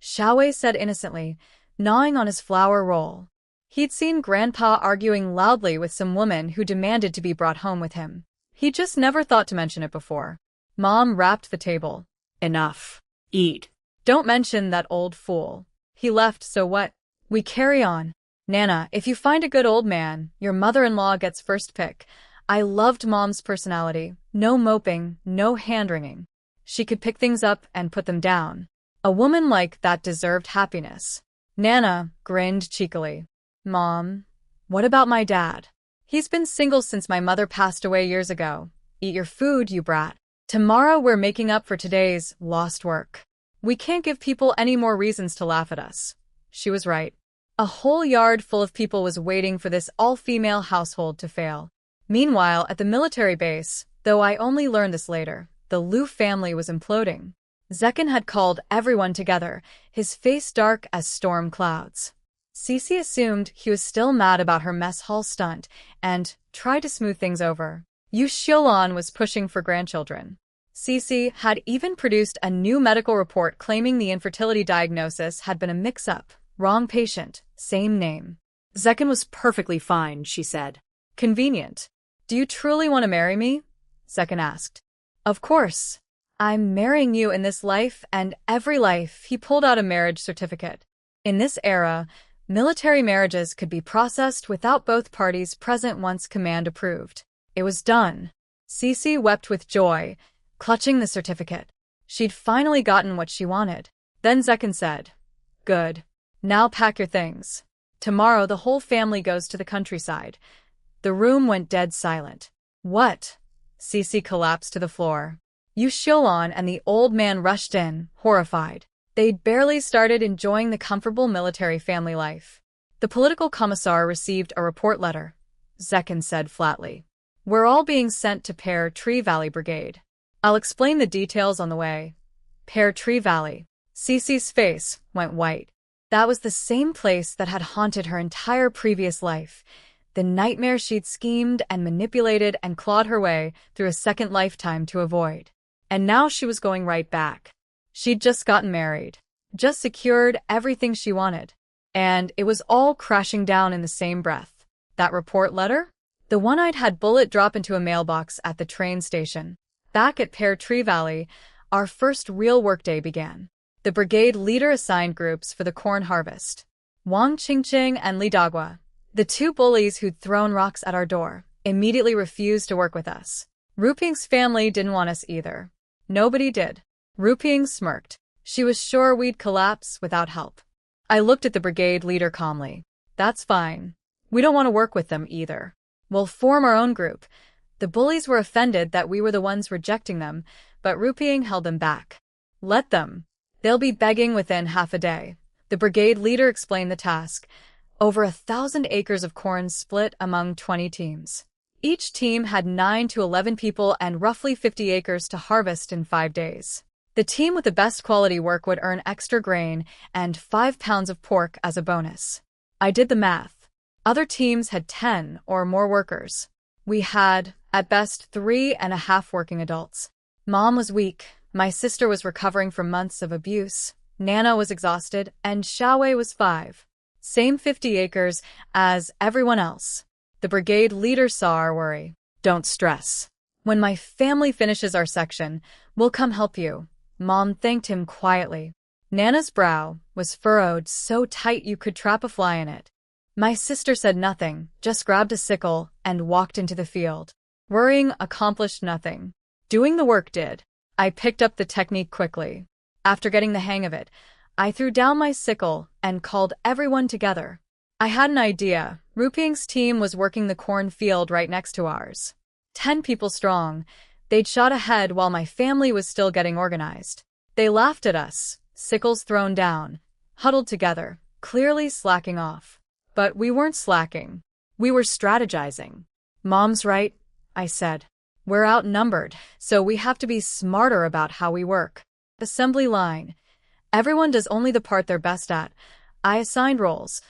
Xiaowei said innocently, gnawing on his flour roll. He'd seen Grandpa arguing loudly with some woman who demanded to be brought home with him. He just never thought to mention it before. Mom rapped the table. Enough. Eat. Don't mention that old fool. He left, so what? We carry on. Nana, if you find a good old man, your mother-in-law gets first pick. I loved Mom's personality. No moping, no hand-wringing. She could pick things up and put them down. A woman like that deserved happiness. Nana grinned cheekily. Mom, what about my dad? He's been single since my mother passed away years ago. Eat your food, you brat. Tomorrow we're making up for today's lost work. We can't give people any more reasons to laugh at us. She was right. A whole yard full of people was waiting for this all-female household to fail. Meanwhile, at the military base, though I only learned this later, the Liu family was imploding. Zekin had called everyone together, his face dark as storm clouds. Cece assumed he was still mad about her mess hall stunt and tried to smooth things over. Yu Xiaolan was pushing for grandchildren. Cece had even produced a new medical report claiming the infertility diagnosis had been a mix-up. Wrong patient, same name. Zekin was perfectly fine, she said. Convenient. Do you truly want to marry me? Zekin asked. Of course. I'm marrying you in this life and every life. He pulled out a marriage certificate. In this era, military marriages could be processed without both parties present once command approved. It was done. Cece wept with joy, clutching the certificate. She'd finally gotten what she wanted. Then Zekin said, Good. Now pack your things. Tomorrow the whole family goes to the countryside. The room went dead silent. What? Cece collapsed to the floor. Yu Xiaolan and the old man rushed in, horrified. They'd barely started enjoying the comfortable military family life. The political commissar received a report letter. Zekin said flatly. We're all being sent to Pear Tree Valley Brigade. I'll explain the details on the way. Pear Tree Valley. Cece's face went white. That was the same place that had haunted her entire previous life. The nightmare she'd schemed and manipulated and clawed her way through a second lifetime to avoid. And now she was going right back. She'd just gotten married. Just secured everything she wanted. And it was all crashing down in the same breath. That report letter? The one I'd had Bullet drop into a mailbox at the train station. Back at Pear Tree Valley, our first real workday began. The brigade leader assigned groups for the corn harvest. Wang Qingqing and Li Dagua, the two bullies who'd thrown rocks at our door, immediately refused to work with us. Ruping's family didn't want us either. Nobody did. Ruping smirked. She was sure we'd collapse without help. I looked at the brigade leader calmly. That's fine. We don't want to work with them either. We'll form our own group. The bullies were offended that we were the ones rejecting them, but Ruping held them back. Let them. They'll be begging within half a day. The brigade leader explained the task. Over 1,000 acres of corn split among 20 teams. Each team had 9 to 11 people and roughly 50 acres to harvest in 5 days. The team with the best quality work would earn extra grain and 5 pounds of pork as a bonus. I did the math. Other teams had 10 or more workers. We had, at best, 3.5 working adults. Mom was weak, my sister was recovering from months of abuse, Nana was exhausted, and Xiaowei was 5. Same 50 acres as everyone else. The brigade leader saw our worry. Don't stress. When my family finishes our section, we'll come help you. Mom thanked him quietly. Nana's brow was furrowed so tight you could trap a fly in it. My sister said nothing, just grabbed a sickle and walked into the field. Worrying accomplished nothing. Doing the work did. I picked up the technique quickly. After getting the hang of it, I threw down my sickle and called everyone together. I had an idea. Ruping's team was working the corn field right next to ours. 10 people strong. They'd shot ahead while my family was still getting organized. They laughed at us, sickles thrown down, huddled together, clearly slacking off. But we weren't slacking. We were strategizing. Mom's right, I said. We're outnumbered, so we have to be smarter about how we work. Assembly line. Everyone does only the part they're best at. I assigned roles.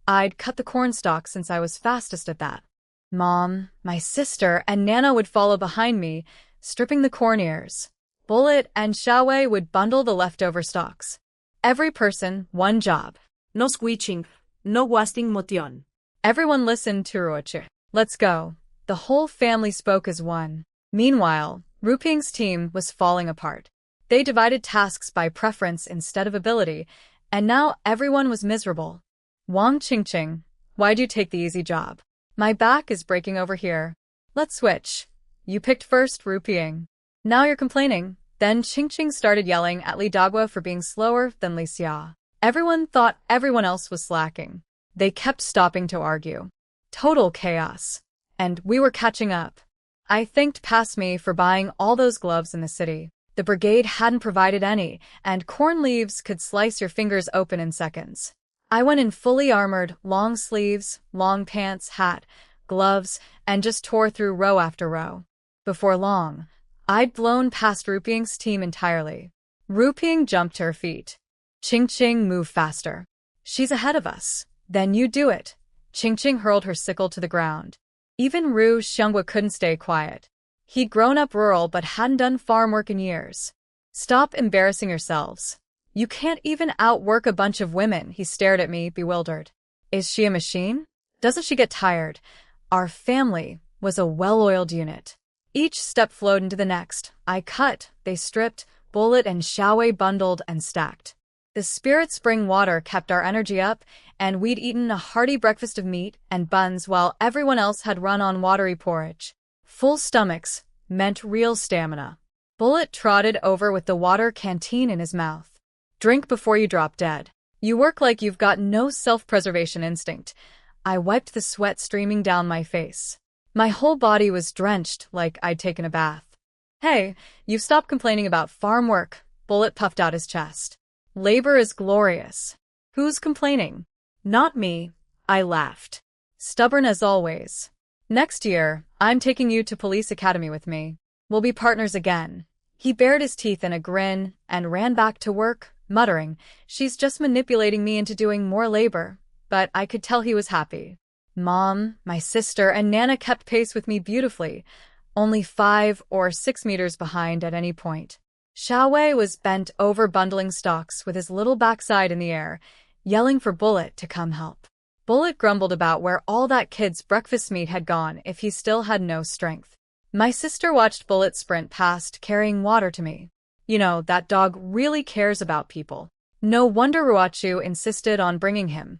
I'd cut the corn stalk since I was fastest at that. Mom, my sister, and Nana would follow behind me, stripping the corn ears. Bullet and Xiaowei would bundle the leftover stalks. Every person, one job. No squeeching, no wasting motion. Everyone listened to Ruochi. Let's go. The whole family spoke as one. Meanwhile, Ruping's team was falling apart. They divided tasks by preference instead of ability, and now everyone was miserable. Wang Qingqing, why'd you take the easy job? My back is breaking over here. Let's switch. You picked first, Ruping. Now you're complaining. Then Qingqing started yelling at Li Dagua for being slower than Li Xia. Everyone thought everyone else was slacking. They kept stopping to argue. Total chaos. And we were catching up. I thanked Pass Me for buying all those gloves in the city. The brigade hadn't provided any, and corn leaves could slice your fingers open in seconds. I went in fully armored, long sleeves, long pants, hat, gloves, and just tore through row after row. Before long, I'd blown past Ruping's team entirely. Ruping jumped to her feet. Qingqing, move faster. She's ahead of us. Then you do it. Qingqing hurled her sickle to the ground. Even Ru Xianghua couldn't stay quiet. He'd grown up rural but hadn't done farm work in years. Stop embarrassing yourselves. You can't even outwork a bunch of women, he stared at me, bewildered. Is she a machine? Doesn't she get tired? Our family was a well-oiled unit. Each step flowed into the next. I cut, they stripped, Bullet and Xiaowei bundled and stacked. The spirit spring water kept our energy up, and we'd eaten a hearty breakfast of meat and buns while everyone else had run on watery porridge. Full stomachs meant real stamina. Bullet trotted over with the water canteen in his mouth. Drink before you drop dead. You work like you've got no self-preservation instinct. I wiped the sweat streaming down my face. My whole body was drenched like I'd taken a bath. Hey, you've stopped complaining about farm work. Bullet puffed out his chest. Labor is glorious. Who's complaining? Not me. I laughed. Stubborn as always. Next year, I'm taking you to police academy with me. We'll be partners again. He bared his teeth in a grin and ran back to work, muttering, she's just manipulating me into doing more labor. But I could tell he was happy. Mom, my sister, and Nana kept pace with me beautifully, only 5 or 6 meters behind at any point. Xiaowei was bent over bundling stalks with his little backside in the air, yelling for Bullet to come help. Bullet grumbled about where all that kid's breakfast meat had gone if he still had no strength. My sister watched Bullet sprint past, carrying water to me. You know, that dog really cares about people. No wonder Ruochu insisted on bringing him.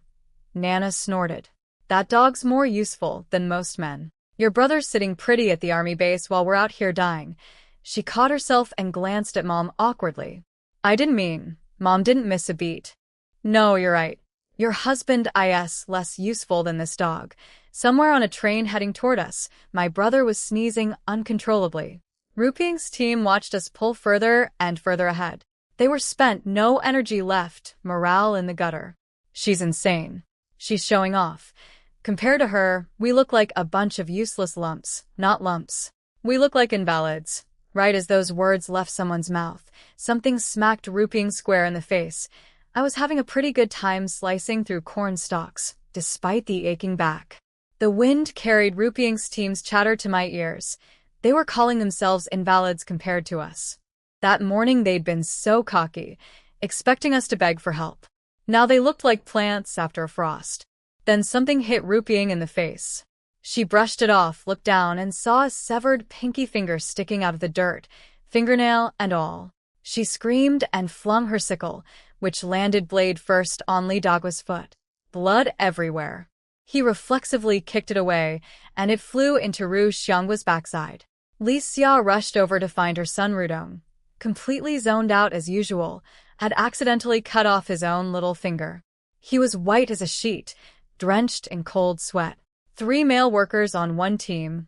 Nana snorted. That dog's more useful than most men. Your brother's sitting pretty at the army base while we're out here dying. She caught herself and glanced at Mom awkwardly. I didn't mean. Mom didn't miss a beat. No, you're right. Your husband is less useful than this dog. Somewhere on a train heading toward us, my brother was sneezing uncontrollably. Ruping's team watched us pull further and further ahead. They were spent, no energy left, morale in the gutter. She's insane. She's showing off. Compared to her, we look like a bunch of useless lumps, not lumps. We look like invalids. Right as those words left someone's mouth, something smacked Ruping square in the face. I was having a pretty good time slicing through corn stalks, despite the aching back. The wind carried Ruping's team's chatter to my ears. They were calling themselves invalids compared to us. That morning they'd been so cocky, expecting us to beg for help. Now they looked like plants after a frost. Then something hit Ruping in the face. She brushed it off, looked down, and saw a severed pinky finger sticking out of the dirt, fingernail and all. She screamed and flung her sickle, which landed blade first on Li Dagwa's foot. Blood everywhere. He reflexively kicked it away, and it flew into Ru Xiangwa's backside. Li Xia rushed over to find her son Rudong, completely zoned out as usual, had accidentally cut off his own little finger. He was white as a sheet, drenched in cold sweat. 3 male workers on one team,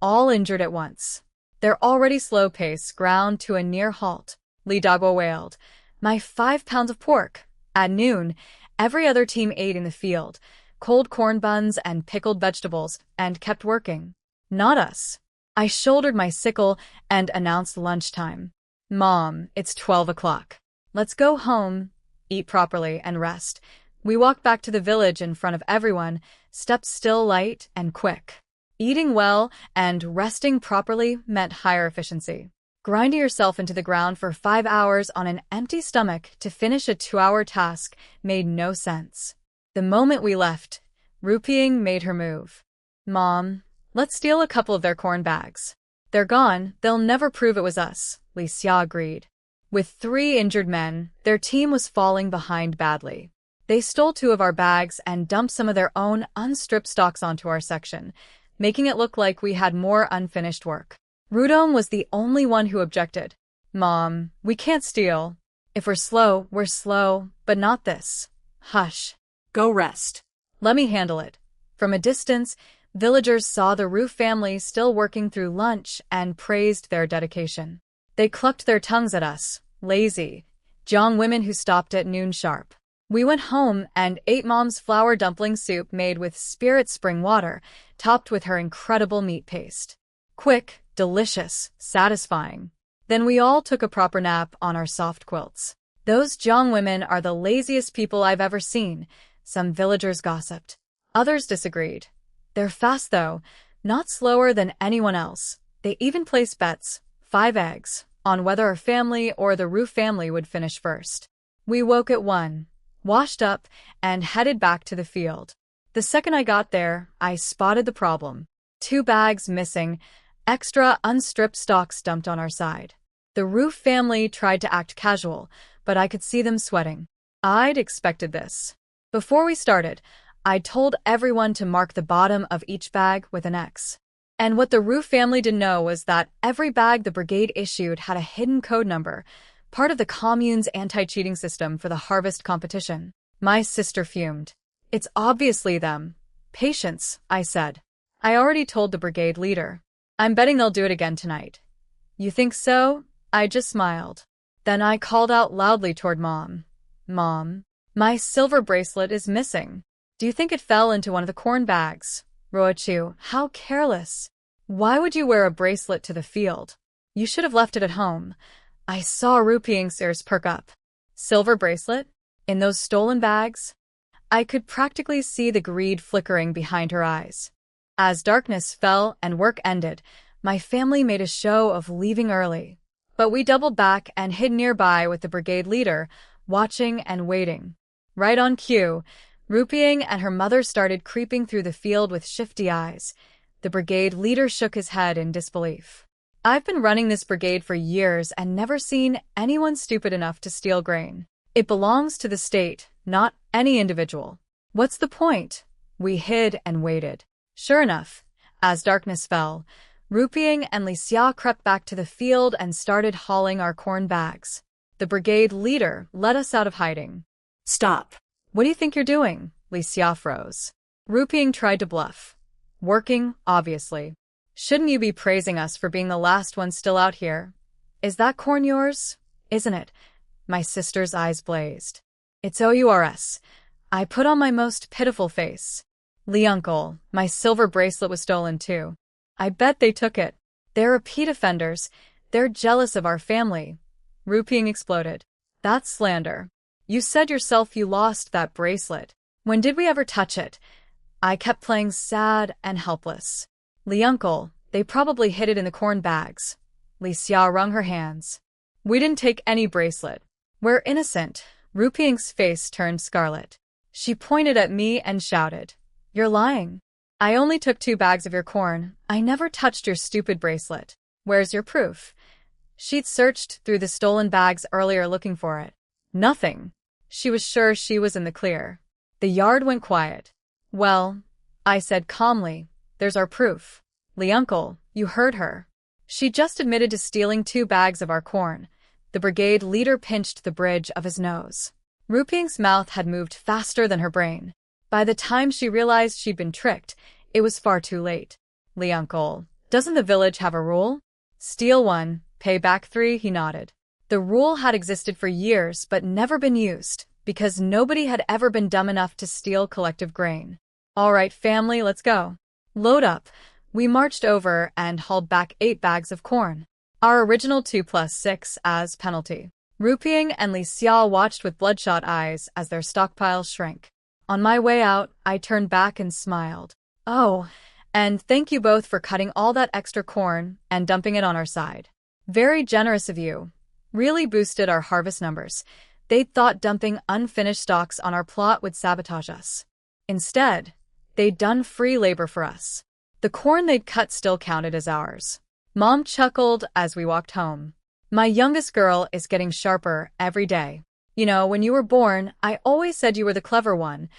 all injured at once. Their already slow pace ground to a near halt. Li Dagwa wailed, "My 5 pounds of pork." At noon, every other team ate in the field, cold corn buns and pickled vegetables, and kept working. Not us. I shouldered my sickle and announced lunchtime. "Mom, it's 12 o'clock. Let's go home, eat properly, and rest." We walked back to the village in front of everyone, steps still light and quick. Eating well and resting properly meant higher efficiency. Grinding yourself into the ground for 5 hours on an empty stomach to finish a 2-hour task made no sense. The moment we left, Ruping made her move. "Mom, let's steal a couple of their corn bags. They're gone, they'll never prove it was us," Li Xia agreed. With 3 injured men, their team was falling behind badly. They stole 2 of our bags and dumped some of their own unstripped stocks onto our section, making it look like we had more unfinished work. Rudong was the only one who objected. "Mom, we can't steal. If we're slow, but not this." "Hush. Go rest. Let me handle it." From a distance, villagers saw the Ru family still working through lunch and praised their dedication. They clucked their tongues at us, lazy, Jiang women who stopped at noon sharp. We went home and ate Mom's flour dumpling soup made with spirit spring water, topped with her incredible meat paste. Quick, delicious, satisfying. Then we all took a proper nap on our soft quilts. "Those Jiang women are the laziest people I've ever seen," some villagers gossiped. Others disagreed. "They're fast though, not slower than anyone else." They even placed bets, 5 eggs, on whether our family or the Ru family would finish first. We woke at 1, washed up, and headed back to the field. The second I got there, I spotted the problem. 2 bags missing, extra unstripped stocks dumped on our side. The Ru family tried to act casual, but I could see them sweating. I'd expected this. Before we started, I told everyone to mark the bottom of each bag with an X. And what the Ru family didn't know was that every bag the brigade issued had a hidden code number, part of the commune's anti-cheating system for the harvest competition. My sister fumed. "It's obviously them." "Patience," I said. "I already told the brigade leader. I'm betting they'll do it again tonight." "You think so?" I just smiled. Then I called out loudly toward Mom. "Mom, my silver bracelet is missing. Do you think it fell into one of the corn bags?" "Roachu, how careless. Why would you wear a bracelet to the field? You should have left it at home." I saw Ruping's ears perk up. "Silver bracelet? In those stolen bags?" I could practically see the greed flickering behind her eyes. As darkness fell and work ended, my family made a show of leaving early. But we doubled back and hid nearby with the brigade leader, watching and waiting. Right on cue, Ruping and her mother started creeping through the field with shifty eyes. The brigade leader shook his head in disbelief. "I've been running this brigade for years and never seen anyone stupid enough to steal grain. It belongs to the state, not any individual. What's the point?" We hid and waited. Sure enough, as darkness fell, Ruping and Li Xia crept back to the field and started hauling our corn bags. The brigade leader led us out of hiding. "Stop. "What do you think you're doing?" Li Xia froze. Ruping tried to bluff. "Working, obviously. Shouldn't you be praising us for being the last ones still out here? Is that corn yours?" "Isn't it?" My sister's eyes blazed. "It's OURS. I put on my most pitiful face. Li uncle, my silver bracelet was stolen too. I bet they took it. They're repeat offenders. They're jealous of our family." Ruping exploded. "That's slander. You said yourself you lost that bracelet. When did we ever touch it?" I kept playing sad and helpless. "Li uncle, they probably hid it in the corn bags." Li Xia wrung her hands. "We didn't take any bracelet. We're innocent." Ruping's face turned scarlet. She pointed at me and shouted, "You're lying." I only took 2 bags of your corn. I never touched your stupid bracelet. Where's your proof? She'd searched through the stolen bags earlier looking for it. Nothing. She was sure she was in the clear. The yard went quiet. Well, I said calmly, there's our proof. Lee uncle, you heard her. She just admitted to stealing 2 bags of our corn. The brigade leader pinched the bridge of his nose. Ruping's mouth had moved faster than her brain. By the time she realized she'd been tricked, it was far too late. Lee uncle, doesn't the village have a rule? Steal 1, pay back 3, he nodded. The rule had existed for years but never been used, because nobody had ever been dumb enough to steal collective grain. All right, family, let's go. Load up. We marched over and hauled back 8 bags of corn. Our original 2 + 6 as penalty. Ruping and Li Xia watched with bloodshot eyes as their stockpile shrank. On my way out, I turned back and smiled. Oh, and thank you both for cutting all that extra corn and dumping it on our side. Very generous of you. Really boosted our harvest numbers. They'd thought dumping unfinished stocks on our plot would sabotage us. Instead, they'd done free labor for us. The corn they'd cut still counted as ours. Mom chuckled as we walked home. My youngest girl is getting sharper every day. You know, when you were born, I always said you were the clever one.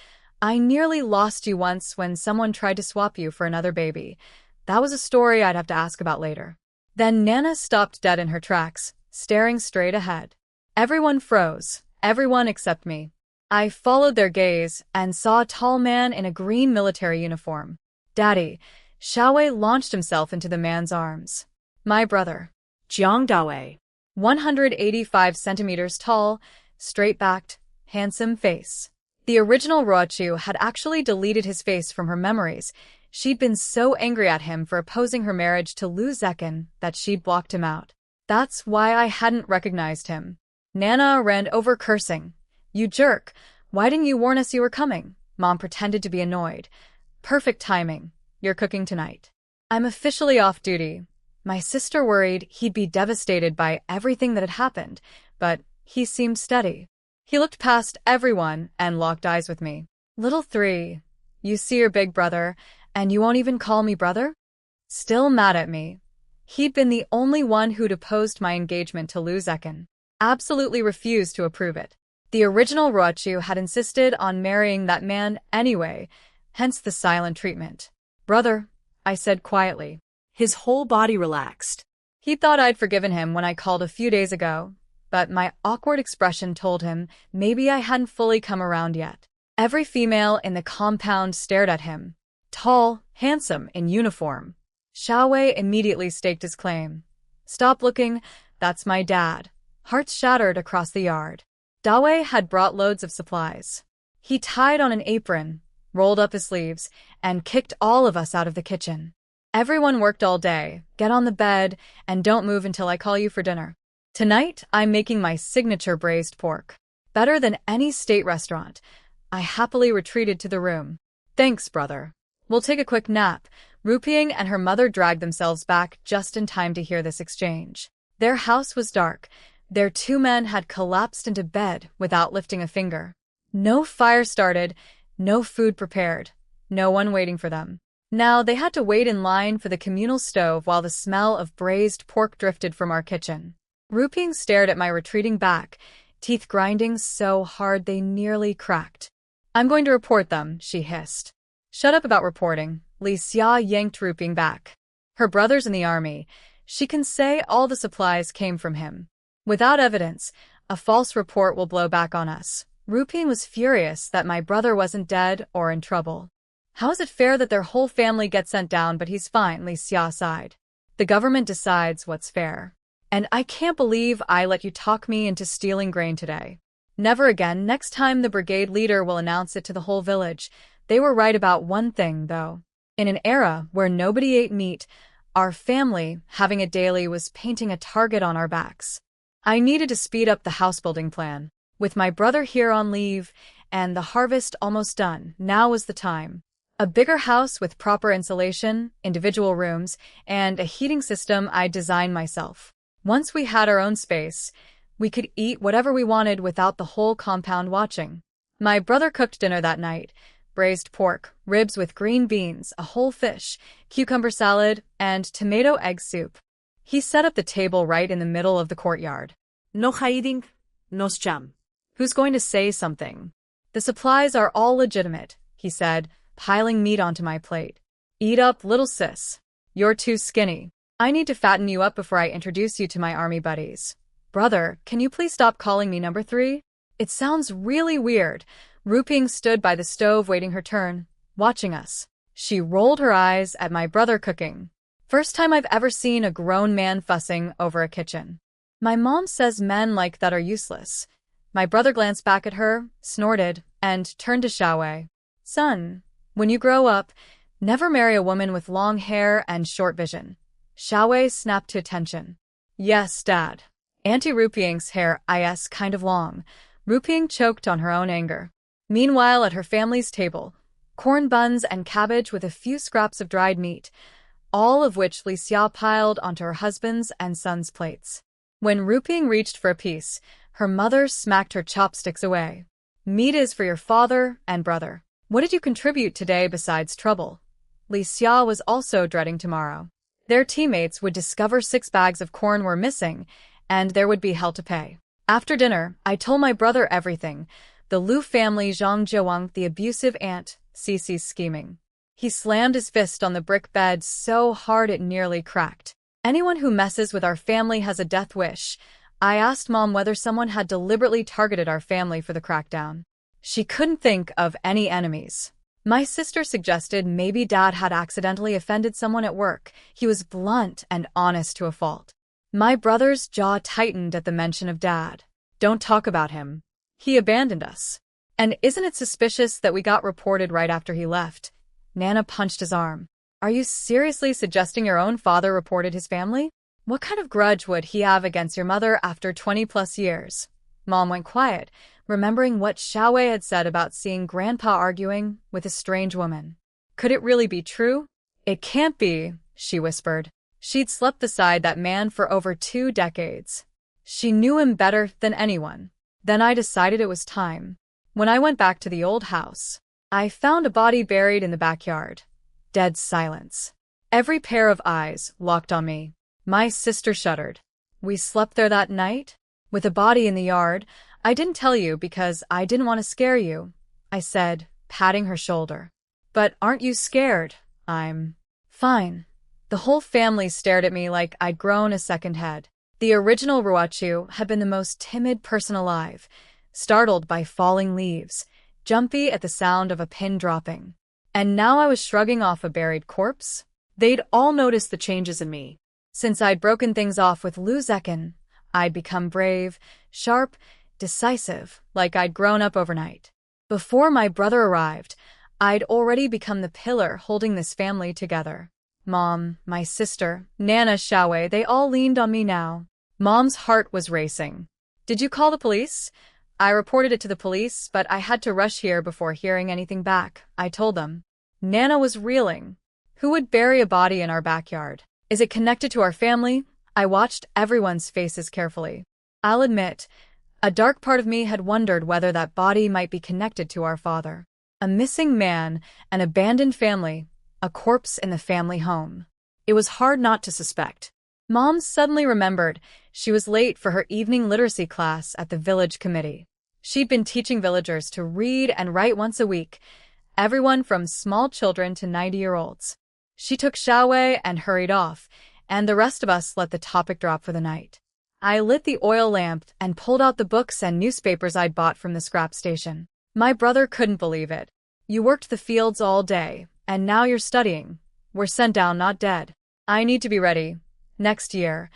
I nearly lost you once when someone tried to swap you for another baby. That was a story I'd have to ask about later. Then Nana stopped dead in her tracks, staring straight ahead. Everyone froze, everyone except me. I followed their gaze and saw a tall man in a green military uniform. Daddy. Xiaowei launched himself into the man's arms. My brother. Jiang Dawei. 185 centimeters tall, straight-backed, handsome face. The original Ruochu had actually deleted his face from her memories. She'd been so angry at him for opposing her marriage to Lu Zekin that she'd blocked him out. That's why I hadn't recognized him. Nana ran over cursing. You jerk. Why didn't you warn us you were coming? Mom pretended to be annoyed. Perfect timing. You're cooking tonight. I'm officially off duty. My sister worried he'd be devastated by everything that had happened, but he seemed steady. He looked past everyone and locked eyes with me. Little 3, you see your big brother, and you won't even call me brother? Still mad at me. He'd been the only one who'd opposed my engagement to Lu Zekin. Absolutely refused to approve it. The original Ruochu had insisted on marrying that man anyway, hence the silent treatment. Brother, I said quietly. His whole body relaxed. He thought I'd forgiven him when I called a few days ago, but my awkward expression told him maybe I hadn't fully come around yet. Every female in the compound stared at him. Tall, handsome, in uniform. Xiaowei immediately staked his claim. Stop looking, that's my dad. Hearts shattered across the yard. Dawei had brought loads of supplies. He tied on an apron, rolled up his sleeves, and kicked all of us out of the kitchen. Everyone worked all day. Get on the bed, and don't move until I call you for dinner. Tonight, I'm making my signature braised pork. Better than any state restaurant. I happily retreated to the room. Thanks, brother. We'll take a quick nap. Ruping and her mother dragged themselves back just in time to hear this exchange. Their house was dark. Their 2 men had collapsed into bed without lifting a finger. No fire started, no food prepared, no one waiting for them. Now they had to wait in line for the communal stove while the smell of braised pork drifted from our kitchen. Ruping stared at my retreating back, teeth grinding so hard they nearly cracked. I'm going to report them, she hissed. Shut up about reporting. Li Xia yanked Ruping back. Her brother's in the army. She can say all the supplies came from him. Without evidence, a false report will blow back on us. Ruping was furious that my brother wasn't dead or in trouble. How is it fair that their whole family gets sent down but he's fine, Li Xia sighed. The government decides what's fair. And I can't believe I let you talk me into stealing grain today. Never again. Next time the brigade leader will announce it to the whole village. They were right about one thing, though. In an era where nobody ate meat, our family, having it daily, was painting a target on our backs. I needed to speed up the house-building plan. With my brother here on leave and the harvest almost done, now was the time. A bigger house with proper insulation, individual rooms, and a heating system I'd designed myself. Once we had our own space, we could eat whatever we wanted without the whole compound watching. My brother cooked dinner that night. braised pork, ribs with green beans, a whole fish, cucumber salad, and tomato egg soup. He set up the table right in the middle of the courtyard. No hiding, no scam. Who's going to say something? The supplies are all legitimate, he said, piling meat onto my plate. Eat up, little sis. You're too skinny. I need to fatten you up before I introduce you to my army buddies. Brother, can you please stop calling me number 3? It sounds really weird. Ruping stood by the stove waiting her turn, watching us. She rolled her eyes at my brother cooking. First time I've ever seen a grown man fussing over a kitchen. My mom says men like that are useless. My brother glanced back at her, snorted, and turned to Xiaowei. Son, when you grow up, never marry a woman with long hair and short vision. Xiaowei snapped to attention. Yes, Dad. Auntie Ruping's hair is kind of long. Ruping choked on her own anger. Meanwhile, at her family's table, corn buns and cabbage with a few scraps of dried meat, all of which Li Xia piled onto her husband's and son's plates. When Ruping reached for a piece, her mother smacked her chopsticks away. Meat is for your father and brother. What did you contribute today besides trouble? Li Xia was also dreading tomorrow. Their teammates would discover 6 bags of corn were missing, and there would be hell to pay. After dinner, I told my brother everything. The Lu family, Zhang Jiawang, the abusive aunt, Cici's scheming. He slammed his fist on the brick bed so hard it nearly cracked. Anyone who messes with our family has a death wish. I asked Mom whether someone had deliberately targeted our family for the crackdown. She couldn't think of any enemies. My sister suggested maybe Dad had accidentally offended someone at work. He was blunt and honest to a fault. My brother's jaw tightened at the mention of Dad. Don't talk about him. He abandoned us. And isn't it suspicious that we got reported right after he left? Nana punched his arm. Are you seriously suggesting your own father reported his family? What kind of grudge would he have against your mother after 20+ years? Mom went quiet, remembering what Xiaowei had said about seeing Grandpa arguing with a strange woman. Could it really be true? It can't be, she whispered. She'd slept beside that man for over 2 decades. She knew him better than anyone. Then I decided it was time. When I went back to the old house, I found a body buried in the backyard. Dead silence. Every pair of eyes locked on me. My sister shuddered. We slept there that night? With a body in the yard? I didn't tell you because I didn't want to scare you, I said, patting her shoulder. But aren't you scared? I'm fine. The whole family stared at me like I'd grown a second head. The original Ruachu had been the most timid person alive, startled by falling leaves, jumpy at the sound of a pin dropping. And now I was shrugging off a buried corpse? They'd all noticed the changes in me. Since I'd broken things off with Lu Zekin, I'd become brave, sharp, decisive, like I'd grown up overnight. Before my brother arrived, I'd already become the pillar holding this family together. Mom, my sister, Nana, Xiaowei, they all leaned on me now. Mom's heart was racing. Did you call the police? I reported it to the police, but I had to rush here before hearing anything back, I told them. Nana was reeling. Who would bury a body in our backyard? Is it connected to our family? I watched everyone's faces carefully. I'll admit, a dark part of me had wondered whether that body might be connected to our father. A missing man, an abandoned family, a corpse in the family home. It was hard not to suspect. Mom suddenly remembered she was late for her evening literacy class at the village committee. She'd been teaching villagers to read and write once a week, everyone from small children to 90-year-olds. She took Xiaowei and hurried off, and the rest of us let the topic drop for the night. I lit the oil lamp and pulled out the books and newspapers I'd bought from the scrap station. My brother couldn't believe it. You worked the fields all day, and now you're studying. We're sent down, not dead. I need to be ready. Next year,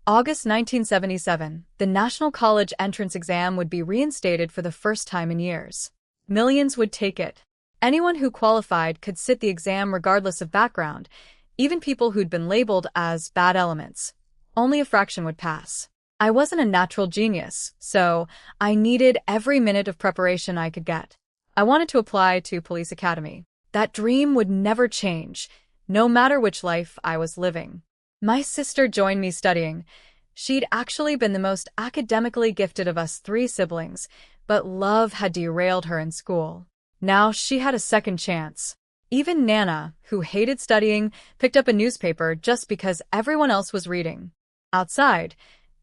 August 1977, the National College entrance exam would be reinstated for the first time in years. Millions would take it. Anyone who qualified could sit the exam regardless of background, even people who'd been labeled as bad elements. Only a fraction would pass. I wasn't a natural genius, so I needed every minute of preparation I could get. I wanted to apply to police academy. That dream would never change, no matter which life I was living. My sister joined me studying. She'd actually been the most academically gifted of us 3 siblings, but love had derailed her in school. Now she had a second chance. Even Nana, who hated studying, picked up a newspaper just because everyone else was reading. Outside,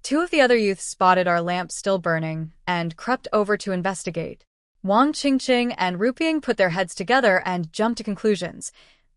two of the other youths spotted our lamp still burning and crept over to investigate. Wang Qingqing and Rupiang put their heads together and jumped to conclusions.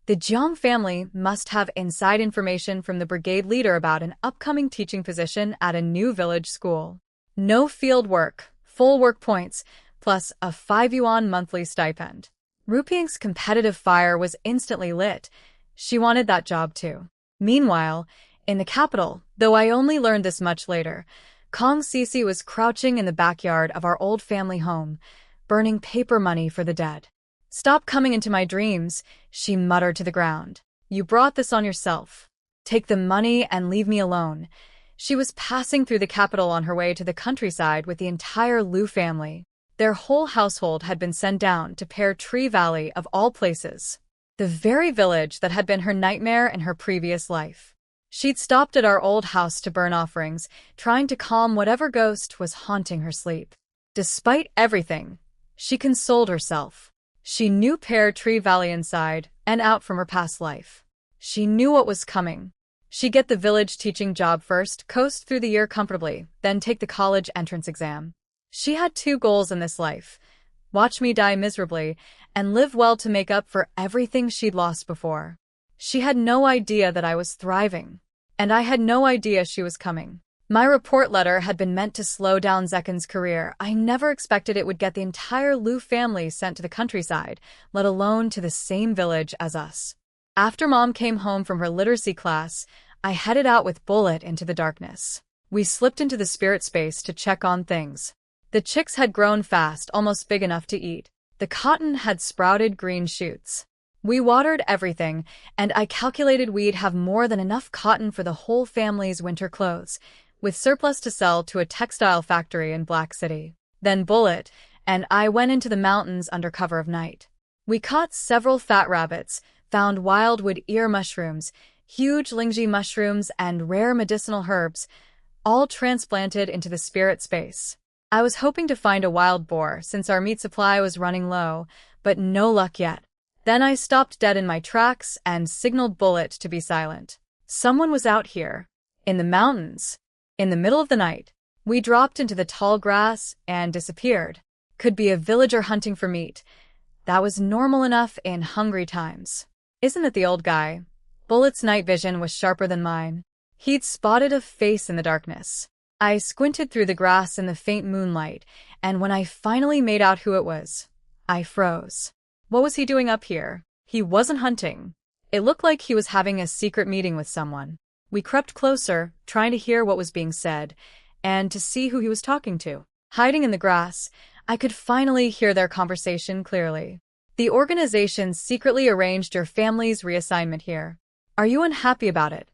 The Jiang family must have inside information from the brigade leader about an upcoming teaching position at a new village school. No field work, full work points, plus a 5 yuan monthly stipend. Rupiang's competitive fire was instantly lit. She wanted that job too. Meanwhile, in the capital, though I only learned this much later, Kong Sisi was crouching in the backyard of our old family home, burning paper money for the dead. "Stop coming into my dreams," she muttered to the ground. "You brought this on yourself. Take the money and leave me alone." She was passing through the capital on her way to the countryside with the entire Liu family. Their whole household had been sent down to Pear Tree Valley of all places, the very village that had been her nightmare in her previous life. She'd stopped at our old house to burn offerings, trying to calm whatever ghost was haunting her sleep. Despite everything, she consoled herself. She knew Pear Tree Valley inside and out from her past life. She knew what was coming. She'd get the village teaching job first, coast through the year comfortably, then take the college entrance exam. She had two goals in this life: watch me die miserably and live well to make up for everything she'd lost before. She had no idea that I was thriving, and I had no idea she was coming. My report letter had been meant to slow down Zekin's career. I never expected it would get the entire Liu family sent to the countryside, let alone to the same village as us. After Mom came home from her literacy class, I headed out with Bullet into the darkness. We slipped into the spirit space to check on things. The chicks had grown fast, almost big enough to eat. The cotton had sprouted green shoots. We watered everything, and I calculated we'd have more than enough cotton for the whole family's winter clothes, with surplus to sell to a textile factory in Black City. Then Bullet and I went into the mountains under cover of night. We caught several fat rabbits, found wildwood ear mushrooms, huge lingji mushrooms, and rare medicinal herbs, all transplanted into the spirit space. I was hoping to find a wild boar since our meat supply was running low, but no luck yet. Then I stopped dead in my tracks and signaled Bullet to be silent. Someone was out here, in the mountains. In the middle of the night, we dropped into the tall grass and disappeared. Could be a villager hunting for meat. That was normal enough in hungry times. Isn't it the old guy? Bullet's night vision was sharper than mine. He'd spotted a face in the darkness. I squinted through the grass in the faint moonlight, and when I finally made out who it was, I froze. What was he doing up here? He wasn't hunting. It looked like he was having a secret meeting with someone. We crept closer, trying to hear what was being said, and to see who he was talking to. Hiding in the grass, I could finally hear their conversation clearly. "The organization secretly arranged your family's reassignment here. Are you unhappy about it?"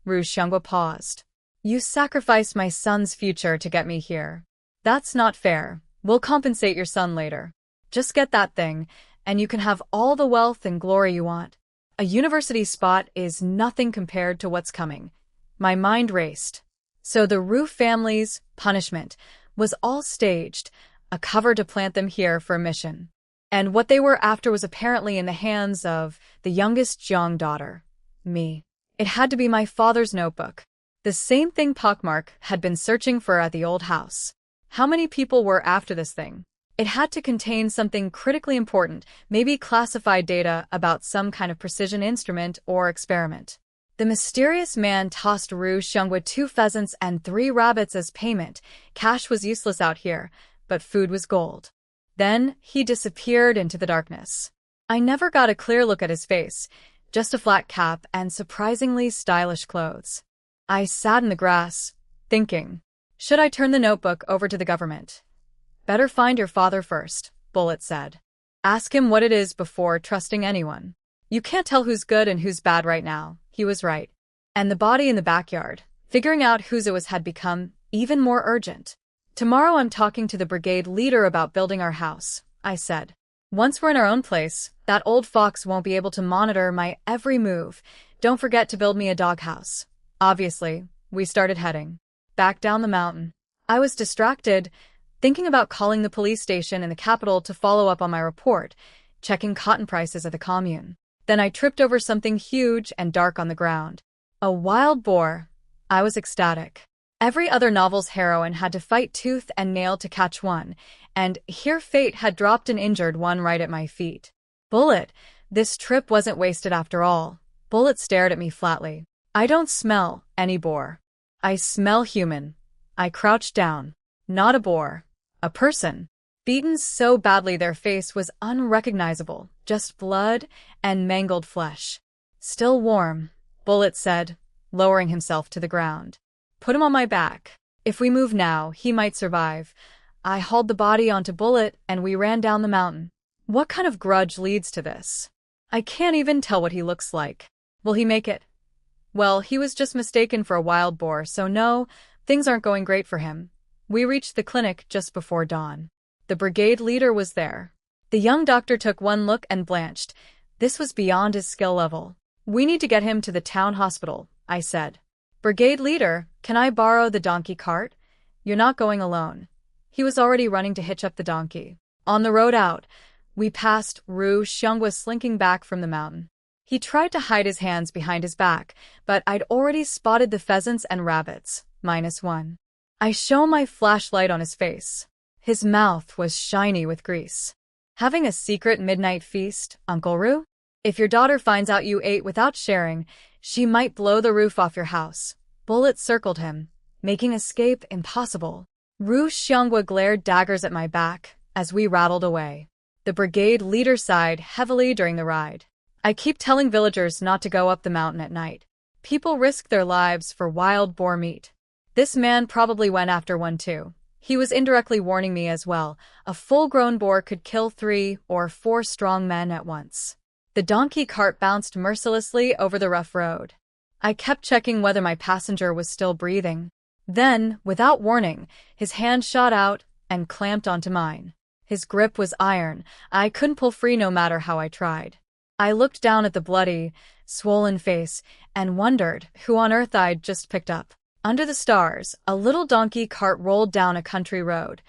Ru Xiangwa paused. "You sacrificed my son's future to get me here. That's not fair. We'll compensate your son later. Just get that thing, and you can have all the wealth and glory you want. A university spot is nothing compared to what's coming." My mind raced. So the Ru family's punishment was all staged, a cover to plant them here for a mission. And what they were after was apparently in the hands of the youngest Jiang daughter, me. It had to be my father's notebook. The same thing Pockmark had been searching for at the old house. How many people were after this thing? It had to contain something critically important, maybe classified data about some kind of precision instrument or experiment. The mysterious man tossed Ru Xiangwa 2 pheasants and 3 rabbits as payment. Cash was useless out here, but food was gold. Then he disappeared into the darkness. I never got a clear look at his face, just a flat cap and surprisingly stylish clothes. I sat in the grass, thinking, should I turn the notebook over to the government? "Better find your father first," Bullet said. "Ask him what it is before trusting anyone. You can't tell who's good and who's bad right now." He was right. And the body in the backyard, figuring out whose it was, had become even more urgent. "Tomorrow I'm talking to the brigade leader about building our house," I said. "Once we're in our own place, that old fox won't be able to monitor my every move. Don't forget to build me a doghouse." Obviously, we started heading back down the mountain. I was distracted, thinking about calling the police station in the capital to follow up on my report, checking cotton prices at the commune. Then I tripped over something huge and dark on the ground. A wild boar. I was ecstatic. Every other novel's heroine had to fight tooth and nail to catch one, and here fate had dropped an injured one right at my feet. Bullet, this trip wasn't wasted after all. Bullet stared at me flatly. I don't smell any boar. I smell human. I crouched down. Not a boar. A person. Beaten so badly their face was unrecognizable, just blood and mangled flesh. Still warm, Bullet said, lowering himself to the ground. Put him on my back. If we move now, he might survive. I hauled the body onto Bullet and we ran down the mountain. What kind of grudge leads to this? I can't even tell what he looks like. Will he make it? Well, he was just mistaken for a wild boar, so no, things aren't going great for him. We reached the clinic just before dawn. The brigade leader was there. The young doctor took one look and blanched. This was beyond his skill level. We need to get him to the town hospital, I said. Brigade leader, can I borrow the donkey cart? You're not going alone. He was already running to hitch up the donkey. On the road out, we passed Ru Xiongwa slinking back from the mountain. He tried to hide his hands behind his back, but I'd already spotted the pheasants and rabbits. -1. I shone my flashlight on his face. His mouth was shiny with grease. Having a secret midnight feast, Uncle Ru? If your daughter finds out you ate without sharing, she might blow the roof off your house. Bullet circled him, making escape impossible. Ru Xiongwa glared daggers at my back as we rattled away. The brigade leader sighed heavily during the ride. I keep telling villagers not to go up the mountain at night. People risk their lives for wild boar meat. This man probably went after one too. He was indirectly warning me as well. A full-grown boar could kill 3 or 4 strong men at once. The donkey cart bounced mercilessly over the rough road. I kept checking whether my passenger was still breathing. Then, without warning, his hand shot out and clamped onto mine. His grip was iron. I couldn't pull free no matter how I tried. I looked down at the bloody, swollen face and wondered who on earth I'd just picked up. Under the stars, a little donkey cart rolled down a country road.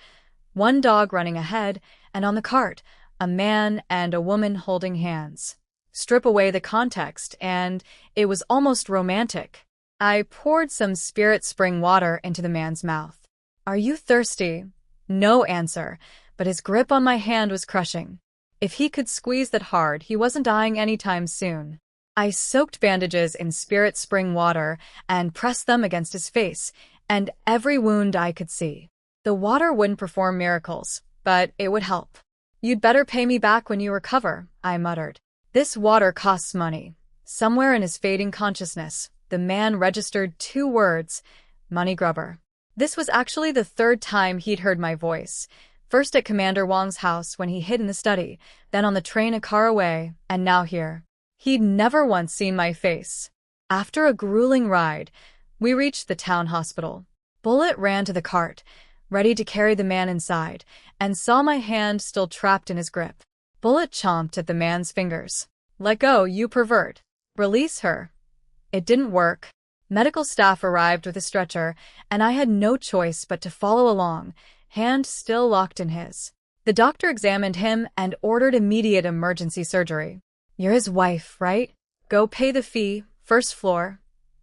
One dog running ahead, and on the cart, a man and a woman holding hands. Strip away the context, and it was almost romantic. I poured some spirit spring water into the man's mouth. Are you thirsty? No answer, but his grip on my hand was crushing. If he could squeeze that hard, he wasn't dying anytime soon. I soaked bandages in spirit spring water and pressed them against his face and every wound I could see. The water wouldn't perform miracles, but it would help. You'd better pay me back when you recover, I muttered. This water costs money. Somewhere in his fading consciousness, the man registered 2 words, money grubber. This was actually the 3rd time he'd heard my voice. First at Commander Wang's house when he hid in the study, then on the train a car away, and now here. He'd never once seen my face. After a grueling ride, we reached the town hospital. Bullet ran to the cart, ready to carry the man inside, and saw my hand still trapped in his grip. Bullet chomped at the man's fingers. Let go, you pervert. Release her. It didn't work. Medical staff arrived with a stretcher, and I had no choice but to follow along, hand still locked in his. The doctor examined him and ordered immediate emergency surgery. You're his wife, right? Go pay the fee, 1st floor.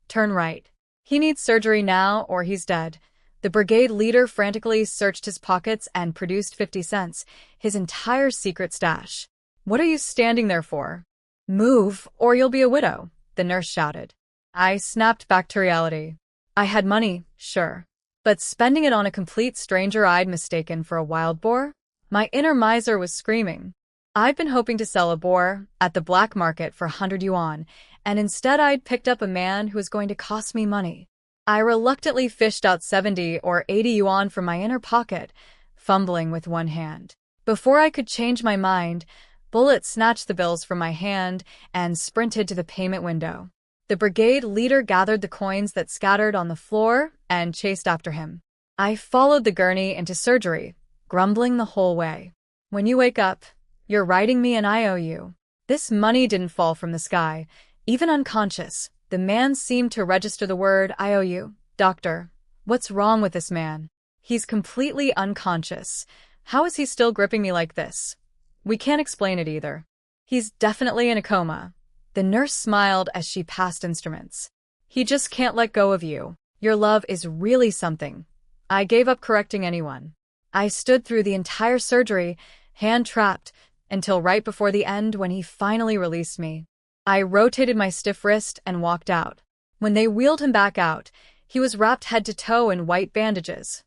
Turn right. He needs surgery now or he's dead. The brigade leader frantically searched his pockets and produced 50 cents, his entire secret stash. What are you standing there for? Move, or you'll be a widow, the nurse shouted. I snapped back to reality. I had money, sure. But spending it on a complete stranger I'd mistaken for a wild boar? My inner miser was screaming. I'd been hoping to sell a boar at the black market for 100 yuan, and instead I'd picked up a man who was going to cost me money. I reluctantly fished out 70 or 80 yuan from my inner pocket, fumbling with one hand. Before I could change my mind, Bullet snatched the bills from my hand and sprinted to the payment window. The brigade leader gathered the coins that scattered on the floor and chased after him. I followed the gurney into surgery, grumbling the whole way. When you wake up, you're writing me an IOU. This money didn't fall from the sky. Even unconscious, the man seemed to register the word IOU. Doctor, what's wrong with this man? He's completely unconscious. How is he still gripping me like this? We can't explain it either. He's definitely in a coma. The nurse smiled as she passed instruments. He just can't let go of you. Your love is really something. I gave up correcting anyone. I stood through the entire surgery, hand trapped, until right before the end when he finally released me. I rotated my stiff wrist and walked out. When they wheeled him back out, he was wrapped head to toe in white bandages.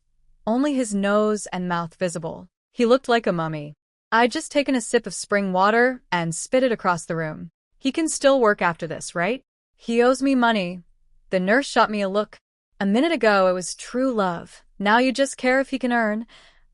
Only his nose and mouth visible. He looked like a mummy. I'd just taken a sip of spring water and spit it across the room. He can still work after this, right? He owes me money. The nurse shot me a look. A minute ago it was true love. Now you just care if he can earn.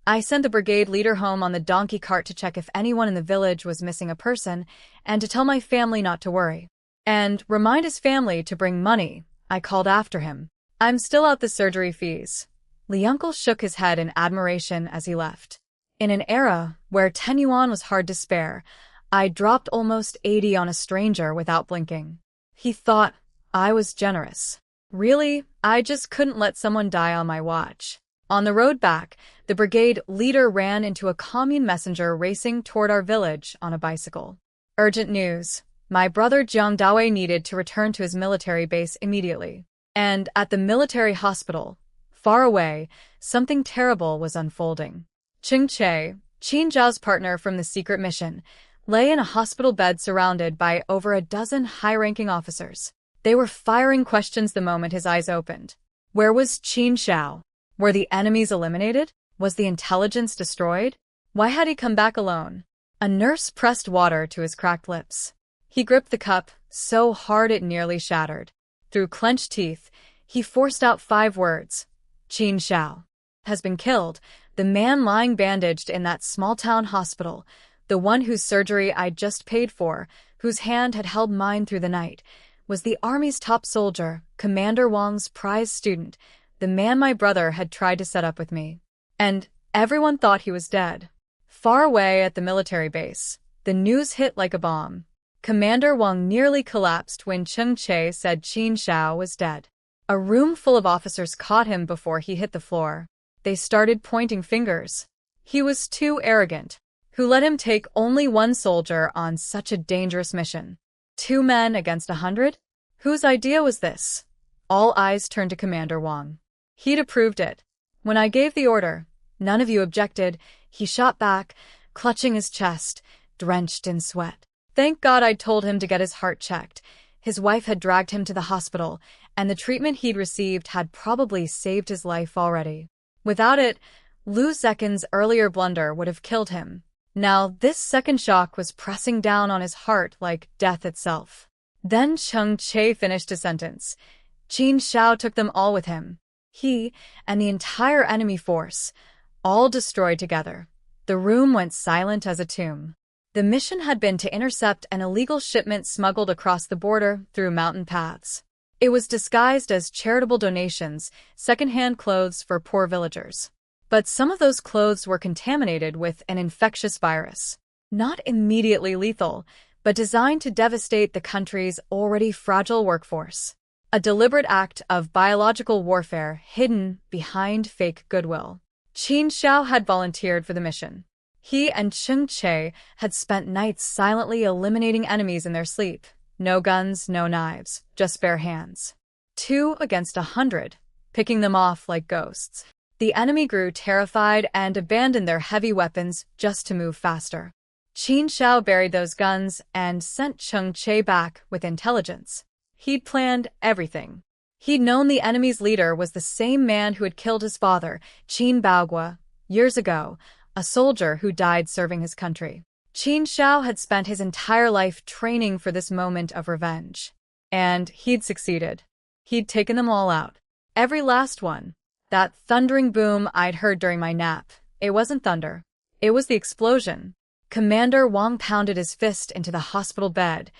I sent the brigade leader home on the donkey cart to check if anyone in the village was missing a person and to tell my family not to worry. And remind his family to bring money. I called after him. I'm still out the surgery fees. Liuncle shook his head in admiration as he left. In an era where 10 yuan was hard to spare, I dropped almost 80 on a stranger without blinking. He thought I was generous. Really, I just couldn't let someone die on my watch. On the road back, the brigade leader ran into a commune messenger racing toward our village on a bicycle. Urgent news. My brother Jiang Daowei needed to return to his military base immediately. And at the military hospital, far away, something terrible was unfolding. Ching Che, Qin Zhao's partner from the secret mission, lay in a hospital bed surrounded by over a dozen high-ranking officers. They were firing questions the moment his eyes opened. Where was Qin Zhao? Were the enemies eliminated? Was the intelligence destroyed? Why had he come back alone? A nurse pressed water to his cracked lips. He gripped the cup so hard it nearly shattered. Through clenched teeth, he forced out 5 words. Qin Zhao has been killed. The man lying bandaged in that small-town hospital, the one whose surgery I'd just paid for, whose hand had held mine through the night, was the army's top soldier, Commander Wang's prize student, the man my brother had tried to set up with me. And everyone thought he was dead. Far away at the military base, the news hit like a bomb. Commander Wang nearly collapsed when Cheng Che said Qin Zhao was dead. A room full of officers caught him before he hit the floor. They started pointing fingers. He was too arrogant. Who let him take only 1 soldier on such a dangerous mission? 2 men against 100? Whose idea was this? All eyes turned to Commander Wang. He'd approved it. When I gave the order, none of you objected. He shot back, clutching his chest, drenched in sweat. Thank God I'd told him to get his heart checked. His wife had dragged him to the hospital, and the treatment he'd received had probably saved his life already. Without it, Lu Zekin's earlier blunder would have killed him. Now this second shock was pressing down on his heart like death itself. Then Cheng Che finished a sentence. Qin Zhao took them all with him. He and the entire enemy force, all destroyed together. The room went silent as a tomb. The mission had been to intercept an illegal shipment smuggled across the border through mountain paths. It was disguised as charitable donations, second-hand clothes for poor villagers. But some of those clothes were contaminated with an infectious virus. Not immediately lethal, but designed to devastate the country's already fragile workforce. A deliberate act of biological warfare hidden behind fake goodwill. Qin Zhao had volunteered for the mission. He and Cheng Che had spent nights silently eliminating enemies in their sleep. No guns, no knives, just bare hands. 2 against 100, picking them off like ghosts. The enemy grew terrified and abandoned their heavy weapons just to move faster. Qin Zhao buried those guns and sent Cheng Che back with intelligence. He'd planned everything. He'd known the enemy's leader was the same man who had killed his father, Qin Baogua, years ago, a soldier who died serving his country. Qin Zhao had spent his entire life training for this moment of revenge. And he'd succeeded. He'd taken them all out. Every last one. That thundering boom I'd heard during my nap. It wasn't thunder. It was the explosion. Commander Wang pounded his fist into the hospital bed,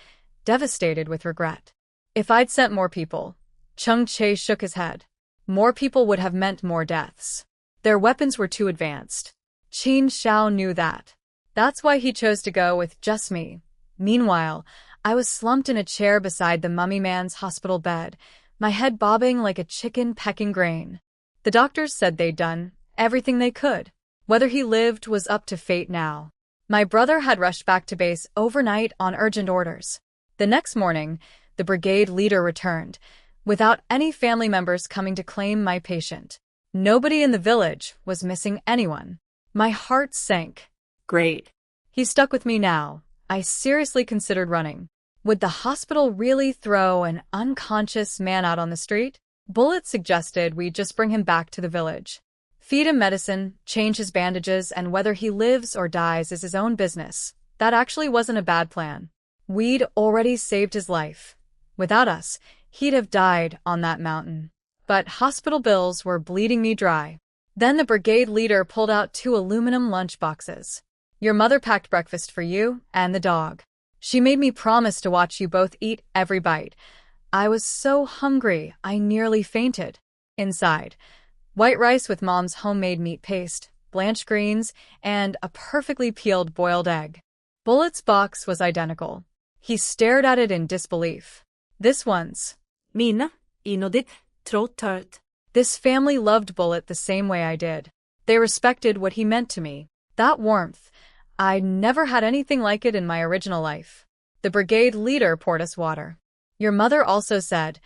devastated with regret. If I'd sent more people, Cheng Che shook his head. More people would have meant more deaths. Their weapons were too advanced. Qin Zhao knew that. That's why he chose to go with just me. Meanwhile, I was slumped in a chair beside the mummy man's hospital bed, my head bobbing like a chicken pecking grain. The doctors said they'd done everything they could. Whether he lived was up to fate now. My brother had rushed back to base overnight on urgent orders. The next morning, the brigade leader returned, without any family members coming to claim my patient. Nobody in the village was missing anyone. My heart sank. Great. He stuck with me now. I seriously considered running. Would the hospital really throw an unconscious man out on the street? Bullet suggested we just bring him back to the village. Feed him medicine, change his bandages, and whether he lives or dies is his own business. That actually wasn't a bad plan. We'd already saved his life. Without us, he'd have died on that mountain. But hospital bills were bleeding me dry. Then the brigade leader pulled out 2 aluminum lunch boxes. Your mother packed breakfast for you and the dog. She made me promise to watch you both eat every bite. I was so hungry, I nearly fainted. Inside, white rice with Mom's homemade meat paste, blanched greens, and a perfectly peeled boiled egg. Bullet's box was identical. He stared at it in disbelief. This one's Mina, inådigt, trotthört. This family loved Bullet the same way I did. They respected what he meant to me. That warmth, I'd never had anything like it in my original life. The brigade leader poured us water. Your mother also said,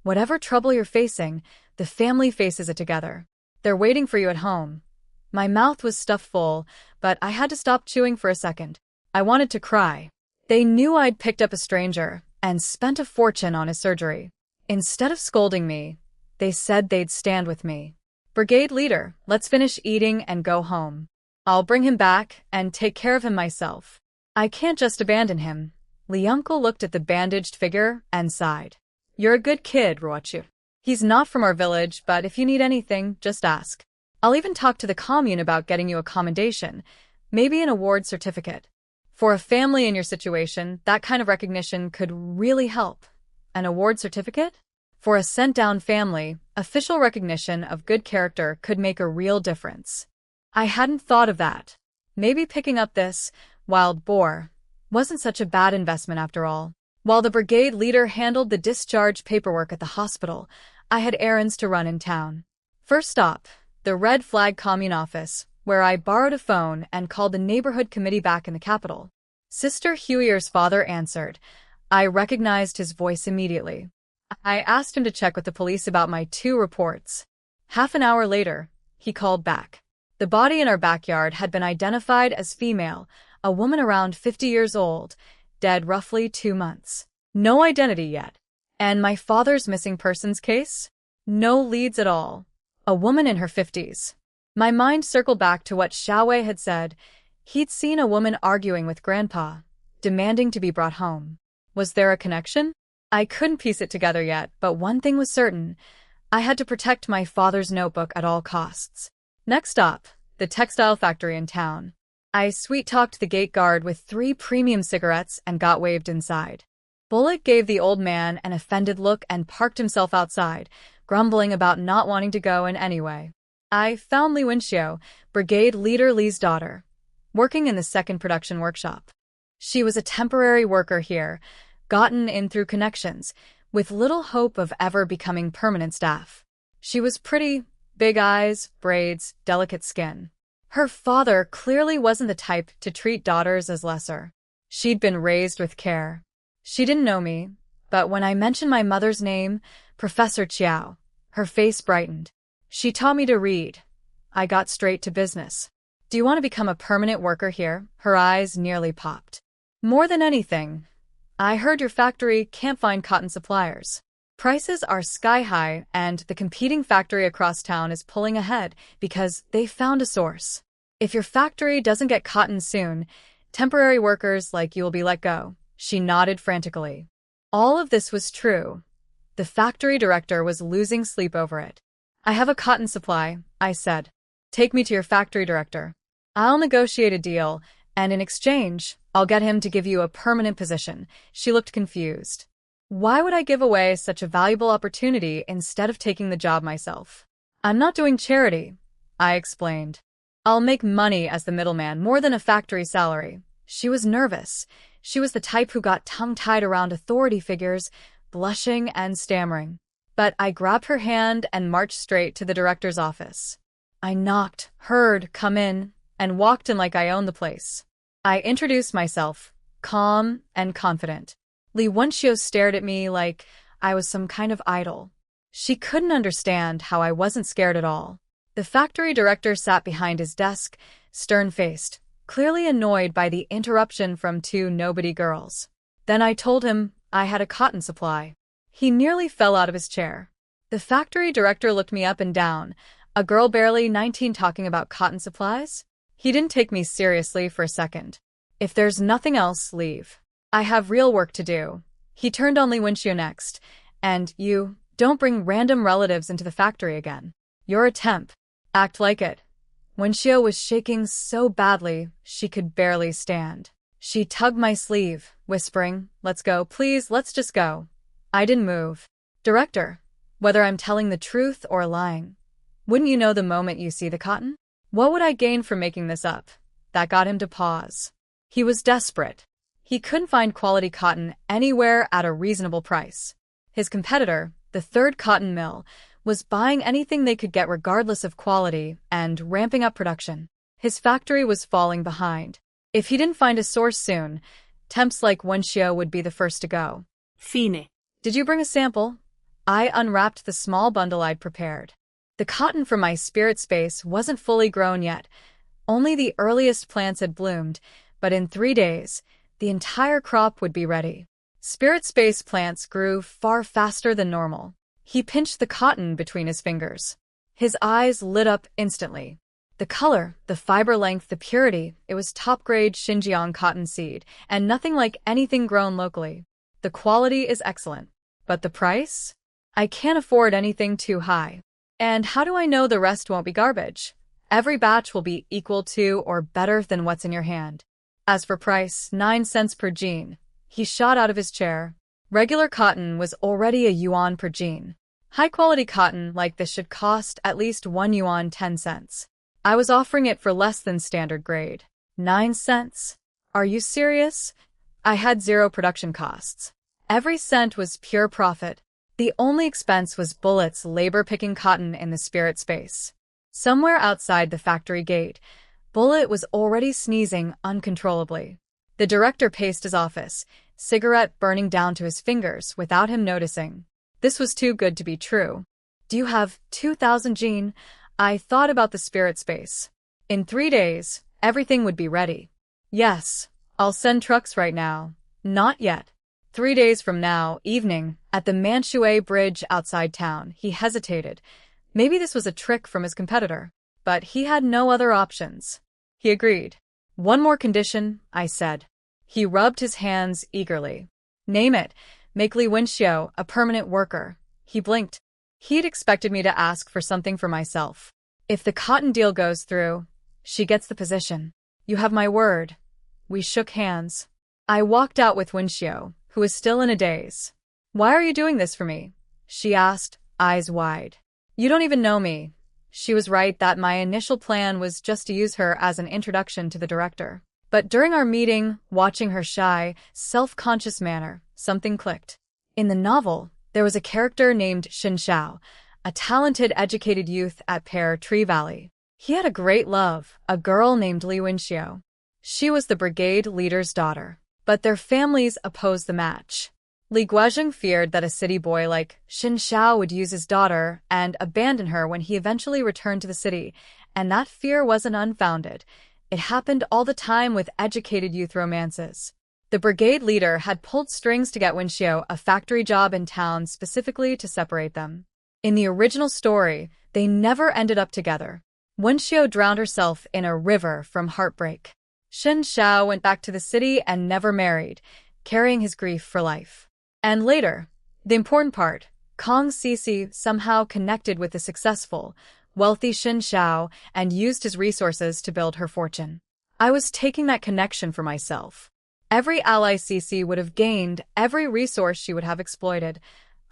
whatever trouble you're facing, the family faces it together. They're waiting for you at home. My mouth was stuffed full, but I had to stop chewing for a second. I wanted to cry. They knew I'd picked up a stranger and spent a fortune on his surgery. Instead of scolding me, they said they'd stand with me. Brigade leader, let's finish eating and go home. I'll bring him back and take care of him myself. I can't just abandon him. Liuncle looked at the bandaged figure and sighed. You're a good kid, Ruochu. He's not from our village, but if you need anything, just ask. I'll even talk to the commune about getting you a commendation, maybe an award certificate. For a family in your situation, that kind of recognition could really help. An award certificate? For a sent-down family, official recognition of good character could make a real difference. I hadn't thought of that. Maybe picking up this wild boar wasn't such a bad investment after all. While the brigade leader handled the discharge paperwork at the hospital, I had errands to run in town. First stop, the Red Flag Commune office, where I borrowed a phone and called the neighborhood committee back in the capital. Sister Huier's father answered. I recognized his voice immediately. I asked him to check with the police about my 2 reports. Half an hour later, he called back. The body in our backyard had been identified as female, a woman around 50 years old, dead roughly 2 months. No identity yet. And my father's missing persons case? No leads at all. A woman in her 50s. My mind circled back to what Xiaowei had said. He'd seen a woman arguing with Grandpa, demanding to be brought home. Was there a connection? I couldn't piece it together yet, but one thing was certain. I had to protect my father's notebook at all costs. Next stop, the textile factory in town. I sweet-talked the gate guard with 3 premium cigarettes and got waved inside. Bullet gave the old man an offended look and parked himself outside, grumbling about not wanting to go in anyway. I found Li Wenxiu, brigade leader Li's daughter, working in the 2nd production workshop. She was a temporary worker here, gotten in through connections, with little hope of ever becoming permanent staff. She was pretty, big eyes, braids, delicate skin. Her father clearly wasn't the type to treat daughters as lesser. She'd been raised with care. She didn't know me, but when I mentioned my mother's name, Professor Chiao, her face brightened. She taught me to read. I got straight to business. Do you want to become a permanent worker here? Her eyes nearly popped. More than anything, I heard your factory can't find cotton suppliers. Prices are sky high, and the competing factory across town is pulling ahead because they found a source. If your factory doesn't get cotton soon, temporary workers like you will be let go. She nodded frantically. All of this was true. The factory director was losing sleep over it. I have a cotton supply, I said. Take me to your factory director. I'll negotiate a deal, and in exchange, I'll get him to give you a permanent position. She looked confused. Why would I give away such a valuable opportunity instead of taking the job myself? I'm not doing charity, I explained. I'll make money as the middleman, more than a factory salary. She was nervous. She was the type who got tongue-tied around authority figures, blushing and stammering. But I grabbed her hand and marched straight to the director's office. I knocked, heard, come in, and walked in like I owned the place. I introduced myself, calm and confident. Lee Wenxiu stared at me like I was some kind of idol. She couldn't understand how I wasn't scared at all. The factory director sat behind his desk, stern-faced, clearly annoyed by the interruption from two nobody girls. Then I told him I had a cotton supply. He nearly fell out of his chair. The factory director looked me up and down. A girl barely 19 talking about cotton supplies? He didn't take me seriously for a second. If there's nothing else, leave. I have real work to do. He turned on Lee Wenxiu next. And you, don't bring random relatives into the factory again. You're a temp. Act like it. Wenxiu was shaking so badly she could barely stand. She tugged my sleeve, whispering, "Let's go, please, let's just go." I didn't move. Director, whether I'm telling the truth or lying, wouldn't you know the moment you see the cotton? What would I gain from making this up? That got him to pause. He was desperate. He couldn't find quality cotton anywhere at a reasonable price. His competitor, the third cotton mill, was buying anything they could get regardless of quality and ramping up production. His factory was falling behind. If he didn't find a source soon, temps like Wenxiu would be the first to go. Fine. Did you bring a sample? I unwrapped the small bundle I'd prepared. The cotton from my spirit space wasn't fully grown yet. Only the earliest plants had bloomed, but in 3 days, the entire crop would be ready. Spirit space plants grew far faster than normal. He pinched the cotton between his fingers. His eyes lit up instantly. The color, the fiber length, the purity, it was top-grade Xinjiang cotton seed, and nothing like anything grown locally. The quality is excellent. But the price? I can't afford anything too high. And how do I know the rest won't be garbage? Every batch will be equal to or better than what's in your hand. As for price, 9 cents per jean. He shot out of his chair. Regular cotton was already a yuan per jean. High-quality cotton like this should cost at least 1 yuan 10 cents. I was offering it for less than standard grade. 9 cents? Are you serious? I had 0 production costs. Every cent was pure profit. The only expense was Bullet's labor picking cotton in the spirit space. Somewhere outside the factory gate, Bullet was already sneezing uncontrollably. The director paced his office, cigarette burning down to his fingers without him noticing. This was too good to be true. Do you have 2,000 jean? I thought about the spirit space. In 3 days, everything would be ready. Yes, I'll send trucks right now. Not yet. 3 days from now, evening, at the Manhwa bridge outside town, he hesitated. Maybe this was a trick from his competitor. But he had no other options. He agreed. One more condition, I said. He rubbed his hands eagerly. Name it. Make Lee Wenxiu a permanent worker. He blinked. He'd expected me to ask for something for myself. If the cotton deal goes through, she gets the position. You have my word. We shook hands. I walked out with Wenxiu, who was still in a daze. Why are you doing this for me? She asked, eyes wide. You don't even know me. She was right that my initial plan was just to use her as an introduction to the director. But during our meeting, watching her shy, self-conscious manner, something clicked. In the novel, there was a character named Xin Xiao, a talented, educated youth at Pear Tree Valley. He had a great love, a girl named Lee Wenxiu. She was the brigade leader's daughter, but their families opposed the match. Li Guozheng feared that a city boy like Xin Xiao would use his daughter and abandon her when he eventually returned to the city, and that fear wasn't unfounded. It happened all the time with educated youth romances. The brigade leader had pulled strings to get Wenxiu a factory job in town specifically to separate them. In the original story, they never ended up together. Wenxiu drowned herself in a river from heartbreak. Xin Xiao went back to the city and never married, carrying his grief for life. And later, the important part, Kong Sisi somehow connected with the successful, wealthy Xin Xiao and used his resources to build her fortune. I was taking that connection for myself. Every ally Sisi would have gained, every resource she would have exploited.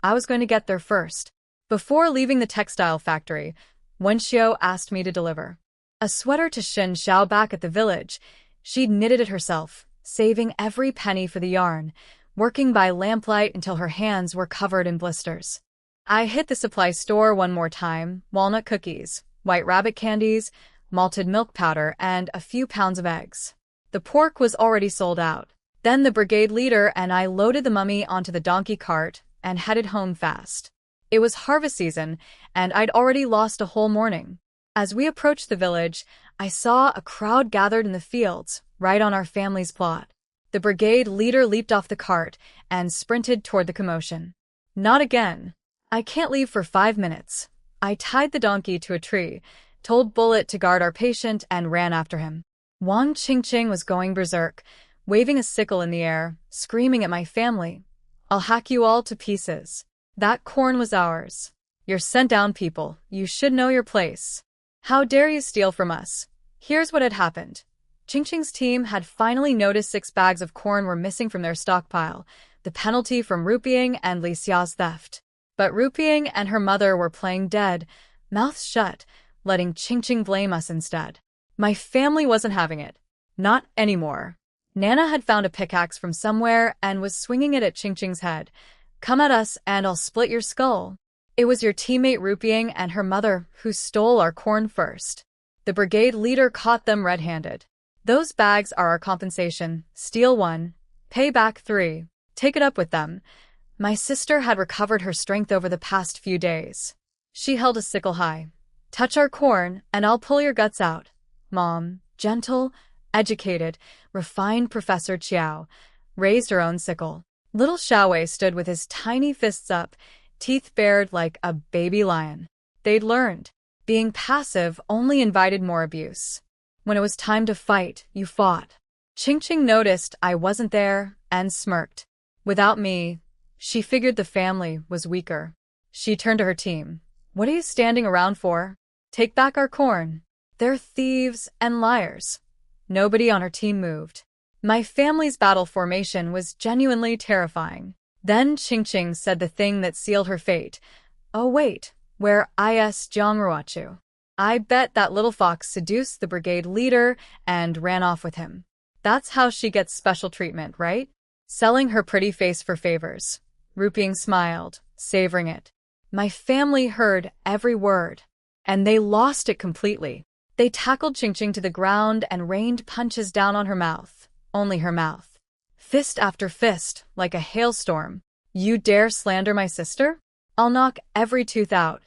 I was going to get there first. Before leaving the textile factory, Wenxiu asked me to deliver a sweater to Xin Xiao back at the village. She'd knitted it herself, saving every penny for the yarn, working by lamplight until her hands were covered in blisters. I hit the supply store one more time, walnut cookies, white rabbit candies, malted milk powder, and a few pounds of eggs. The pork was already sold out. Then the brigade leader and I loaded the mummy onto the donkey cart and headed home fast. It was harvest season, and I'd already lost a whole morning. As we approached the village, I saw a crowd gathered in the fields, right on our family's plot. The brigade leader leaped off the cart and sprinted toward the commotion. Not again. I can't leave for 5 minutes. I tied the donkey to a tree, told Bullet to guard our patient, and ran after him. Wang Qingqing was going berserk, waving a sickle in the air, screaming at my family. "I'll hack you all to pieces. That corn was ours. You're sent down, people. You should know your place. How dare you steal from us?" Here's what had happened. Qingqing's team had finally noticed 6 bags of corn were missing from their stockpile, the penalty from Rupiang and Li Xiao's theft. But Rupiang and her mother were playing dead, mouths shut, letting Qingqing blame us instead. My family wasn't having it. Not anymore. Nana had found a pickaxe from somewhere and was swinging it at Qingqing's head. "Come at us and I'll split your skull." It was your teammate Rupiang and her mother who stole our corn first. The brigade leader caught them red-handed. "Those bags are our compensation. Steal 1, pay back 3. Take it up with them." My sister had recovered her strength over the past few days. She held a sickle high. "Touch our corn and I'll pull your guts out." Mom, gentle, educated, refined Professor Chiao, raised her own sickle. Little Xiaowei stood with his tiny fists up, teeth bared like a baby lion. They'd learned. Being passive only invited more abuse. When it was time to fight, you fought. Qingqing noticed I wasn't there and smirked. Without me, she figured the family was weaker. She turned to her team. "What are you standing around for? Take back our corn." "They're thieves and liars." Nobody on her team moved. My family's battle formation was genuinely terrifying. Then Qingqing said the thing that sealed her fate. "Oh wait, where is Jiangruachu?" I bet that little fox seduced the brigade leader and ran off with him. That's how she gets special treatment, right? Selling her pretty face for favors. Rupiang smiled, savoring it. My family heard every word, and they lost it completely. They tackled Qingqing to the ground and rained punches down on her mouth. Only her mouth. Fist after fist, like a hailstorm. "You dare slander my sister? I'll knock every tooth out.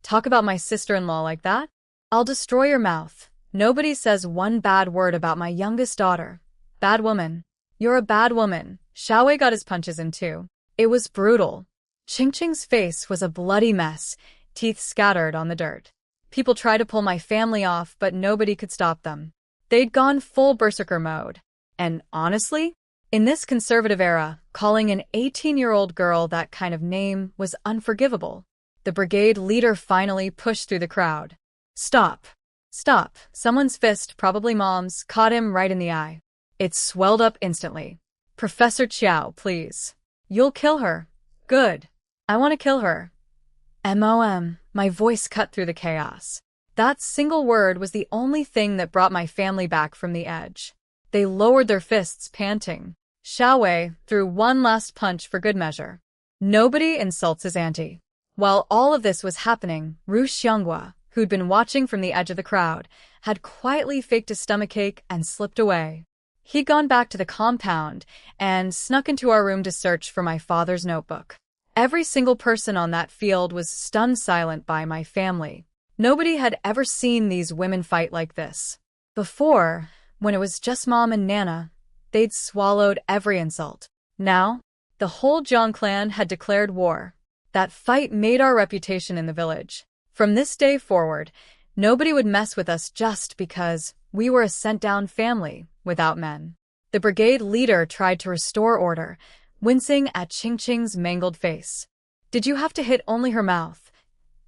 Talk about my sister-in-law like that? I'll destroy your mouth. Nobody says one bad word about my youngest daughter. Bad woman. You're a bad woman." Xiaowei got his punches in too. It was brutal. Qingqing's face was a bloody mess, teeth scattered on the dirt. People tried to pull my family off, but nobody could stop them. They'd gone full berserker mode. And honestly, in this conservative era, calling an 18-year-old girl that kind of name was unforgivable. The brigade leader finally pushed through the crowd. "Stop. Stop." Someone's fist, probably Mom's, caught him right in the eye. It swelled up instantly. "Professor Chiao, please. You'll kill her." "Good. I want to kill her." "Mom." My voice cut through the chaos. That single word was the only thing that brought my family back from the edge. They lowered their fists, panting. Xiaowei threw one last punch for good measure. Nobody insults his auntie. While all of this was happening, Ru Xianghua, who'd been watching from the edge of the crowd, had quietly faked a stomachache and slipped away. He'd gone back to the compound and snuck into our room to search for my father's notebook. Every single person on that field was stunned silent by my family. Nobody had ever seen these women fight like this. Before, when it was just Mom and Nana, they'd swallowed every insult. Now, the whole Zhang clan had declared war. That fight made our reputation in the village. From this day forward, nobody would mess with us just because we were a sent-down family without men. The brigade leader tried to restore order, wincing at Qingqing's mangled face. "Did you have to hit only her mouth?"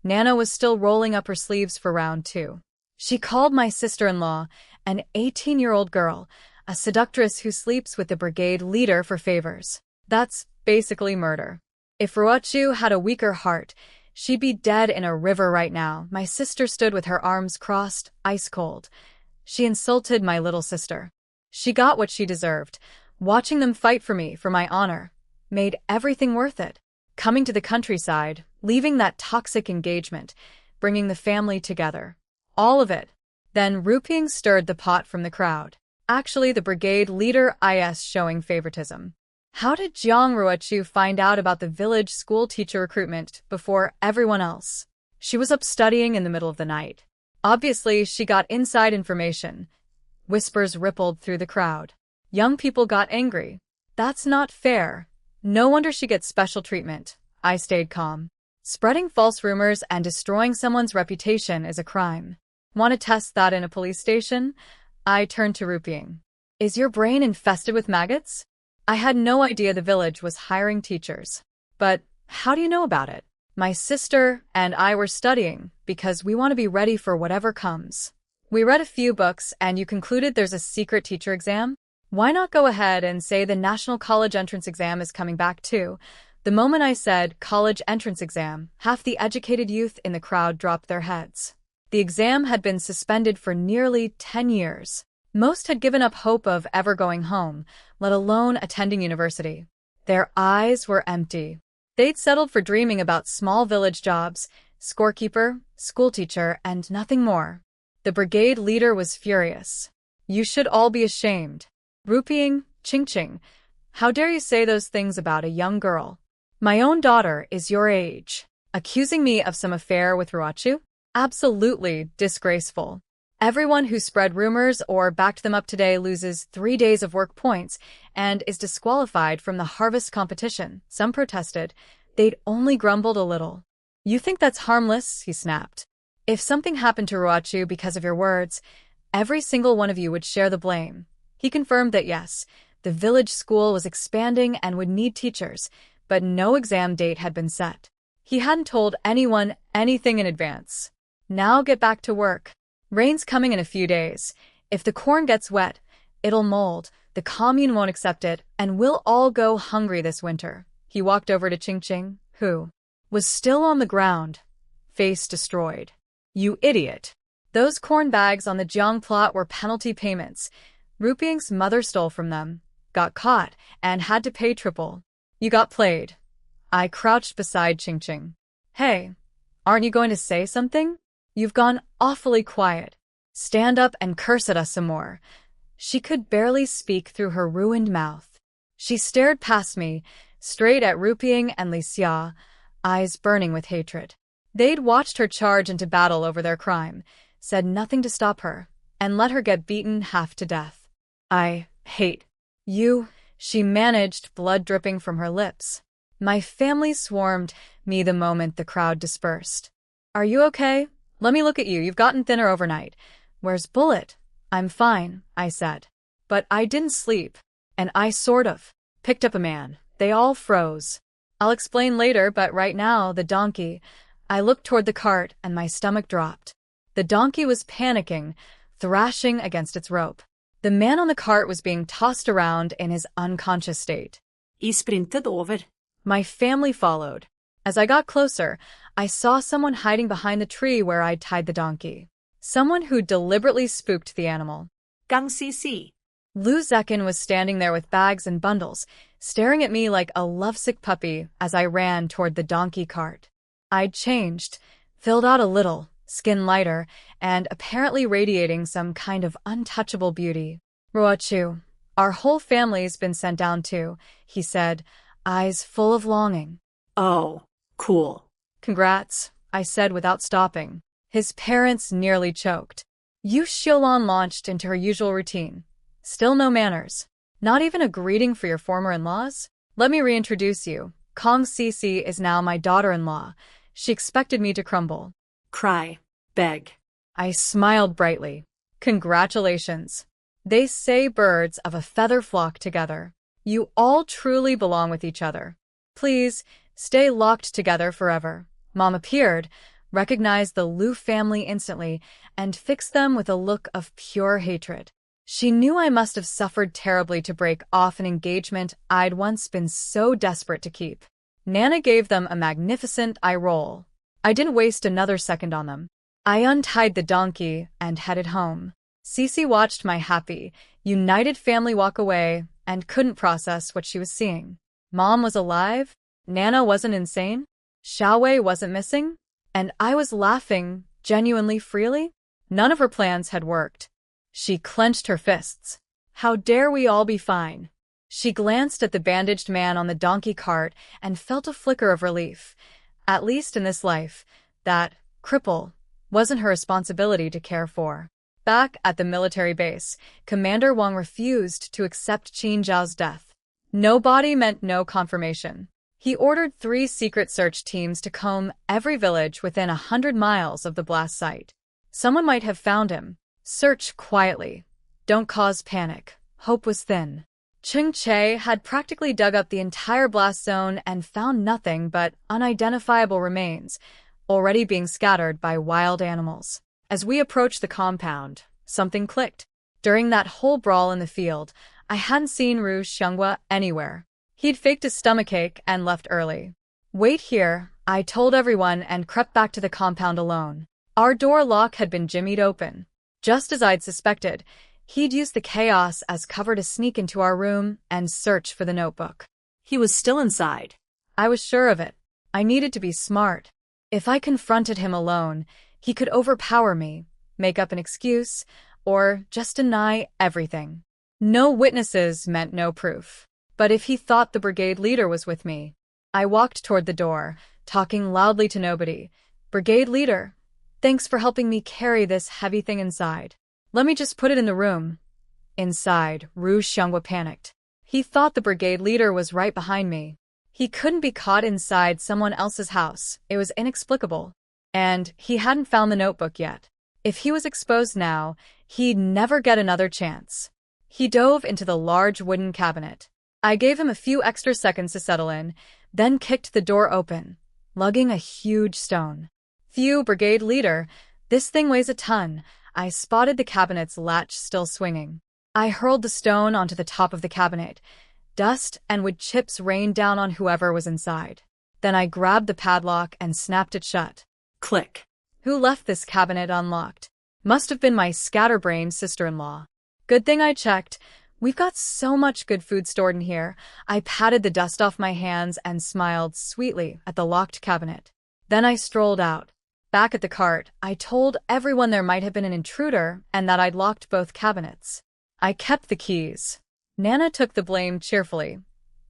Nana was still rolling up her sleeves for round 2. She called my sister-in-law an 18-year-old girl, a seductress who sleeps with the brigade leader for favors. That's basically murder. If Ruochu had a weaker heart, she'd be dead in a river right now. My sister stood with her arms crossed, ice cold. She insulted my little sister. She got what she deserved. Watching them fight for me, for my honor, made everything worth it. Coming to the countryside, leaving that toxic engagement, bringing the family together. All of it. Then Ruping stirred the pot from the crowd. Actually, the brigade leader is showing favoritism. How did Jiang Ruochu find out about the village school teacher recruitment before everyone else? She was up studying in the middle of the night. Obviously, she got inside information. Whispers rippled through the crowd. Young people got angry. That's not fair. No wonder she gets special treatment. I stayed calm. Spreading false rumors and destroying someone's reputation is a crime. Want to test that in a police station? I turned to Ruping. Is your brain infested with maggots? I had no idea the village was hiring teachers. But how do you know about it? My sister and I were studying because we want to be ready for whatever comes. We read a few books and you concluded there's a secret teacher exam? Why not go ahead and say the National College Entrance Exam is coming back too? The moment I said college entrance exam, half the educated youth in the crowd dropped their heads. The exam had been suspended for nearly 10 years. Most had given up hope of ever going home, let alone attending university. Their eyes were empty. They'd settled for dreaming about small village jobs, scorekeeper, schoolteacher, and nothing more. The brigade leader was furious. You should all be ashamed. Ruping, Ching, how dare you say those things about a young girl? My own daughter is your age. Accusing me of some affair with Ruochu? Absolutely disgraceful. Everyone who spread rumors or backed them up today loses 3 days of work points and is disqualified from the harvest competition. Some protested. They'd only grumbled a little. You think that's harmless? He snapped. If something happened to Ruochu because of your words, every single one of you would share the blame. He confirmed that yes, the village school was expanding and would need teachers, but no exam date had been set. He hadn't told anyone anything in advance. Now get back to work. Rain's coming in a few days. If the corn gets wet, it'll mold, the commune won't accept it, and we'll all go hungry this winter. He walked over to Ching, who was still on the ground, face destroyed. You idiot. Those corn bags on the Jiang plot were penalty payments. Ruping's mother stole from them, got caught, and had to pay triple. You got played. I crouched beside Ching. Hey, aren't you going to say something? You've gone awfully quiet. Stand up and curse at us some more. She could barely speak through her ruined mouth. She stared past me, straight at Ruping and Li Xia, eyes burning with hatred. They'd watched her charge into battle over their crime, said nothing to stop her, and let her get beaten half to death. I hate you, she managed, blood dripping from her lips. My family swarmed me the moment the crowd dispersed. Are you okay? Let me look at you. You've gotten thinner overnight. Where's Bullet? I'm fine, I said. But I didn't sleep. And I sort of picked up a man. They all froze. I'll explain later, but right now, the donkey. I looked toward the cart and my stomach dropped. The donkey was panicking, thrashing against its rope. The man on the cart was being tossed around in his unconscious state. I sprintet over. My family followed. As I got closer, I saw someone hiding behind the tree where I'd tied the donkey. Someone who deliberately spooked the animal. Gang CC. Lu Zekin was standing there with bags and bundles, staring at me like a lovesick puppy as I ran toward the donkey cart. I'd changed, filled out a little, skin lighter, and apparently radiating some kind of untouchable beauty. Ruochu, our whole family's been sent down too, he said, eyes full of longing. Oh, cool. Congrats, I said without stopping. His parents nearly choked. Yu Xiaolan launched into her usual routine. Still no manners. Not even a greeting for your former in-laws? Let me reintroduce you. Kong Cici is now my daughter-in-law. She expected me to crumble. Cry. Beg. I smiled brightly. Congratulations. They say birds of a feather flock together. You all truly belong with each other. Please, stay locked together forever. Mom appeared, recognized the Lu family instantly, and fixed them with a look of pure hatred. She knew I must have suffered terribly to break off an engagement I'd once been so desperate to keep. Nana gave them a magnificent eye roll. I didn't waste another second on them. I untied the donkey and headed home. Cici watched my happy, united family walk away and couldn't process what she was seeing. Mom was alive, Nana wasn't insane, Xiaowei wasn't missing, and I was laughing genuinely freely. None of her plans had worked. She clenched her fists. How dare we all be fine? She glanced at the bandaged man on the donkey cart and felt a flicker of relief. At least in this life, that cripple wasn't her responsibility to care for. Back at the military base, Commander Wang refused to accept Qin Zhao's death. No body meant no confirmation. He ordered 3 secret search teams to comb every village within 100 miles of the blast site. Someone might have found him. Search quietly. Don't cause panic. Hope was thin. Cheng Che had practically dug up the entire blast zone and found nothing but unidentifiable remains, already being scattered by wild animals. As we approached the compound, something clicked. During that whole brawl in the field, I hadn't seen Ru Xianghua anywhere. He'd faked a stomachache and left early. Wait here, I told everyone and crept back to the compound alone. Our door lock had been jimmied open. Just as I'd suspected, he'd used the chaos as cover to sneak into our room and search for the notebook. He was still inside. I was sure of it. I needed to be smart. If I confronted him alone, he could overpower me, make up an excuse, or just deny everything. No witnesses meant no proof. But if he thought the brigade leader was with me, I walked toward the door, talking loudly to nobody. Brigade leader, thanks for helping me carry this heavy thing inside. Let me just put it in the room. Inside, Ru Xianghua panicked. He thought the brigade leader was right behind me. He couldn't be caught inside someone else's house. It was inexplicable. And he hadn't found the notebook yet. If he was exposed now, he'd never get another chance. He dove into the large wooden cabinet. I gave him a few extra seconds to settle in, then kicked the door open, lugging a huge stone. Phew, brigade leader, this thing weighs a ton. I spotted the cabinet's latch still swinging. I hurled the stone onto the top of the cabinet. Dust and wood chips rained down on whoever was inside. Then I grabbed the padlock and snapped it shut. Click. Who left this cabinet unlocked? Must have been my scatterbrained sister-in-law. Good thing I checked. We've got so much good food stored in here. I patted the dust off my hands and smiled sweetly at the locked cabinet. Then I strolled out. Back at the cart, I told everyone there might have been an intruder and that I'd locked both cabinets. I kept the keys. Nana took the blame cheerfully.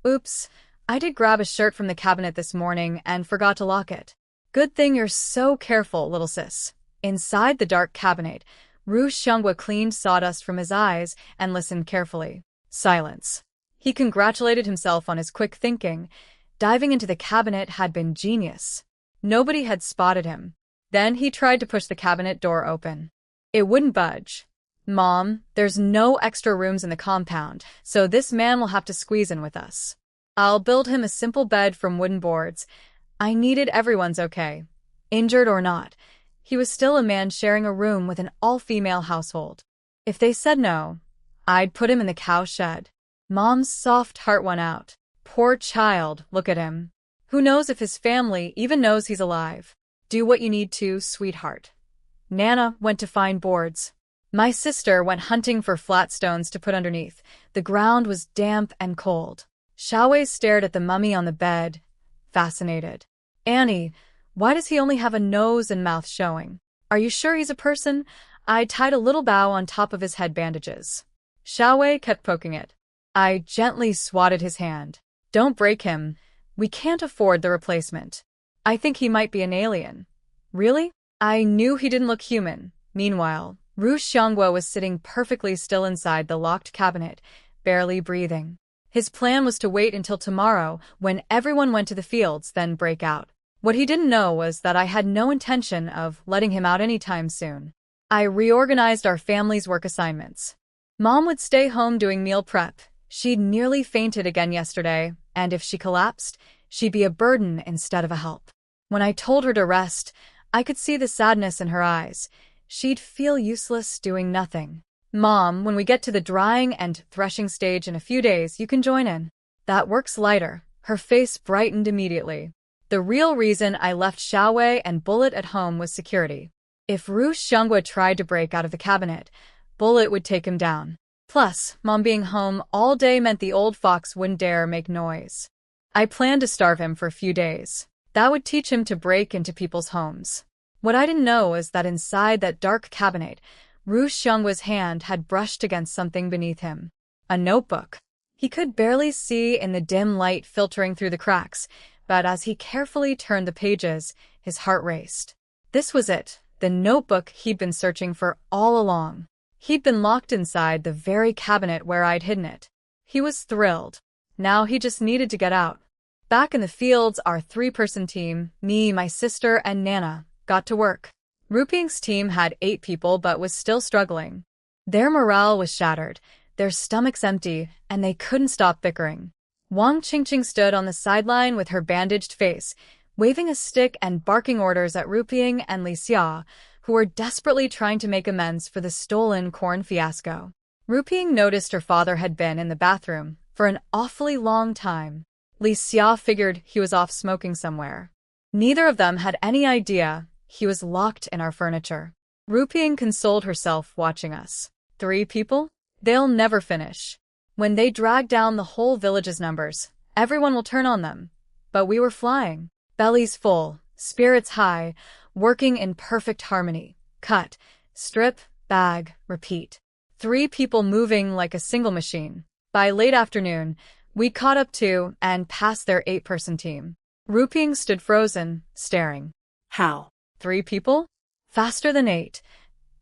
Oops, I did grab a shirt from the cabinet this morning and forgot to lock it. Good thing you're so careful, little sis. Inside the dark cabinet, Ru Xianghua cleaned sawdust from his eyes and listened carefully. Silence. He congratulated himself on his quick thinking. Diving into the cabinet had been genius. Nobody had spotted him. Then he tried to push the cabinet door open. It wouldn't budge. Mom, there's no extra rooms in the compound, so this man will have to squeeze in with us. I'll build him a simple bed from wooden boards. I needed everyone's okay. Injured or not, he was still a man sharing a room with an all-female household. If they said no, I'd put him in the cow shed. Mom's soft heart went out. Poor child, look at him. Who knows if his family even knows he's alive. Do what you need to, sweetheart. Nana went to find boards. My sister went hunting for flat stones to put underneath. The ground was damp and cold. Xiaowei stared at the mummy on the bed, fascinated. Annie, why does he only have a nose and mouth showing? Are you sure he's a person? I tied a little bow on top of his head bandages. Xiaowei kept poking it. I gently swatted his hand. Don't break him. We can't afford the replacement. I think he might be an alien. Really? I knew he didn't look human. Meanwhile, Ru Xianghua was sitting perfectly still inside the locked cabinet, barely breathing. His plan was to wait until tomorrow, when everyone went to the fields, then break out. What he didn't know was that I had no intention of letting him out anytime soon. I reorganized our family's work assignments. Mom would stay home doing meal prep. She'd nearly fainted again yesterday, and if she collapsed, she'd be a burden instead of a help. When I told her to rest, I could see the sadness in her eyes. She'd feel useless doing nothing. Mom, when we get to the drying and threshing stage in a few days, you can join in. That works lighter. Her face brightened immediately. The real reason I left Xiaowei and Bullet at home was security. If Ru Xianghua tried to break out of the cabinet, Bullet would take him down. Plus, Mom being home all day meant the old fox wouldn't dare make noise. I planned to starve him for a few days. That would teach him to break into people's homes. What I didn't know was that inside that dark cabinet, Ru Xiangwa's hand had brushed against something beneath him. A notebook. He could barely see in the dim light filtering through the cracks, but as he carefully turned the pages, his heart raced. This was it, the notebook he'd been searching for all along. He'd been locked inside the very cabinet where I'd hidden it. He was thrilled. Now he just needed to get out. Back in the fields, our three-person team, me, my sister, and Nana, got to work. Ruping's team had 8 people but was still struggling. Their morale was shattered, their stomachs empty, and they couldn't stop bickering. Wang Qingqing stood on the sideline with her bandaged face, waving a stick and barking orders at Ruping and Li Xia, who were desperately trying to make amends for the stolen corn fiasco. Ruping noticed her father had been in the bathroom for an awfully long time. Li Xia figured he was off smoking somewhere. Neither of them had any idea he was locked in our furniture. Ruping consoled herself watching us. 3 people? They'll never finish. When they drag down the whole village's numbers, everyone will turn on them. But we were flying. Bellies full, spirits high, working in perfect harmony. Cut, strip, bag, repeat. 3 people moving like a single machine. By late afternoon, we caught up to and passed their 8-person team. Ruping stood frozen, staring. How? 3 people? Faster than 8.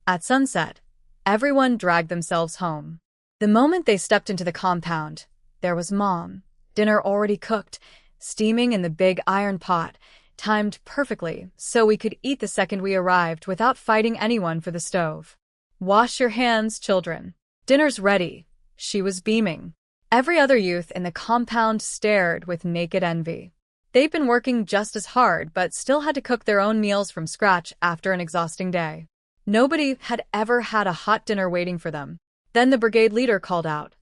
At sunset, everyone dragged themselves home. The moment they stepped into the compound, there was Mom. Dinner already cooked, steaming in the big iron pot, timed perfectly so we could eat the second we arrived without fighting anyone for the stove. Wash your hands, children. Dinner's ready. She was beaming. Every other youth in the compound stared with naked envy. They'd been working just as hard but still had to cook their own meals from scratch after an exhausting day. Nobody had ever had a hot dinner waiting for them. Then the brigade leader called out,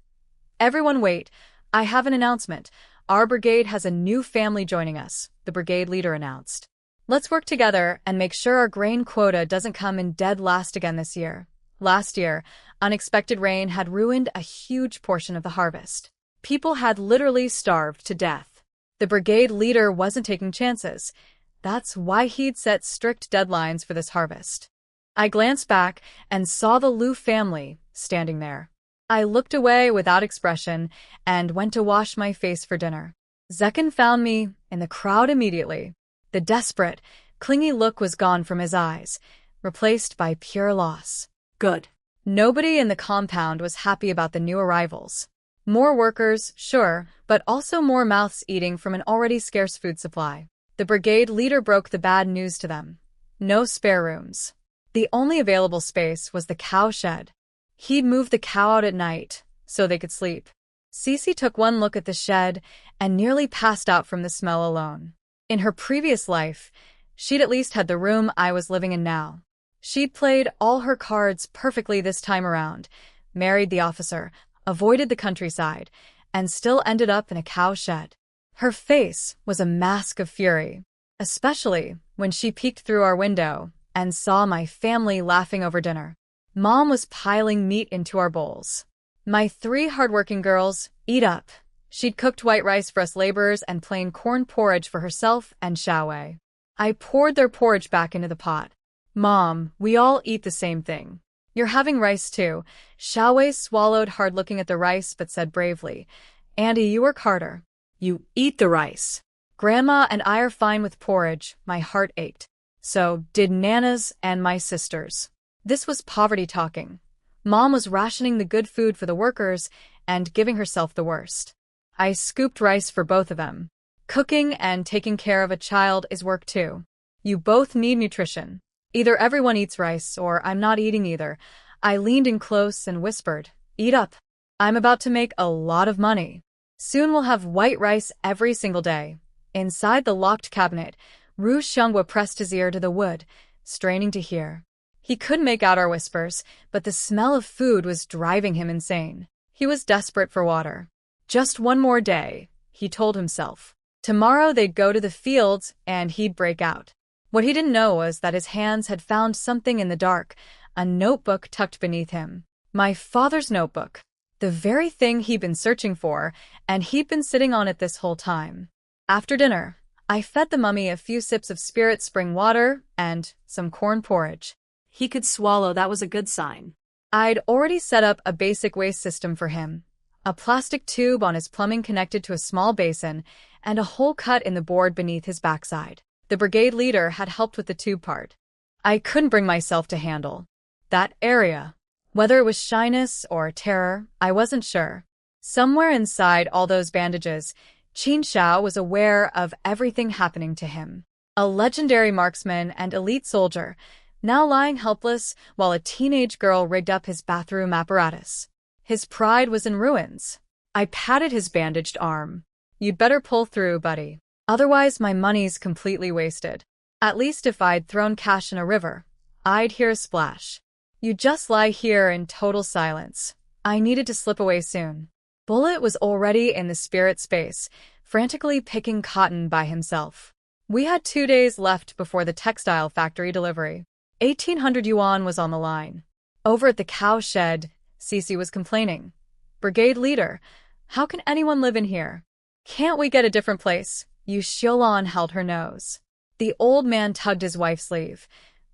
"Everyone wait, I have an announcement. Our brigade has a new family joining us," the brigade leader announced. "Let's work together and make sure our grain quota doesn't come in dead last again this year." Last year, unexpected rain had ruined a huge portion of the harvest. People had literally starved to death. The brigade leader wasn't taking chances. That's why he'd set strict deadlines for this harvest. I glanced back and saw the Liu family standing there. I looked away without expression and went to wash my face for dinner. Zekin found me in the crowd immediately. The desperate, clingy look was gone from his eyes, replaced by pure loss. Good. Nobody in the compound was happy about the new arrivals. More workers, sure, but also more mouths eating from an already scarce food supply. The brigade leader broke the bad news to them. No spare rooms. The only available space was the cow shed. He'd moved the cow out at night so they could sleep. Cece took one look at the shed and nearly passed out from the smell alone. In her previous life, she'd at least had the room I was living in now. She'd played all her cards perfectly this time around, married the officer, avoided the countryside, and still ended up in a cow shed. Her face was a mask of fury, especially when she peeked through our window and saw my family laughing over dinner. Mom was piling meat into our bowls. My 3 hardworking girls, eat up. She'd cooked white rice for us laborers and plain corn porridge for herself and Xiaowei. I poured their porridge back into the pot. "Mom, we all eat the same thing. You're having rice too." Xiaowei swallowed hard looking at the rice but said bravely, "Andy, you work harder." You eat the rice. "Grandma and I are fine with porridge." My heart ached. So did Nana's and my sisters. This was poverty talking. Mom was rationing the good food for the workers and giving herself the worst. I scooped rice for both of them. Cooking and taking care of a child is work too. You both need nutrition. Either everyone eats rice or I'm not eating either. I leaned in close and whispered, "Eat up. I'm about to make a lot of money. Soon we'll have white rice every single day." Inside the locked cabinet, Ru Xiangwa pressed his ear to the wood, straining to hear. He couldn't make out our whispers, but the smell of food was driving him insane. He was desperate for water. Just one more day, he told himself. Tomorrow they'd go to the fields and he'd break out. What he didn't know was that his hands had found something in the dark, a notebook tucked beneath him. My father's notebook. The very thing he'd been searching for, and he'd been sitting on it this whole time. After dinner, I fed the mummy a few sips of spirit spring water and some corn porridge. He could swallow, that was a good sign. I'd already set up a basic waste system for him. A plastic tube on his plumbing connected to a small basin, and a hole cut in the board beneath his backside. The brigade leader had helped with the tube part. I couldn't bring myself to handle that area. Whether it was shyness or terror, I wasn't sure. Somewhere inside all those bandages, Qin Xiao was aware of everything happening to him. A legendary marksman and elite soldier, now lying helpless while a teenage girl rigged up his bathroom apparatus. His pride was in ruins. I patted his bandaged arm. You'd better pull through, buddy. Otherwise, my money's completely wasted. At least if I'd thrown cash in a river, I'd hear a splash. You just lie here in total silence. I needed to slip away soon. Bullet was already in the spirit space, frantically picking cotton by himself. We had 2 days left before the textile factory delivery. 1,800 yuan was on the line. Over at the cow shed, Cece was complaining. Brigade leader, how can anyone live in here? Can't we get a different place? Yu Xiaolan held her nose. The old man tugged his wife's sleeve.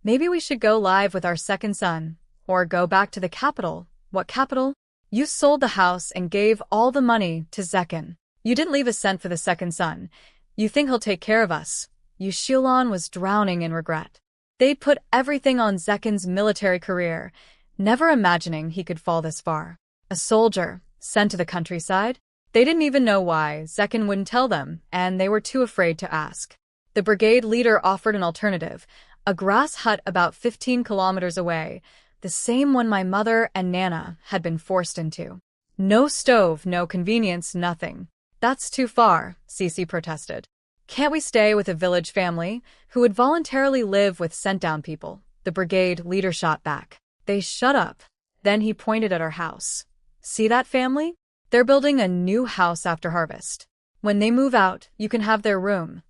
Maybe we should go live with our second son, or go back to the capital. What capital? You sold the house and gave all the money to Zekin. You didn't leave a cent for the second son. You think he'll take care of us? Yu Xiaolan was drowning in regret. They'd put everything on Zekin's military career, never imagining he could fall this far. A soldier, sent to the countryside? They didn't even know why. Zekin wouldn't tell them, and they were too afraid to ask. The brigade leader offered an alternative, a grass hut about 15 kilometers away, the same one my mother and Nana had been forced into. No stove, no convenience, nothing. That's too far, Cece protested. Can't we stay with a village family who would voluntarily live with sent-down people? The brigade leader shot back. They shut up. Then he pointed at our house. See that family? They're building a new house after harvest. When they move out, you can have their room.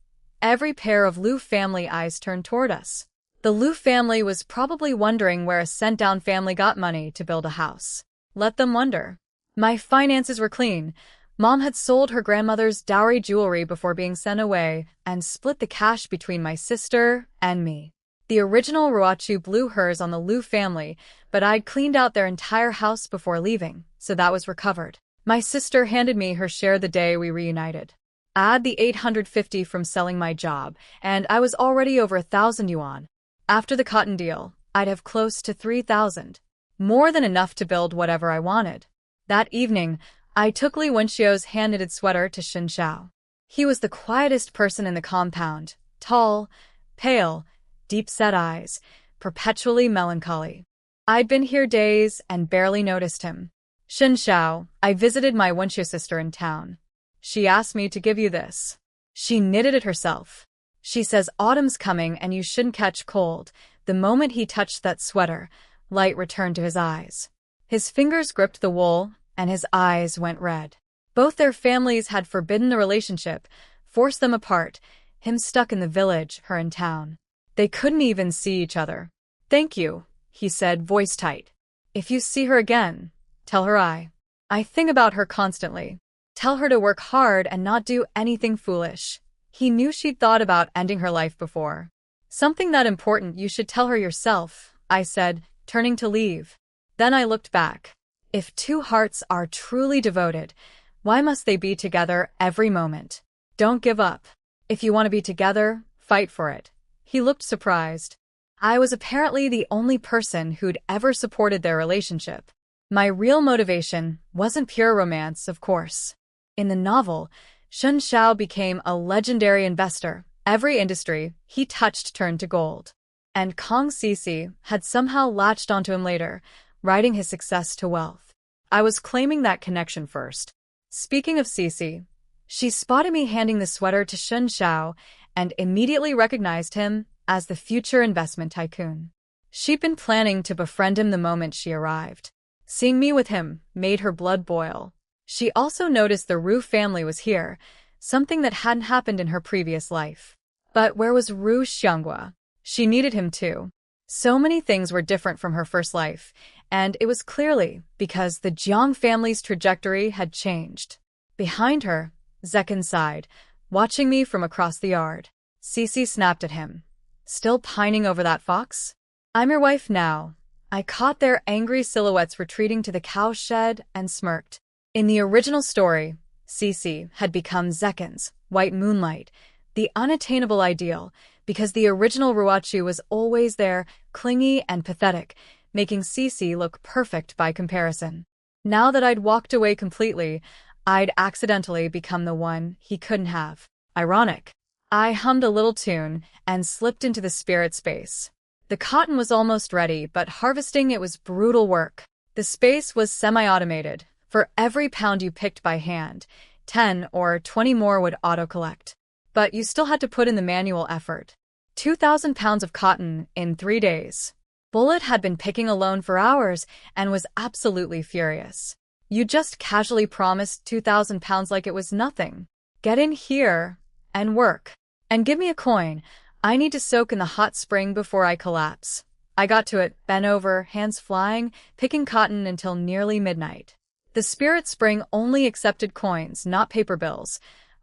Every pair of Liu family eyes turned toward us. The Liu family was probably wondering where a sent-down family got money to build a house. Let them wonder. My finances were clean. Mom had sold her grandmother's dowry jewelry before being sent away and split the cash between my sister and me. The original Ruachu blew hers on the Liu family, but I'd cleaned out their entire house before leaving, so that was recovered. My sister handed me her share the day we reunited. Add the 850 from selling my job, and I was already over 1,000 yuan. After the cotton deal, I'd have close to 3,000. More than enough to build whatever I wanted. That evening, I took Li Wenxiu's hand-knitted sweater to Xin Xiao. He was the quietest person in the compound, tall, pale, deep-set eyes, perpetually melancholy. I'd been here days and barely noticed him. Xin Xiao, I visited my Wenxiu sister in town. She asked me to give you this. She knitted it herself. She says autumn's coming and you shouldn't catch cold. The moment he touched that sweater, light returned to his eyes. His fingers gripped the wool, and his eyes went red. Both their families had forbidden the relationship, forced them apart, him stuck in the village, her in town. They couldn't even see each other. Thank you, he said, voice tight. If you see her again, tell her I think about her constantly. Tell her to work hard and not do anything foolish. He knew she'd thought about ending her life before. Something that important you should tell her yourself, I said, turning to leave. Then I looked back. If two hearts are truly devoted, why must they be together every moment? Don't give up. If you want to be together, fight for it. He looked surprised. I was apparently the only person who'd ever supported their relationship. My real motivation wasn't pure romance, of course. In the novel, Xin Xiao became a legendary investor. Every industry he touched turned to gold. And Kong Cece had somehow latched onto him later, riding his success to wealth. I was claiming that connection first. Speaking of Cece, she spotted me handing the sweater to Xin Xiao and immediately recognized him as the future investment tycoon. She'd been planning to befriend him the moment she arrived. Seeing me with him made her blood boil. She also noticed the Ru family was here, something that hadn't happened in her previous life. But where was Ru Xianghua? She needed him too. So many things were different from her first life, and it was clearly because the Jiang family's trajectory had changed. Behind her, Zekin sighed, watching me from across the yard. Cece snapped at him. Still pining over that fox? I'm your wife now. I caught their angry silhouettes retreating to the cow shed and smirked. In the original story, Cece had become Zekin's white moonlight, the unattainable ideal, because the original Ruachu was always there, clingy and pathetic, making Cece look perfect by comparison. Now that I'd walked away completely, I'd accidentally become the one he couldn't have. Ironic. I hummed a little tune and slipped into the spirit space. The cotton was almost ready, but harvesting it was brutal work. The space was semi-automated. For every pound you picked by hand, 10 or 20 more would auto-collect. But you still had to put in the manual effort. 2,000 pounds of cotton in 3 days. Bullet had been picking alone for hours and was absolutely furious. You just casually promised 2,000 pounds like it was nothing. Get in here and work. And give me a coin. I need to soak in the hot spring before I collapse. I got to it, bent over, hands flying, picking cotton until nearly midnight. The spirit spring only accepted coins, not paper bills.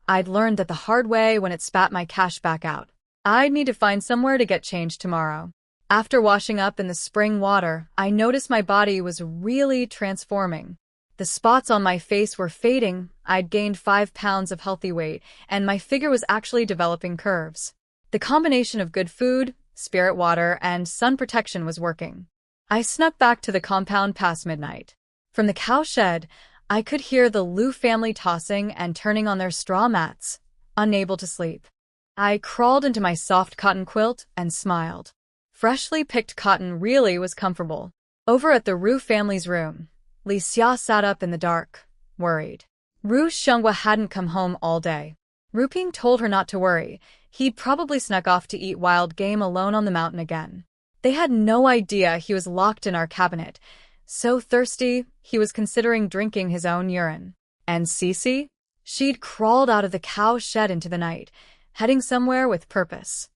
I'd learned that the hard way when it spat my cash back out. I'd need to find somewhere to get change tomorrow. After washing up in the spring water, I noticed my body was really transforming. The spots on my face were fading, I'd gained 5 pounds of healthy weight, and my figure was actually developing curves. The combination of good food, spirit water, and sun protection was working. I snuck back to the compound past midnight. From the cow shed, I could hear the Liu family tossing and turning on their straw mats, unable to sleep. I crawled into my soft cotton quilt and smiled. Freshly picked cotton really was comfortable. Over at the Ru family's room, Li Xia sat up in the dark, worried. Ru Xianghua hadn't come home all day. Ruping told her not to worry. He'd probably snuck off to eat wild game alone on the mountain again. They had no idea he was locked in our cabinet. So thirsty, he was considering drinking his own urine. And Cece? She'd crawled out of the cow shed into the night, heading somewhere with purpose.